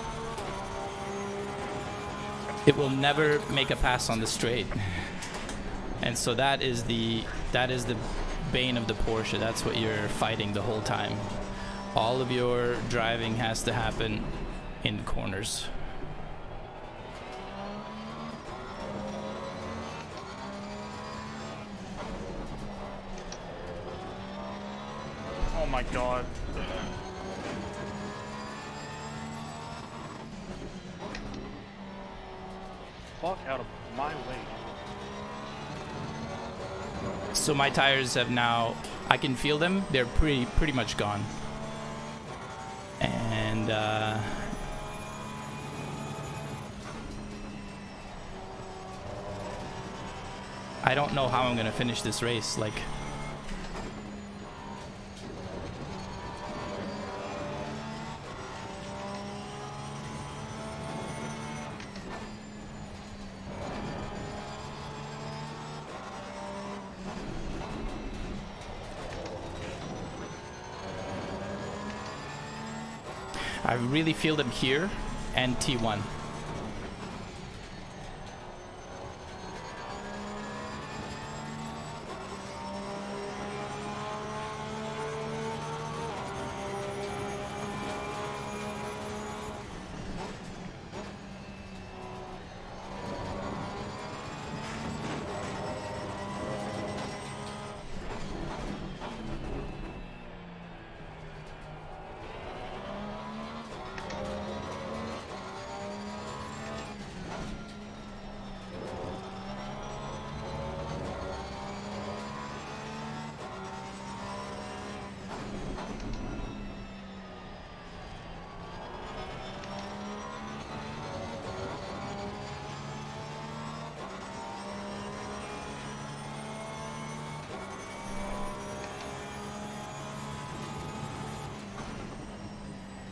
It will never make a pass on the straight. And so that is the bane of the Porsche. That's what you're fighting the whole time. All of your driving has to happen in corners. Oh my god. Fuck out of my way. So my tires have now, I can feel them. They're pretty much gone. And I don't know how I'm gonna finish this race. Like, I really feel them here and T1.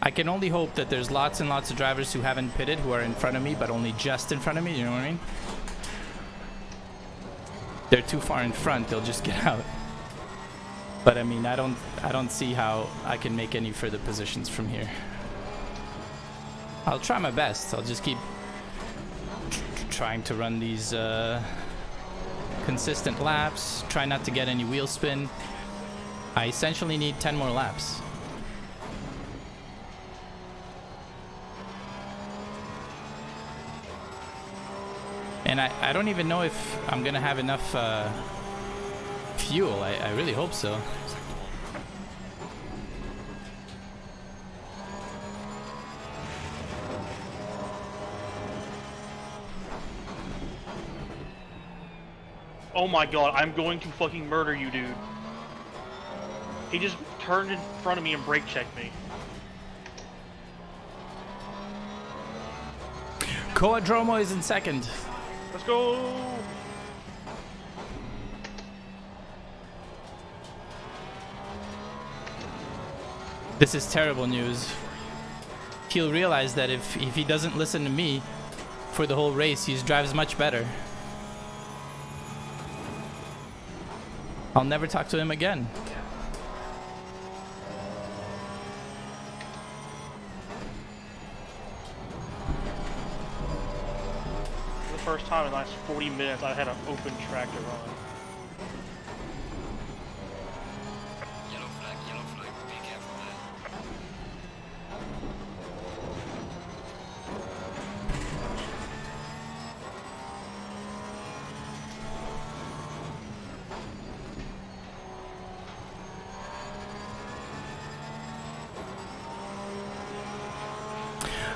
I can only hope that there's lots and lots of drivers who haven't pitted who are in front of me, but only just in front of me, you know what I mean? They're too far in front, they'll just get out. But I mean, I don't see how I can make any further positions from here. I'll try my best. I'll just keep trying to run these consistent laps, try not to get any wheel spin. I essentially need 10 more laps. And I don't even know if I'm gonna have enough fuel. I really hope so. Oh my god, I'm going to fucking murder you, dude. He just turned in front of me and brake checked me. Coadromo is in second. Let's go! This is terrible news. He'll realize that if he doesn't listen to me for the whole race, he drives much better. I'll never talk to him again. First time in the last 40 minutes I've had an open track to run. Yellow flag, be careful there.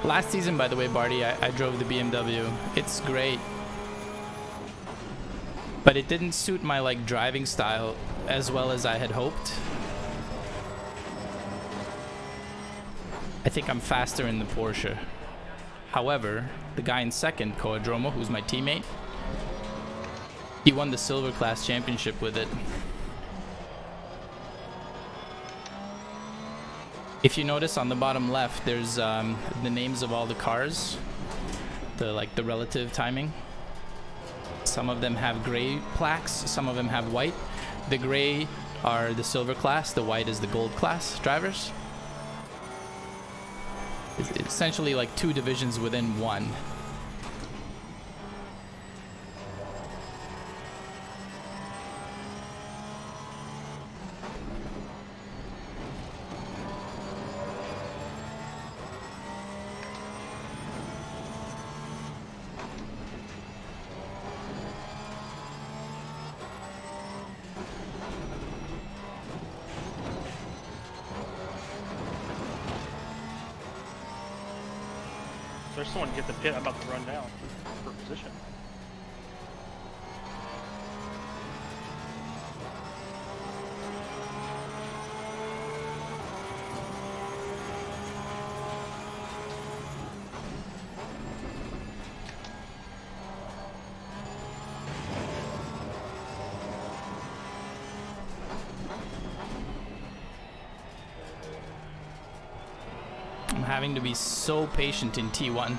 Last season, by the way, Barty, I drove the BMW. It's great. But it didn't suit my like driving style as well as I had hoped. I think I'm faster in the Porsche. However, the guy in second, Coadromo, who's my teammate, He won the silver class championship with it. If you notice on the bottom left, there's the names of all the cars, the relative timing. Some of them have gray plaques, some of them have white. The gray are the silver class, the white is the gold class drivers. It's essentially like 2 divisions within one. There's someone to get the pit. I'm about to run down for position. I'm having to be so patient in T1.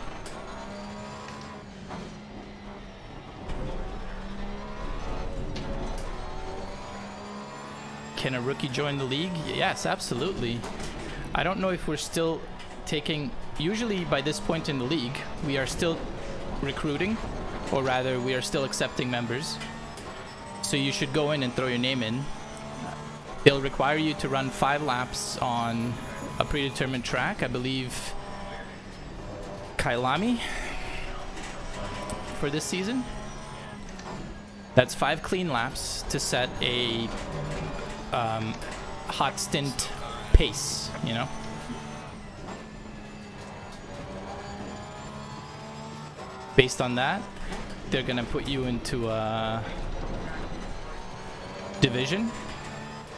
Can a rookie join the league? Yes, absolutely. I don't know if we're still taking... Usually by this point in the league, we are still recruiting, or rather, we are still accepting members. So you should go in and throw your name in. They'll require you to run 5 laps on a predetermined track. I believe Kailami for this season. That's 5 clean laps to set a hot stint pace, you know. Based on that, they're gonna put you into a division,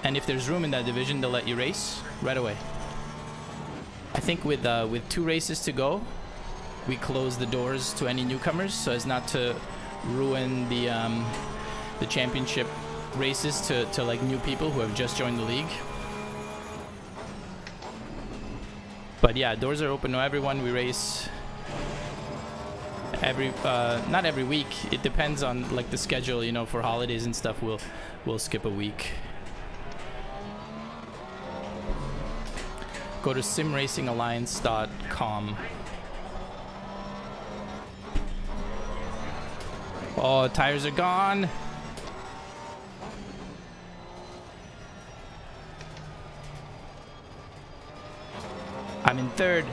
and if there's room in that division, they'll let you race right away. I think with 2 races to go, we close the doors to any newcomers so as not to ruin the championship races to like new people who have just joined the league. But yeah, doors are open to everyone. We race every not every week. It depends on like the schedule, you know. For holidays and stuff, we'll skip a week. Go to simracingalliance.com. Oh, tires are gone. I'm in 3rd.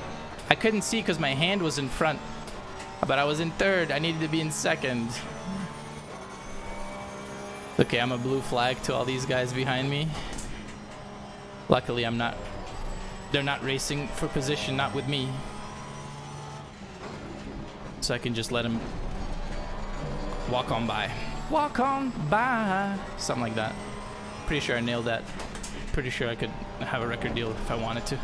I couldn't see because my hand was in front, but I was in 3rd. I needed to be in 2nd. Okay, I'm a blue flag to all these guys behind me. Luckily, I'm not. They're not racing for position, not with me. So I can just let them walk on by. Walk on by. Something like that. Pretty sure I nailed that. Pretty sure I could have a record deal if I wanted to.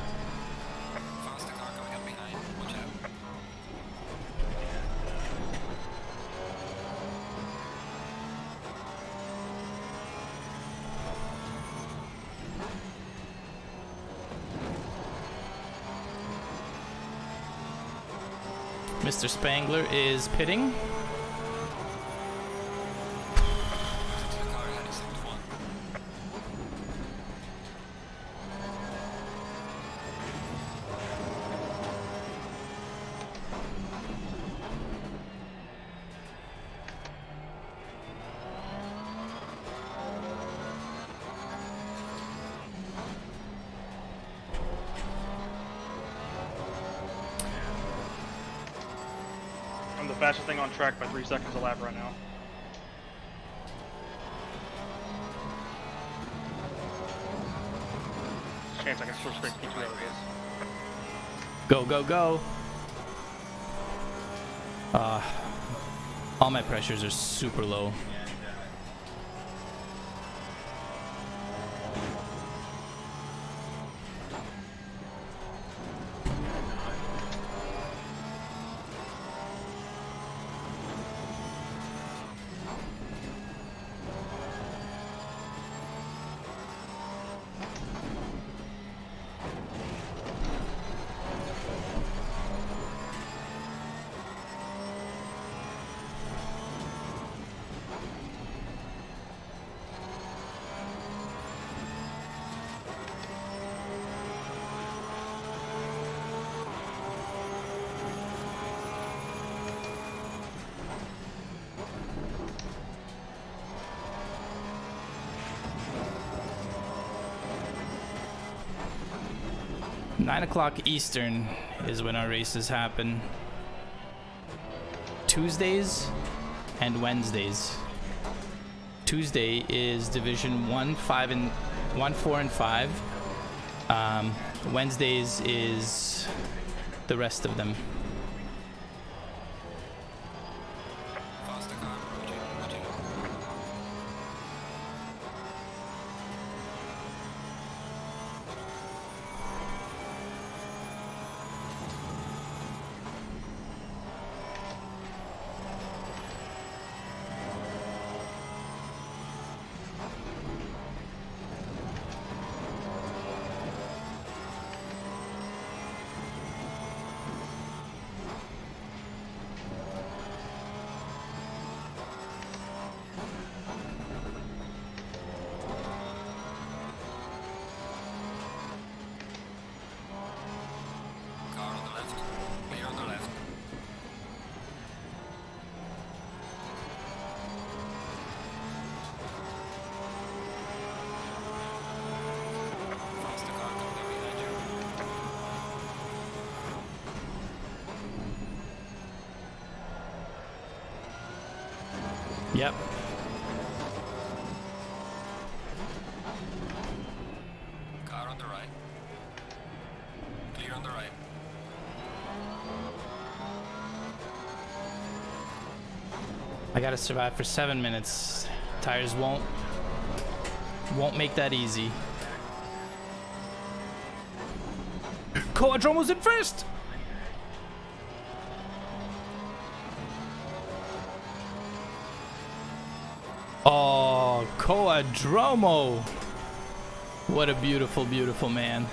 Faster car coming up behind. Watch out. Mr. Spangler is pitting. To the car ahead is sector 1. I'm the fastest thing on track by 3 seconds a lap right now. Chance I can switch straight P2 out of this. Go, go, go. All my pressures are super low. 9 o'clock Eastern is when our races happen. Tuesdays and Wednesdays. Tuesday is Division 1, 4, and 5. Wednesdays is the rest of them. Faster car approaching. Watching out. Car on the left. Clear on the left. Faster car coming up behind you. Yep. Car on the right. Clear on the right. I gotta survive for 7 minutes. Tires won't make that easy. Coadromo's in first! Oh, Coadromo! What a beautiful, beautiful man.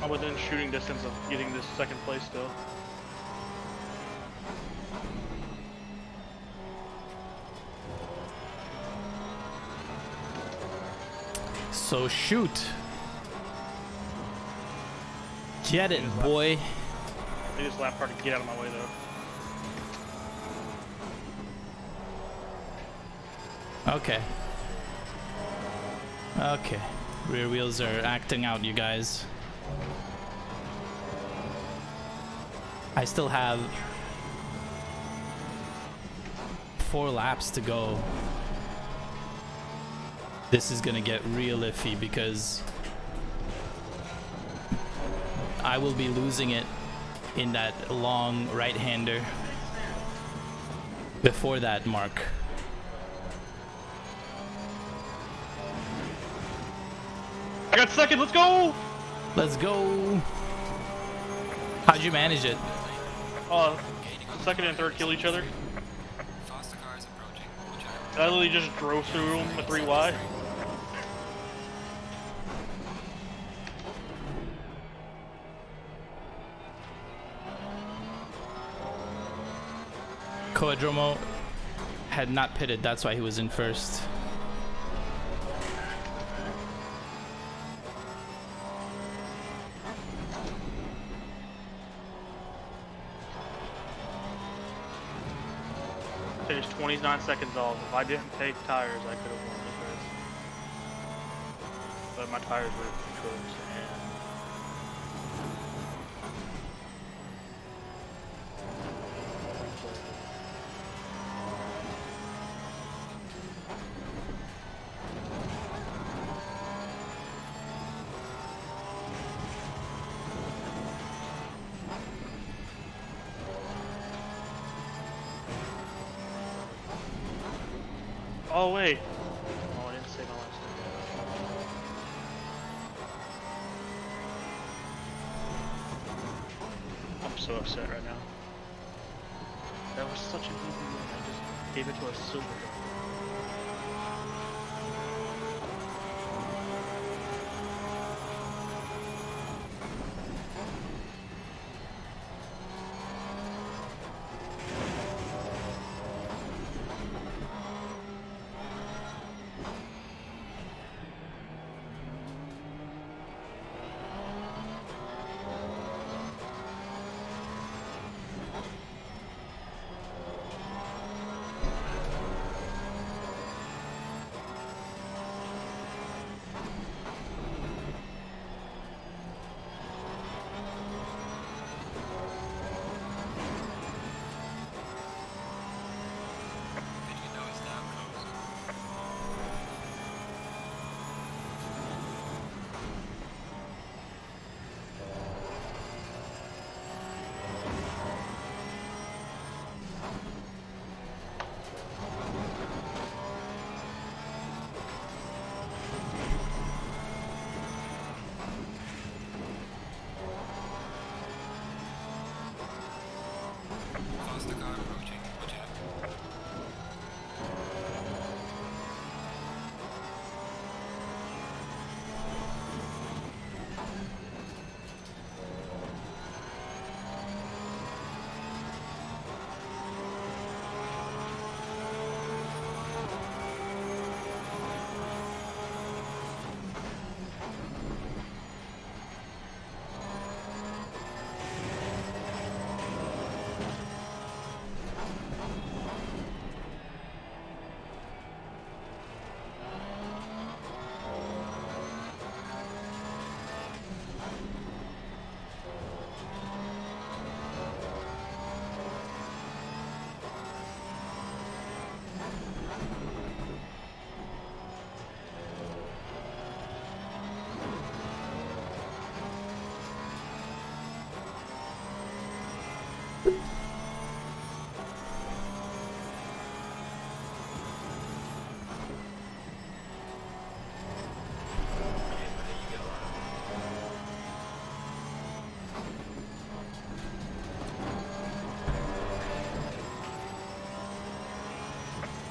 I'm within shooting distance of getting this second place still. So shoot. Get it, boy. I need this lap car to get out of my way though. Okay. Okay. Rear wheels are acting out, you guys. I still have 4 laps to go. This is gonna get real iffy because I will be losing it in that long right-hander before that mark. I got second, let's go! Let's go. How'd you manage it? Second and third kill each other. Faster car is approaching. Watch out. I literally just drove through them a 3 wide. Coadromo had not pitted, that's why he was in first. Finished 29 seconds off. If I didn't take tires, I could have won this race. But my tires were cooked and Oh wait. Oh, I didn't say my last name. I'm so upset right now. That was such an easy win. I just gave it to a silver driver. Did you know it's now closed? Faster car approaching. Watch out.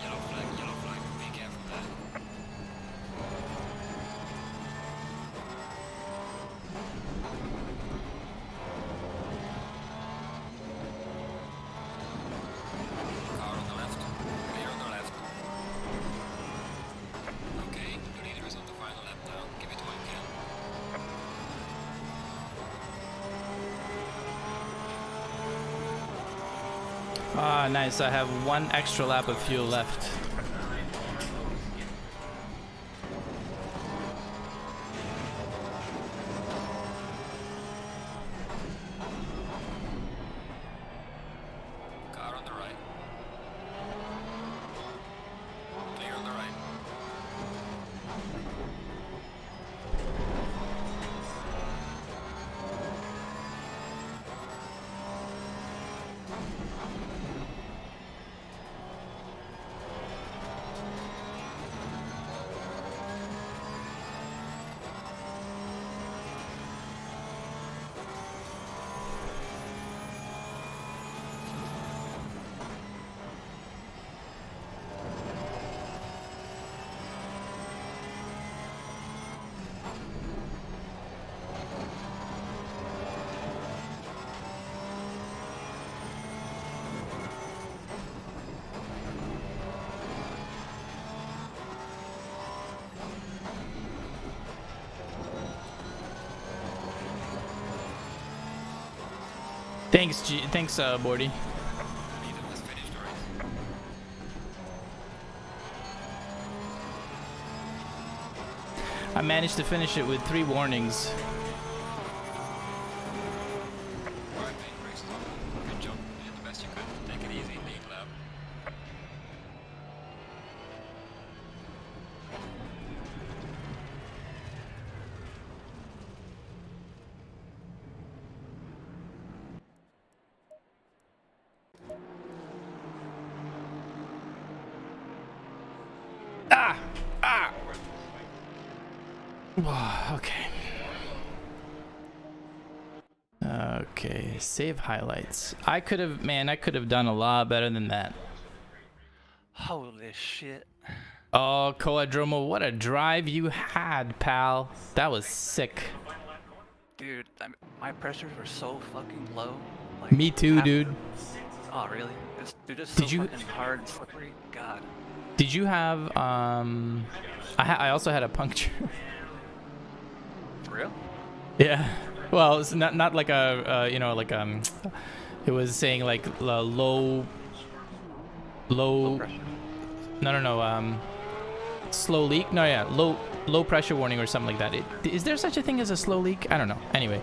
Yellow flag, be careful there. Car on the left, clear on the left. Okay, the leader is on the final lap now, give it all you can. Ah, nice. I have one extra lap of fuel left. Car on the right. Clear on the right. Thanks, Bordy. The leader has finished the race. I managed to finish it with 3 warnings. Alright, mate, race is over. Good job. You did the best you could. Take it easy, lead lap. Okay. Okay, save highlights. I could have done a lot better than that. Holy shit. Oh, Coadromo, what a drive you had, pal. That was sick. Dude, my pressures were so fucking low. Like, Me too, dude. Oh, really? They're just so Did you- fucking hard and slippery. God. Did you have, I also had a puncture. For real? Yeah. Well, it's not like a, you know, like, it was saying like low pressure. No, slow leak. No, yeah, low pressure warning or something like that. Is there such a thing as a slow leak? I don't know. Anyway,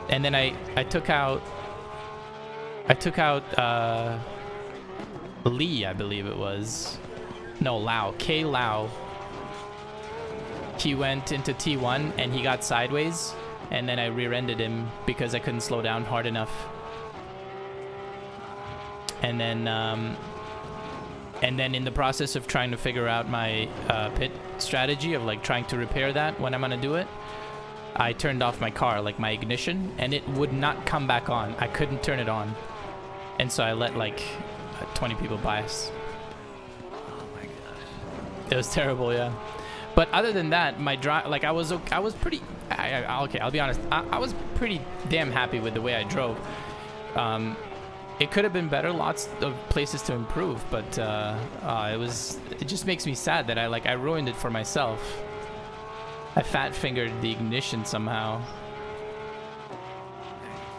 and then I took out Lee, I believe it was. No, Lau. K Lau. He went into T1 and he got sideways, and then I rear-ended him because I couldn't slow down hard enough. And then in the process of trying to figure out my pit strategy of like trying to repair that when I'm gonna do it, I turned off my car, like my ignition, and it would not come back on. I couldn't turn it on, and so I let like 20 people by us. Oh my gosh. It was terrible, yeah. But other than that, my drive, like I was pretty. Okay, I'll be honest. I was pretty damn happy with the way I drove. It could have been better, lots of places to improve, but it just makes me sad that I ruined it for myself. I fat fingered the ignition somehow.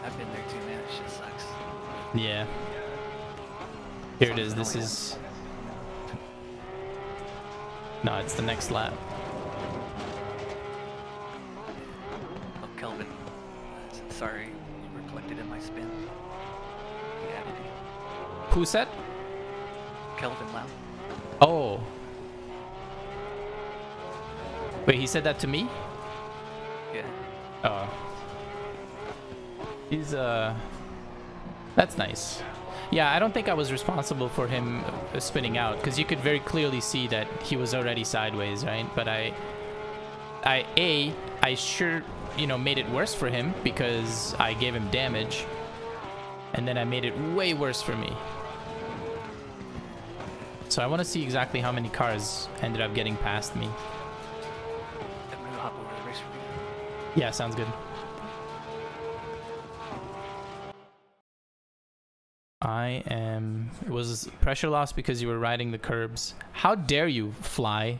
I've been there too, man. It shit sucks. Yeah. Here it is. This is. No, it's the next lap. Oh, Kelvin. Sorry, you were collected in my spin. Yeah, did he? Who said? Kelvin Lau. Oh. Wait, he said that to me? Yeah. Oh. He's that's nice. Yeah, I don't think I was responsible for him spinning out, because you could very clearly see that he was already sideways, right? But I sure, you know, made it worse for him because I gave him damage, and then I made it way worse for me. So I want to see exactly how many cars ended up getting past me. I'm gonna hop over the race review. Yeah, sounds good. It was pressure loss because you were riding the curbs. How dare you fly?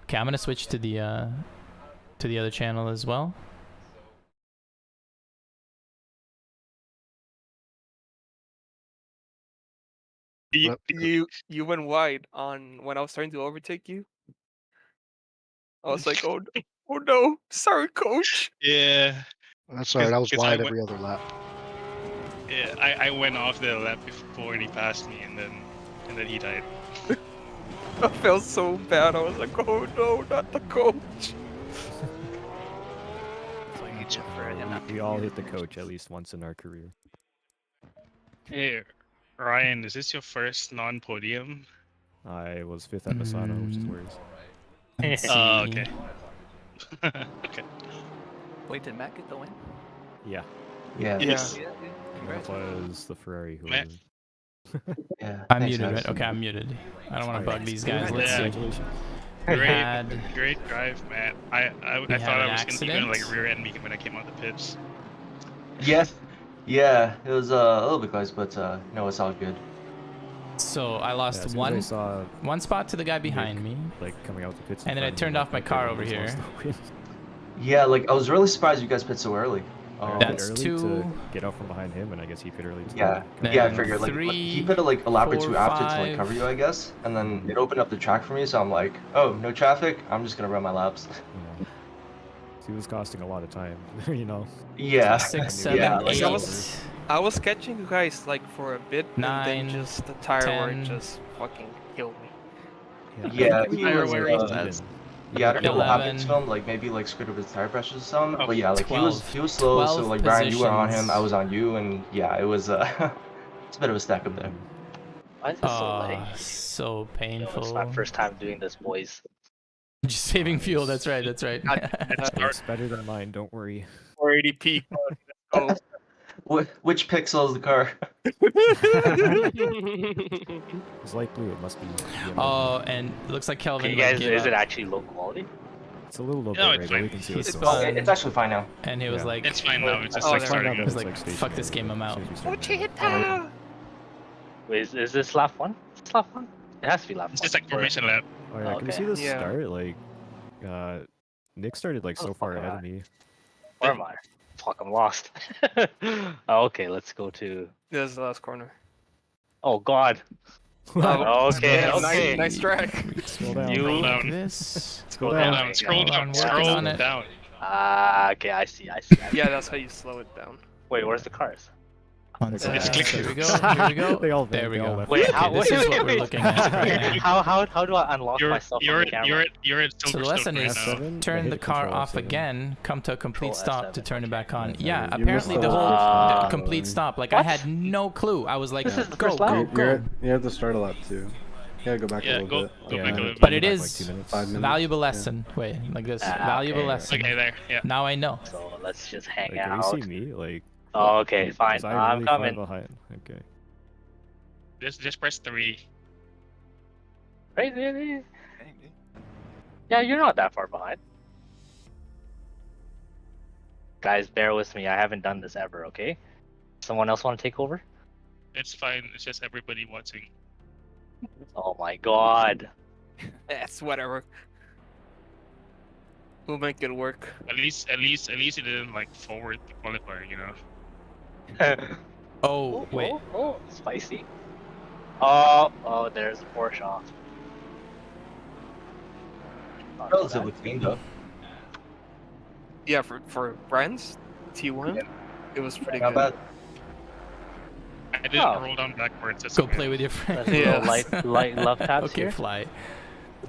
Okay, I'm gonna switch to the other channel as well. You went wide on when I was starting to overtake you. I was like, oh no, sorry, coach. Yeah. That's alright, I was 'Cause I wide went- every other lap. Yeah, I went off the lap before and he passed me, and then he died. I felt so bad. I was like, oh no, not the coach. That's why you did for it and not We all hit the coach at least once in our career. Hey, Ryan, is this your first non-podium? I was 5th at Assetto, which is worse. Let's Oh, see. okay. Okay. Wait, did Matt get the win? Yeah. Yeah. Yes. Yeah, dude. That Congrats. was the Ferrari who Man. was... Yeah. I'm Thanks, muted, guys. right? Okay, I'm muted. I don't want to bug these guys. Yeah. Let's see. Congratulations. We Great, had great drive, Matt. I we thought had I an was gonna accident. like rear end me when I came out the pits. Yes. Yeah, it was a little bit close, but no, it's all good. So I Yeah, lost as soon as I one saw spot to the guy behind Nick, me. like coming out the pits, And then I turned off my car over here. Yeah, like I was really surprised you guys pit so early. That's early two. to get out from behind him, and I guess he pit early too. Yeah, Then yeah, I figured like he put like a lap or 3, two after to 4, like cover you, I guess, and then it opened up the track for me, so I'm like, oh, no traffic, I'm just gonna run my laps. Yeah. He was costing a lot of time, you know. Yeah, 6, yeah, 7, like, 8. I was catching you guys like for a bit, and 9, then just the tire 10. work just fucking killed me. Yeah, he he was, was, even. yeah, I don't know what happened 11, to him, like maybe like screwed up his tire pressures or something, Oh, but yeah, like 12, he was slow, so 12 like Brian, you were on him, positions. I was on you, and yeah, it was it's a bit of a stack up there. Why is this so late? So painful. It's my first time doing this, boys. Just saving fuel. That's right. That's right. It's better than mine. Don't worry. 480p. Oh. Which pixel is the car? It's light blue. It must be. Oh, and it looks like Kelvin. Okay, guys, gave is up. it actually low quality? It's a little bit No, right, it's but fine. we can see He's what's fun. going on. Okay, it's actually fine now. And he was like, It's fine now. It's just oh, like there starting. we go. He was It's like, like fuck this game, I'm out. Wait, is this lap 1? Is this lap 1? It has to be lap 1. It's just like formation lap. Oh yeah, can you see Okay. the start? Like, Nick started like so far ahead of me. Where am I? Fuck, I'm lost. Oh, okay, let's go to... This is the last corner. Oh, God. Okay, Yeah, okay. nice track. Scroll down. You... Scroll down. This. Scroll Scroll down. down. Scroll Hold on, down. working Scroll on it. down. Okay, I see. Yeah, that's how you slow it down. Wait, where's the cars? One It's sec. click. Here we go. Here we go. They all There we they all go. left. Wait, Okay, how... this wait, is wait, what we're wait. looking at right now. How do I unlock myself You're on the camera? at So the Silverstone lesson right is now. F7, turn hit the car control off F7. again, come to a complete Control stop to F7. turn it back on. Yeah, Yeah, you apparently missed the the whole Ah. complete stop. Like I What? had no clue. I was like, This is the go, first go, lap. go. You're at the start of lap 2. You gotta go back a Yeah, little go bit. back a little bit. But it Like is 2 minutes. 5 minutes. valuable lesson. Wait, like this. Ah, Valuable okay. lesson. Okay, there. Yeah. Now I know. So let's just hang Like, can out. you see me? Like, Oh, okay, fine. was I I'm really far coming. behind? Okay. Just press 3. Right. Yeah, you're not that far behind. Guys, bear with me. I haven't done this ever, okay? Someone else want to take over? It's fine. It's just everybody watching. Oh my god. That's whatever. We'll make it work. At least it didn't like forward the qualifier, you know. Oh, wait. Oh, spicy. Oh, there's a Porsche off. Not Relatively bad. clean though. Yeah, for Brian's T1, Yeah. it was pretty Not good. bad. I didn't Oh. roll down backwards. That's Go okay. play with your friends. Let's Yeah. go light love taps Okay, here. fly.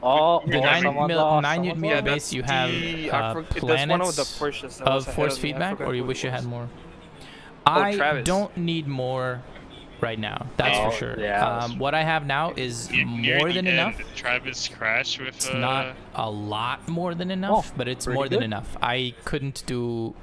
Oh, The oh, 9 someone's mil, lost, 9 someone's newton meter lost. base, you have That's one of the planets Porsches that of was ahead force of me. I feedback, forgot or you who wish it you had was. more? Oh, I Travis. don't need more right now. That's Oh, for sure. yeah. What I have now is Near more the than end, enough. Travis crashed with. It's not a lot more than enough, but it's pretty more than good. enough. I couldn't do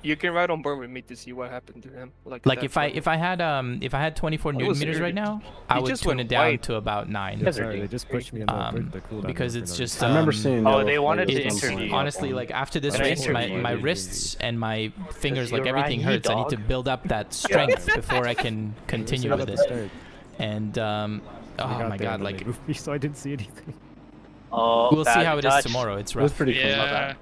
You can ride on board with me to see what happened to him. Like like that if I had 24 It newton was meters weird. right now, I He would just tune went it down white. to about 9. guys are Sorry, doing they just pushed me in the cooldown because for it's no just reason. I remember um, seeing Oh, yellow they wanted flags to at some interview point. you. honestly, like after this Can I race, my, interview my you? wrists and my fingers, you're like everything riding me, hurts. I need to dog. build up that strength before I can continue with it. And oh my god, like moved me, so I didn't see anything. Oh, we'll see bad how it is touch. tomorrow. It's It was rough. pretty cool. Yeah.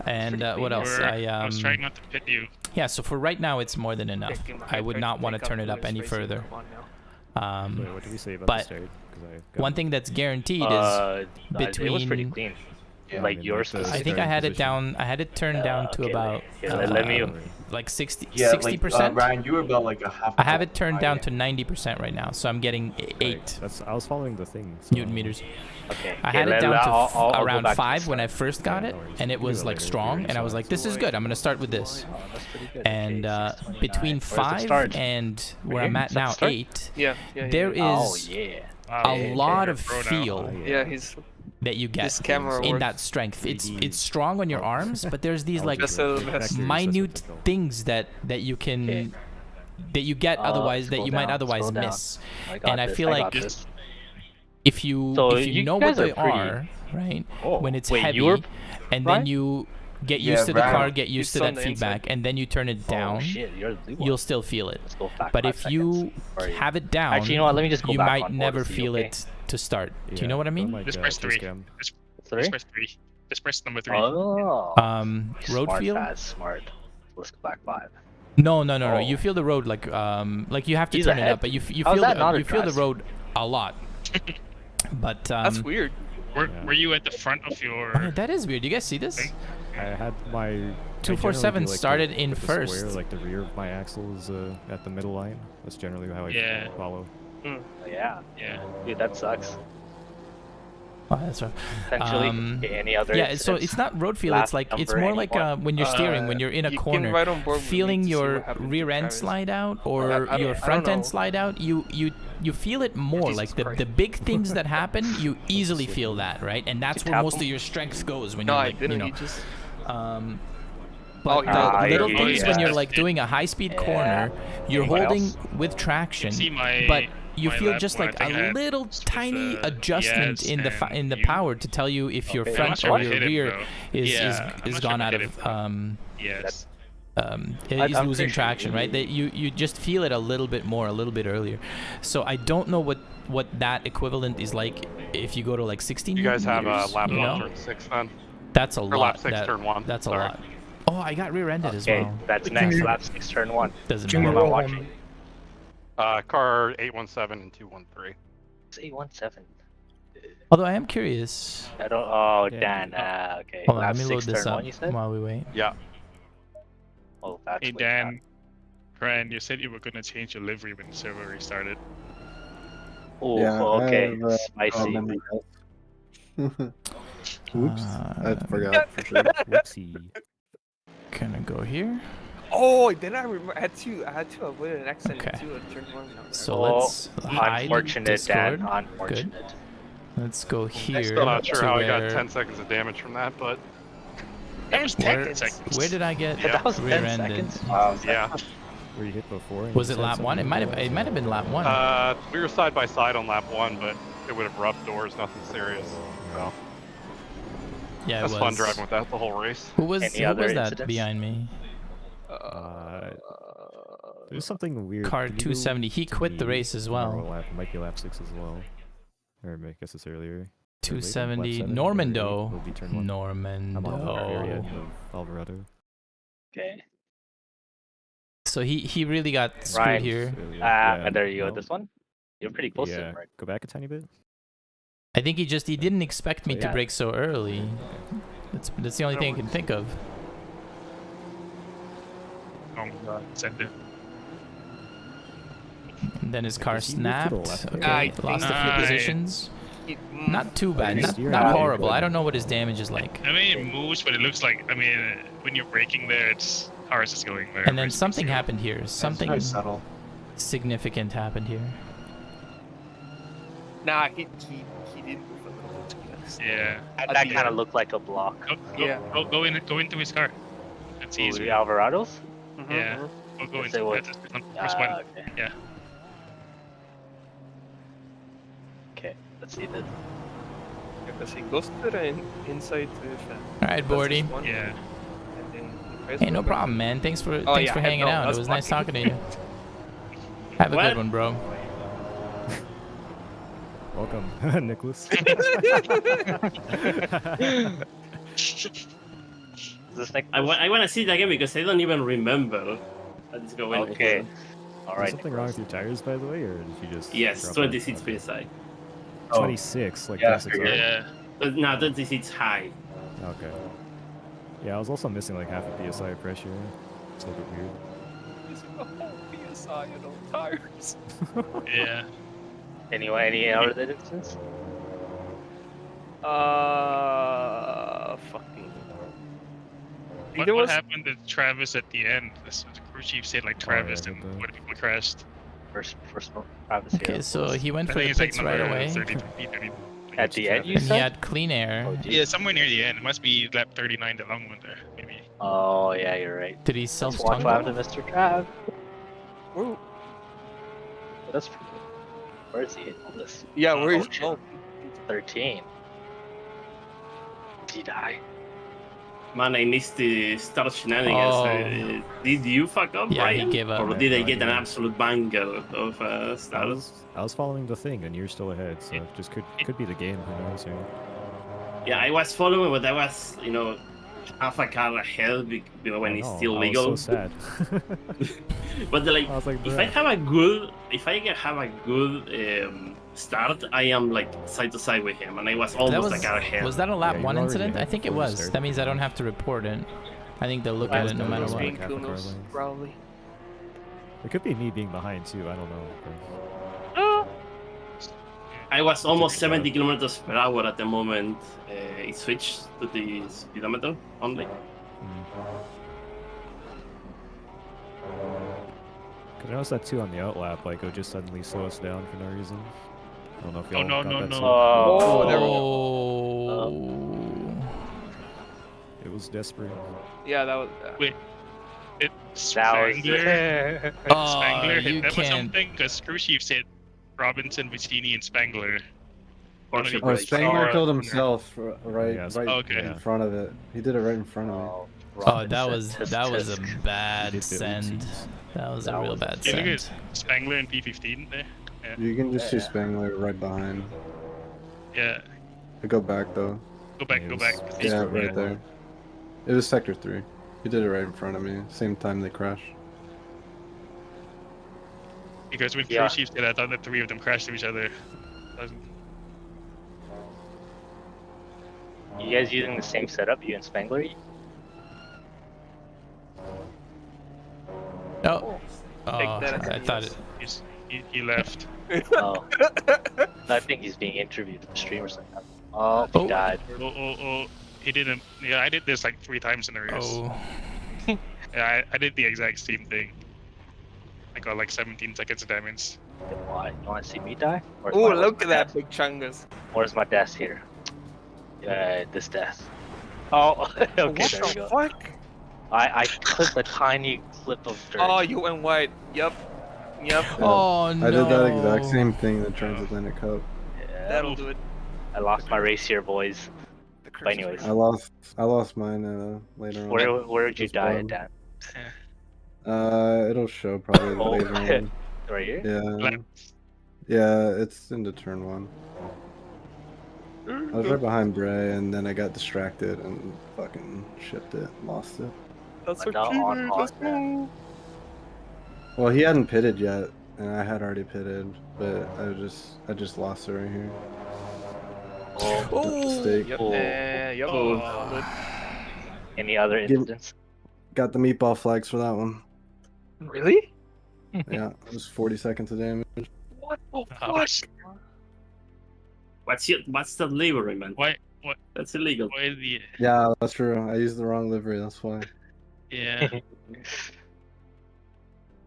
And what else? I was trying not to pit you. Yeah, so for right now, it's more than enough. I would not want to turn it up any further. Wait, what did we say about but the start? 'Cause I got- one thing that's guaranteed is It was pretty between. clean. Yeah, Like I mean, yours. like the I think I starting had it position. down. I had it turned down to okay, about here, let me- like 60 Yeah, 60%. Ryan, you were about like a half. I have it turned down to 90% right now, so I'm getting 8 Right, that's I was following the thing. So newton meters. Okay. I okay, had it let- down to I'll go around back to the 5 when I start. first got Yeah, it, no worries. and it You can was do it like later if strong, you're and I was like, this is good. I'm gonna start with this. Oh, that's pretty good. And Okay, 629. between Where's the 5 start? and where Right I'm here? at Is that the now, start? 8, Yeah. there is Oh yeah. a lot of Pro now. feel Yeah, he's that you get This camera in work. that strength. It's 3D. strong on your arms, but there's these like Best of the best. minute things that you can Okay. that you get otherwise that scroll you might down, otherwise scroll down. miss. I got And I this, feel got like this. if you So if you you know what guys are they pretty- are, right? Oh, When it's wait, heavy, you were and Ryan? then you get Yeah, used to the Ryan. car, get used to He's on that the feedback, inside. and then you turn it Oh down, shit, you're the blue one. you'll still feel it. Let's go back But 5 if you seconds. Where are you? have it down, Actually, you know what? Let me just go you back might on board never to see, feel okay? it to start. Do you Yeah, know what I mean? like, Just press 3. cam. Sorry? Just press 3. Just press number 3. Oh. Road smart, feel? Faz, smart. Let's go back 5. No. Oh. You feel the road like you have to He's turn it ahead. up, but you How's feel that not a you feel the dress? road a lot. But That's weird. Were you at the front of your? that is weird. You guys see this? I had my 247 I generally do, like, started the, in with the first. Square, like the rear of my axle is at the middle line. That's generally how I Yeah. follow. Yeah. Yeah. Dude, that sucks. Oh, that's rough. Potentially. Okay, any other Yeah, so incidents? it's not road feel. Last It's like it's number, more like anyone? when you're steering, when you're in a You can corner, ride on board with me feeling to see your what happened to rear end Travis. slide out I or don't- your I don't front end know. slide out. You you feel it more. Jesus Like Christ. the big things that happen, you easily feel that, right? And that's You where tap most him? of your strength goes when No, you're I like, didn't. you know. You just. But you're the right. little yeah, things when yeah. you're like doing a high-speed Yeah. corner, you're Anyone holding else? with traction, See my but you my feel lap just one, I like think I a had little just with tiny the adjustment ES in the and in the U. power to tell you if your Okay. I'm front not sure or if I your hit him, rear though. is Yeah, I'm is not gone sure if I out hit of him, Yes. is I'm losing pretty sure traction, right? That you just feel it a little bit more, a little bit earlier. So I don't know what that equivalent is like if you go to like 16 You guys have meters, lap you 1 know? turn 6 then? That's a Or lot. lap 6 that, turn 1. That's a Sorry. lot. Oh, I got rear-ended as Okay, well. that's Can next. you- Lap 6, turn 1. Doesn't Can you What matter. am I roll watching? Car 817 and 213. It's 817. Although I am curious. I don't. Oh, Yeah, Dan. Okay. Hold on, Lap let me 6, load this turn up 1, you said? while we wait. Yeah. Oh, that's Hey way Dan, friend, you said you were gonna change your livery when the server restarted. Oh, Yeah, okay. I have, Spicy. memory health. Oops, I forgot Uh, for sure. Whoopsie. Can I go here? Oh, then I remember. I had to avoid an accident Okay. too. Turn one. So Oh, let's hide unfortunate, Discord. Dan. Unfortunate. Let's go here. I'm still not sure to how I where, got 10 seconds of damage from that, but That was 10 seconds. Where did I get Yeah. That was 10 rear-ended? seconds? Wow. yeah. Were you hit before? and Was you it said lap one? It might something? have been lap one. We were side by side on lap 1, but it would have rubbed doors, nothing serious. So Yeah, it that's was. fun driving with that the whole race. Who was Any who other was that incidents? behind me? There's something weird. Car Can you go 270. He to quit the race as tomorrow well. Lap, might be lap 6 as well. Or I guess it's earlier. Or later, 270. lap 7 or Normando. 8 will be turn 1. I'm on the very end Normando. of Alvarado. Okay. So he really got screwed Ryan. here. And there you go. no. This one? You're pretty close to Yeah, him, right? go back a tiny bit. I think he didn't expect me to Yeah. brake so early. That's the only thing I can think of. Oh my god, send it. And then his car Does he move to the snapped. left Okay, there? I lost a few think- positions. Not too bad. Nice. Not, You're not out. horrible. I don't know what his damage is like. I mean, it moves, but it looks like, I mean, when you're braking there, it's ours is going there. And then something happened here. Something Very subtle. significant happened here. Nah, he didn't move a little too fast. Yeah. That kind of looked like a block. Yeah. Go into his car. That's Ooh, easy. the Alvarados? Yeah. We'll go Yes, into it would. that's the first one. Okay. Yeah. Okay, let's see this. Because he goes to the inside to All right, Bordy. Yeah. And then he tries Hey, to no go- problem, man. Thanks for Oh, thanks yeah, for I hanging know, out. It that's was nice fine. talking to you. Have a What? good one, bro. Welcome, Nicholas. I want to see it again because I don't even remember how it's going. Okay. Is Alright. something wrong with your tires, by the way, or did you just? Yes, drop 26 it? PSI. 26, like Yeah, 26. Yeah. But no, 26 high. Okay. Yeah, I was also missing like half a PSI of pressure. It's a little bit weird. Using the whole PSI and all tires. Yeah. Any other instance? Fucking. What happened to Travis at the end? The crew chief said like Travis yeah, and the- what people crashed. First Travis Okay, here. so he went I for the think it's like pits right number away. 33, 30. At the end, you And he said? had clean air. Oh, geez. Yeah, somewhere near the end. It must be lap 39, the long one there, maybe. Oh, yeah, you're right. Did he Let's watch what self-tumble? happened to Mr. Trav. Whoa. That's pretty good. Where is he in all this? Yeah, where is shit. oh, 13. Did he die? Man, I missed the start shenanigans. Oh. Did you fuck up, Yeah, he Brian? gave up. Or Yeah, did I no, get an didn't. absolute banger of I stars? was following the thing, and you're still ahead, so it just could be the game. Who knows? Right? Yeah, I was following, but I was, half a car ahead when I it's know, still I legal. was so sad. But like, I was like, if bruh. I have a good start, I am like side to side with him, and I was That almost was, a car ahead. was that a lap Yeah, you one were already incident? I ahead think it before you was. started. That means I don't have to report it. I think they'll look at it no matter what. being Half a car Kunos, length. probably. It could be me being behind too. I don't know. I was almost Pretty 70 kilometers per hour at the moment. It switched to the speedometer only. Could I noticed that too on the outlap, like it would just suddenly slow us down for no reason. I don't know if Oh, y'all no, got no, that no. too. Oh, there we go. It was desperate. Yeah, that was. Wait, it That was- Spangler. Oh, Spangler you hit them or can't. something because Crew Chiefs hit Robinson, Vicini, and Spangler. One of you Oh, guys Spangler saw killed it. himself right, Yeah, right okay. in front of it. He did it right in front of me. Oh, that was a bad send. That was a real bad Yeah, look send. at Spangler and P15 there. Yeah. You can just see Spangler right behind. Yeah. Go back though. Go back. Yeah, right there. It was sector 3. He did it right in front of me. Same time they crashed. Because when Crew Chiefs did it, I thought the 3 of them crashed into each other. You guys using the same setup, you and Spangler? Oh. Take that I thought it. He left. Oh. I think he's being interviewed in the stream or something. Oh, he died. Oh. He didn't. Yeah, I did this like 3 times in a race. Oh. Yeah, I did the exact same thing. I got like 17 seconds of damage. Why? You want to see me die? Oh, look at that big chungus. Where's my death here? Yeah, this death. Oh, okay, What there we the go. fuck? I clipped a tiny clip of dirt. Oh, you went white. Yep. Oh no. I did that exact same thing in the Transatlantic Cup. Yeah. That'll do it. I lost my race here, boys. But anyways, I lost mine later on. where did you die at, Dan? It'll show probably later on. Right here? Yeah. Yeah, it's into turn 1. I was right behind Bray, and then I got distracted and fucking shipped it, lost it. That's so cute. Let's go. Well, he hadn't pitted yet, and I had already pitted, but I just lost it right here. Oh, Mistake. Any other incidents? Got the meatball flags for that one. Really? Yeah, it was 40 seconds of damage. What the fuck? What's the livery, man? What? That's illegal. Why the... Yeah, that's true. I used the wrong livery, that's why. Yeah.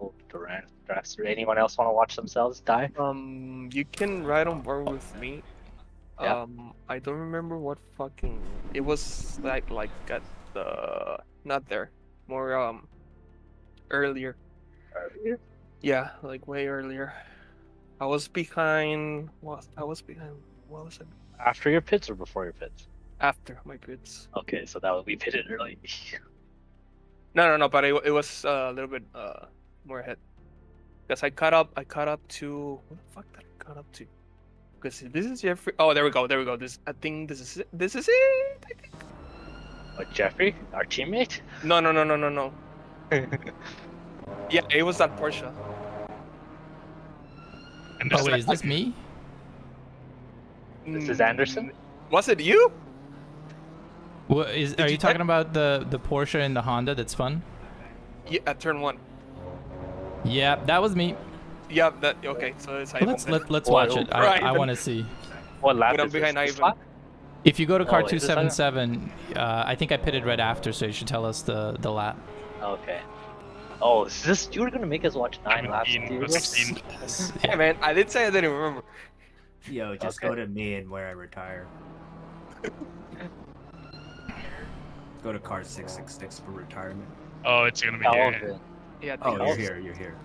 Oh, Durant, anyone else want to watch themselves die? You can ride on board with me. Yeah. I don't remember what fucking it was like at the not there, more earlier. Earlier? Yeah, like way earlier. I was behind. What was it? After your pits or before your pits? After my pits. Okay, so that would be pitted early. No, but it was a little bit more ahead. Because I caught up to what the fuck did I cut up to? Because this is Jeffrey. Oh, there we go. This I think this is it. I think. What, Jeffrey, our teammate? No. Yeah, it was that Porsche. Oh wait, is this me? This is Anderson? Was it you? What is? Are you talking about the Porsche and the Honda? That's fun. Yeah, at turn 1. Yeah, that was me. Yeah, that okay. So it's Let's watch it. I want to see. What lap But I'm is behind this? Ivan. If you go to car is this 277, I think I pitted right after, so you should tell us the lap. Okay. Oh, is this you were gonna make us watch 9 laps? 16. Hey man, I did say I didn't remember. Yo, just go to me and where I retire. Go to car 666 for retirement. Oh, it's gonna be here. Yeah. Oh, you're here. You're here.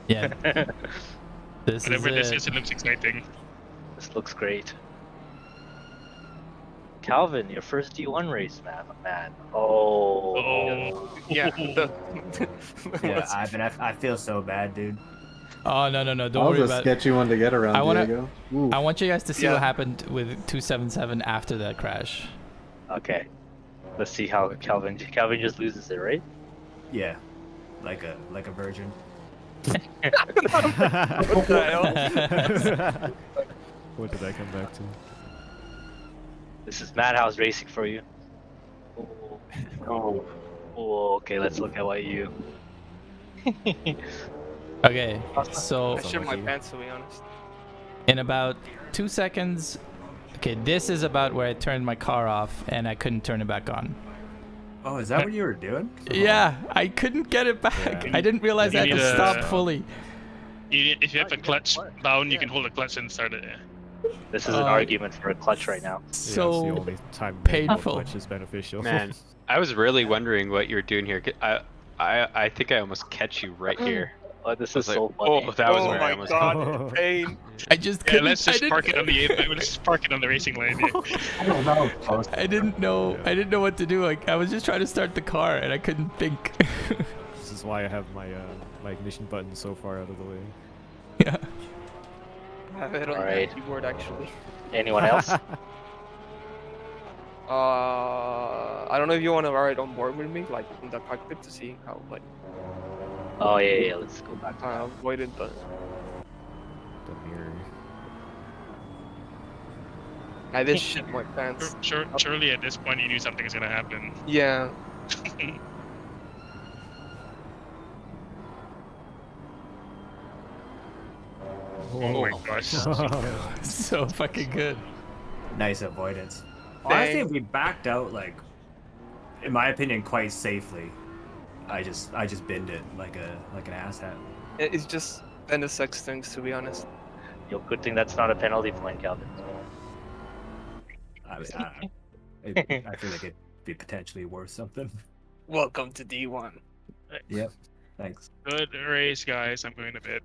Yeah. This Whatever is this it. is, it looks exciting. This looks great. Calvin, your first D1 race, man. Oh. Yeah. Yeah, Ivan, I feel so bad, dude. Oh no, don't That worry was a about sketchy one to get around, Diego. I want you guys to see Yeah. what happened with 277 after that crash. Okay. Let's see how Calvin just loses it, right? Yeah, like a virgin. What the hell? What did I come back to? This is Madhouse Racing for you. Oh, okay, let's look at what you... Okay, so I shit my pants, to be honest. in about 2 seconds, okay, this is about where I turned my car off and I couldn't turn it back on. Oh, is that what you were doing? Yeah, I couldn't get it back. I didn't realize I had to stop fully. If you have a clutch down, you can hold the clutch and start it. This is an argument for a clutch right now. So it's the only time painful. Which is beneficial. Man, I was really wondering what you're doing here. I think I almost catch you right here. Oh, this is so funny. Oh, that was where I my almost. god, pain. I just Yeah, couldn't. let's just park it on the let's just park it on the racing lane. Yeah. I didn't know. I didn't know what to do. Like I was just trying to start the car and I couldn't think. This is why I have my my ignition button so far out of the way. Yeah. I have it on the keyboard actually. Anyone else? I don't know if you want to ride on board with me, like in the cockpit, to see how like. Oh yeah, let's go back. I avoided the mirror. I did shit my pants. Surely at this point you knew something was gonna happen. Yeah. Oh my gosh. So fucking good. Nice avoidance. Honestly, if we backed out, like, in my opinion, quite safely, I just binned it like an asshat. It's just kind of sucks things, to be honest. Yo, good thing that's not a penalty point, Calvin. I feel like it'd be potentially worth something. Welcome to D1. Yep. Thanks. Good race, guys. I'm going to bed.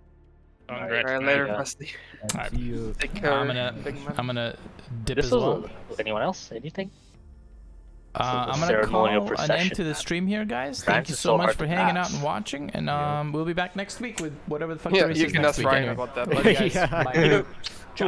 Alright, later, Rusty. Take care. I'm gonna dip as well. Anyone else? Anything? I'm gonna call an end to the stream here, guys. Thank you so much for hanging out and watching, and we'll be back next week with whatever the fuck the race is next week. Ryan Anyway. about that. Love you guys. Bye. Ciao.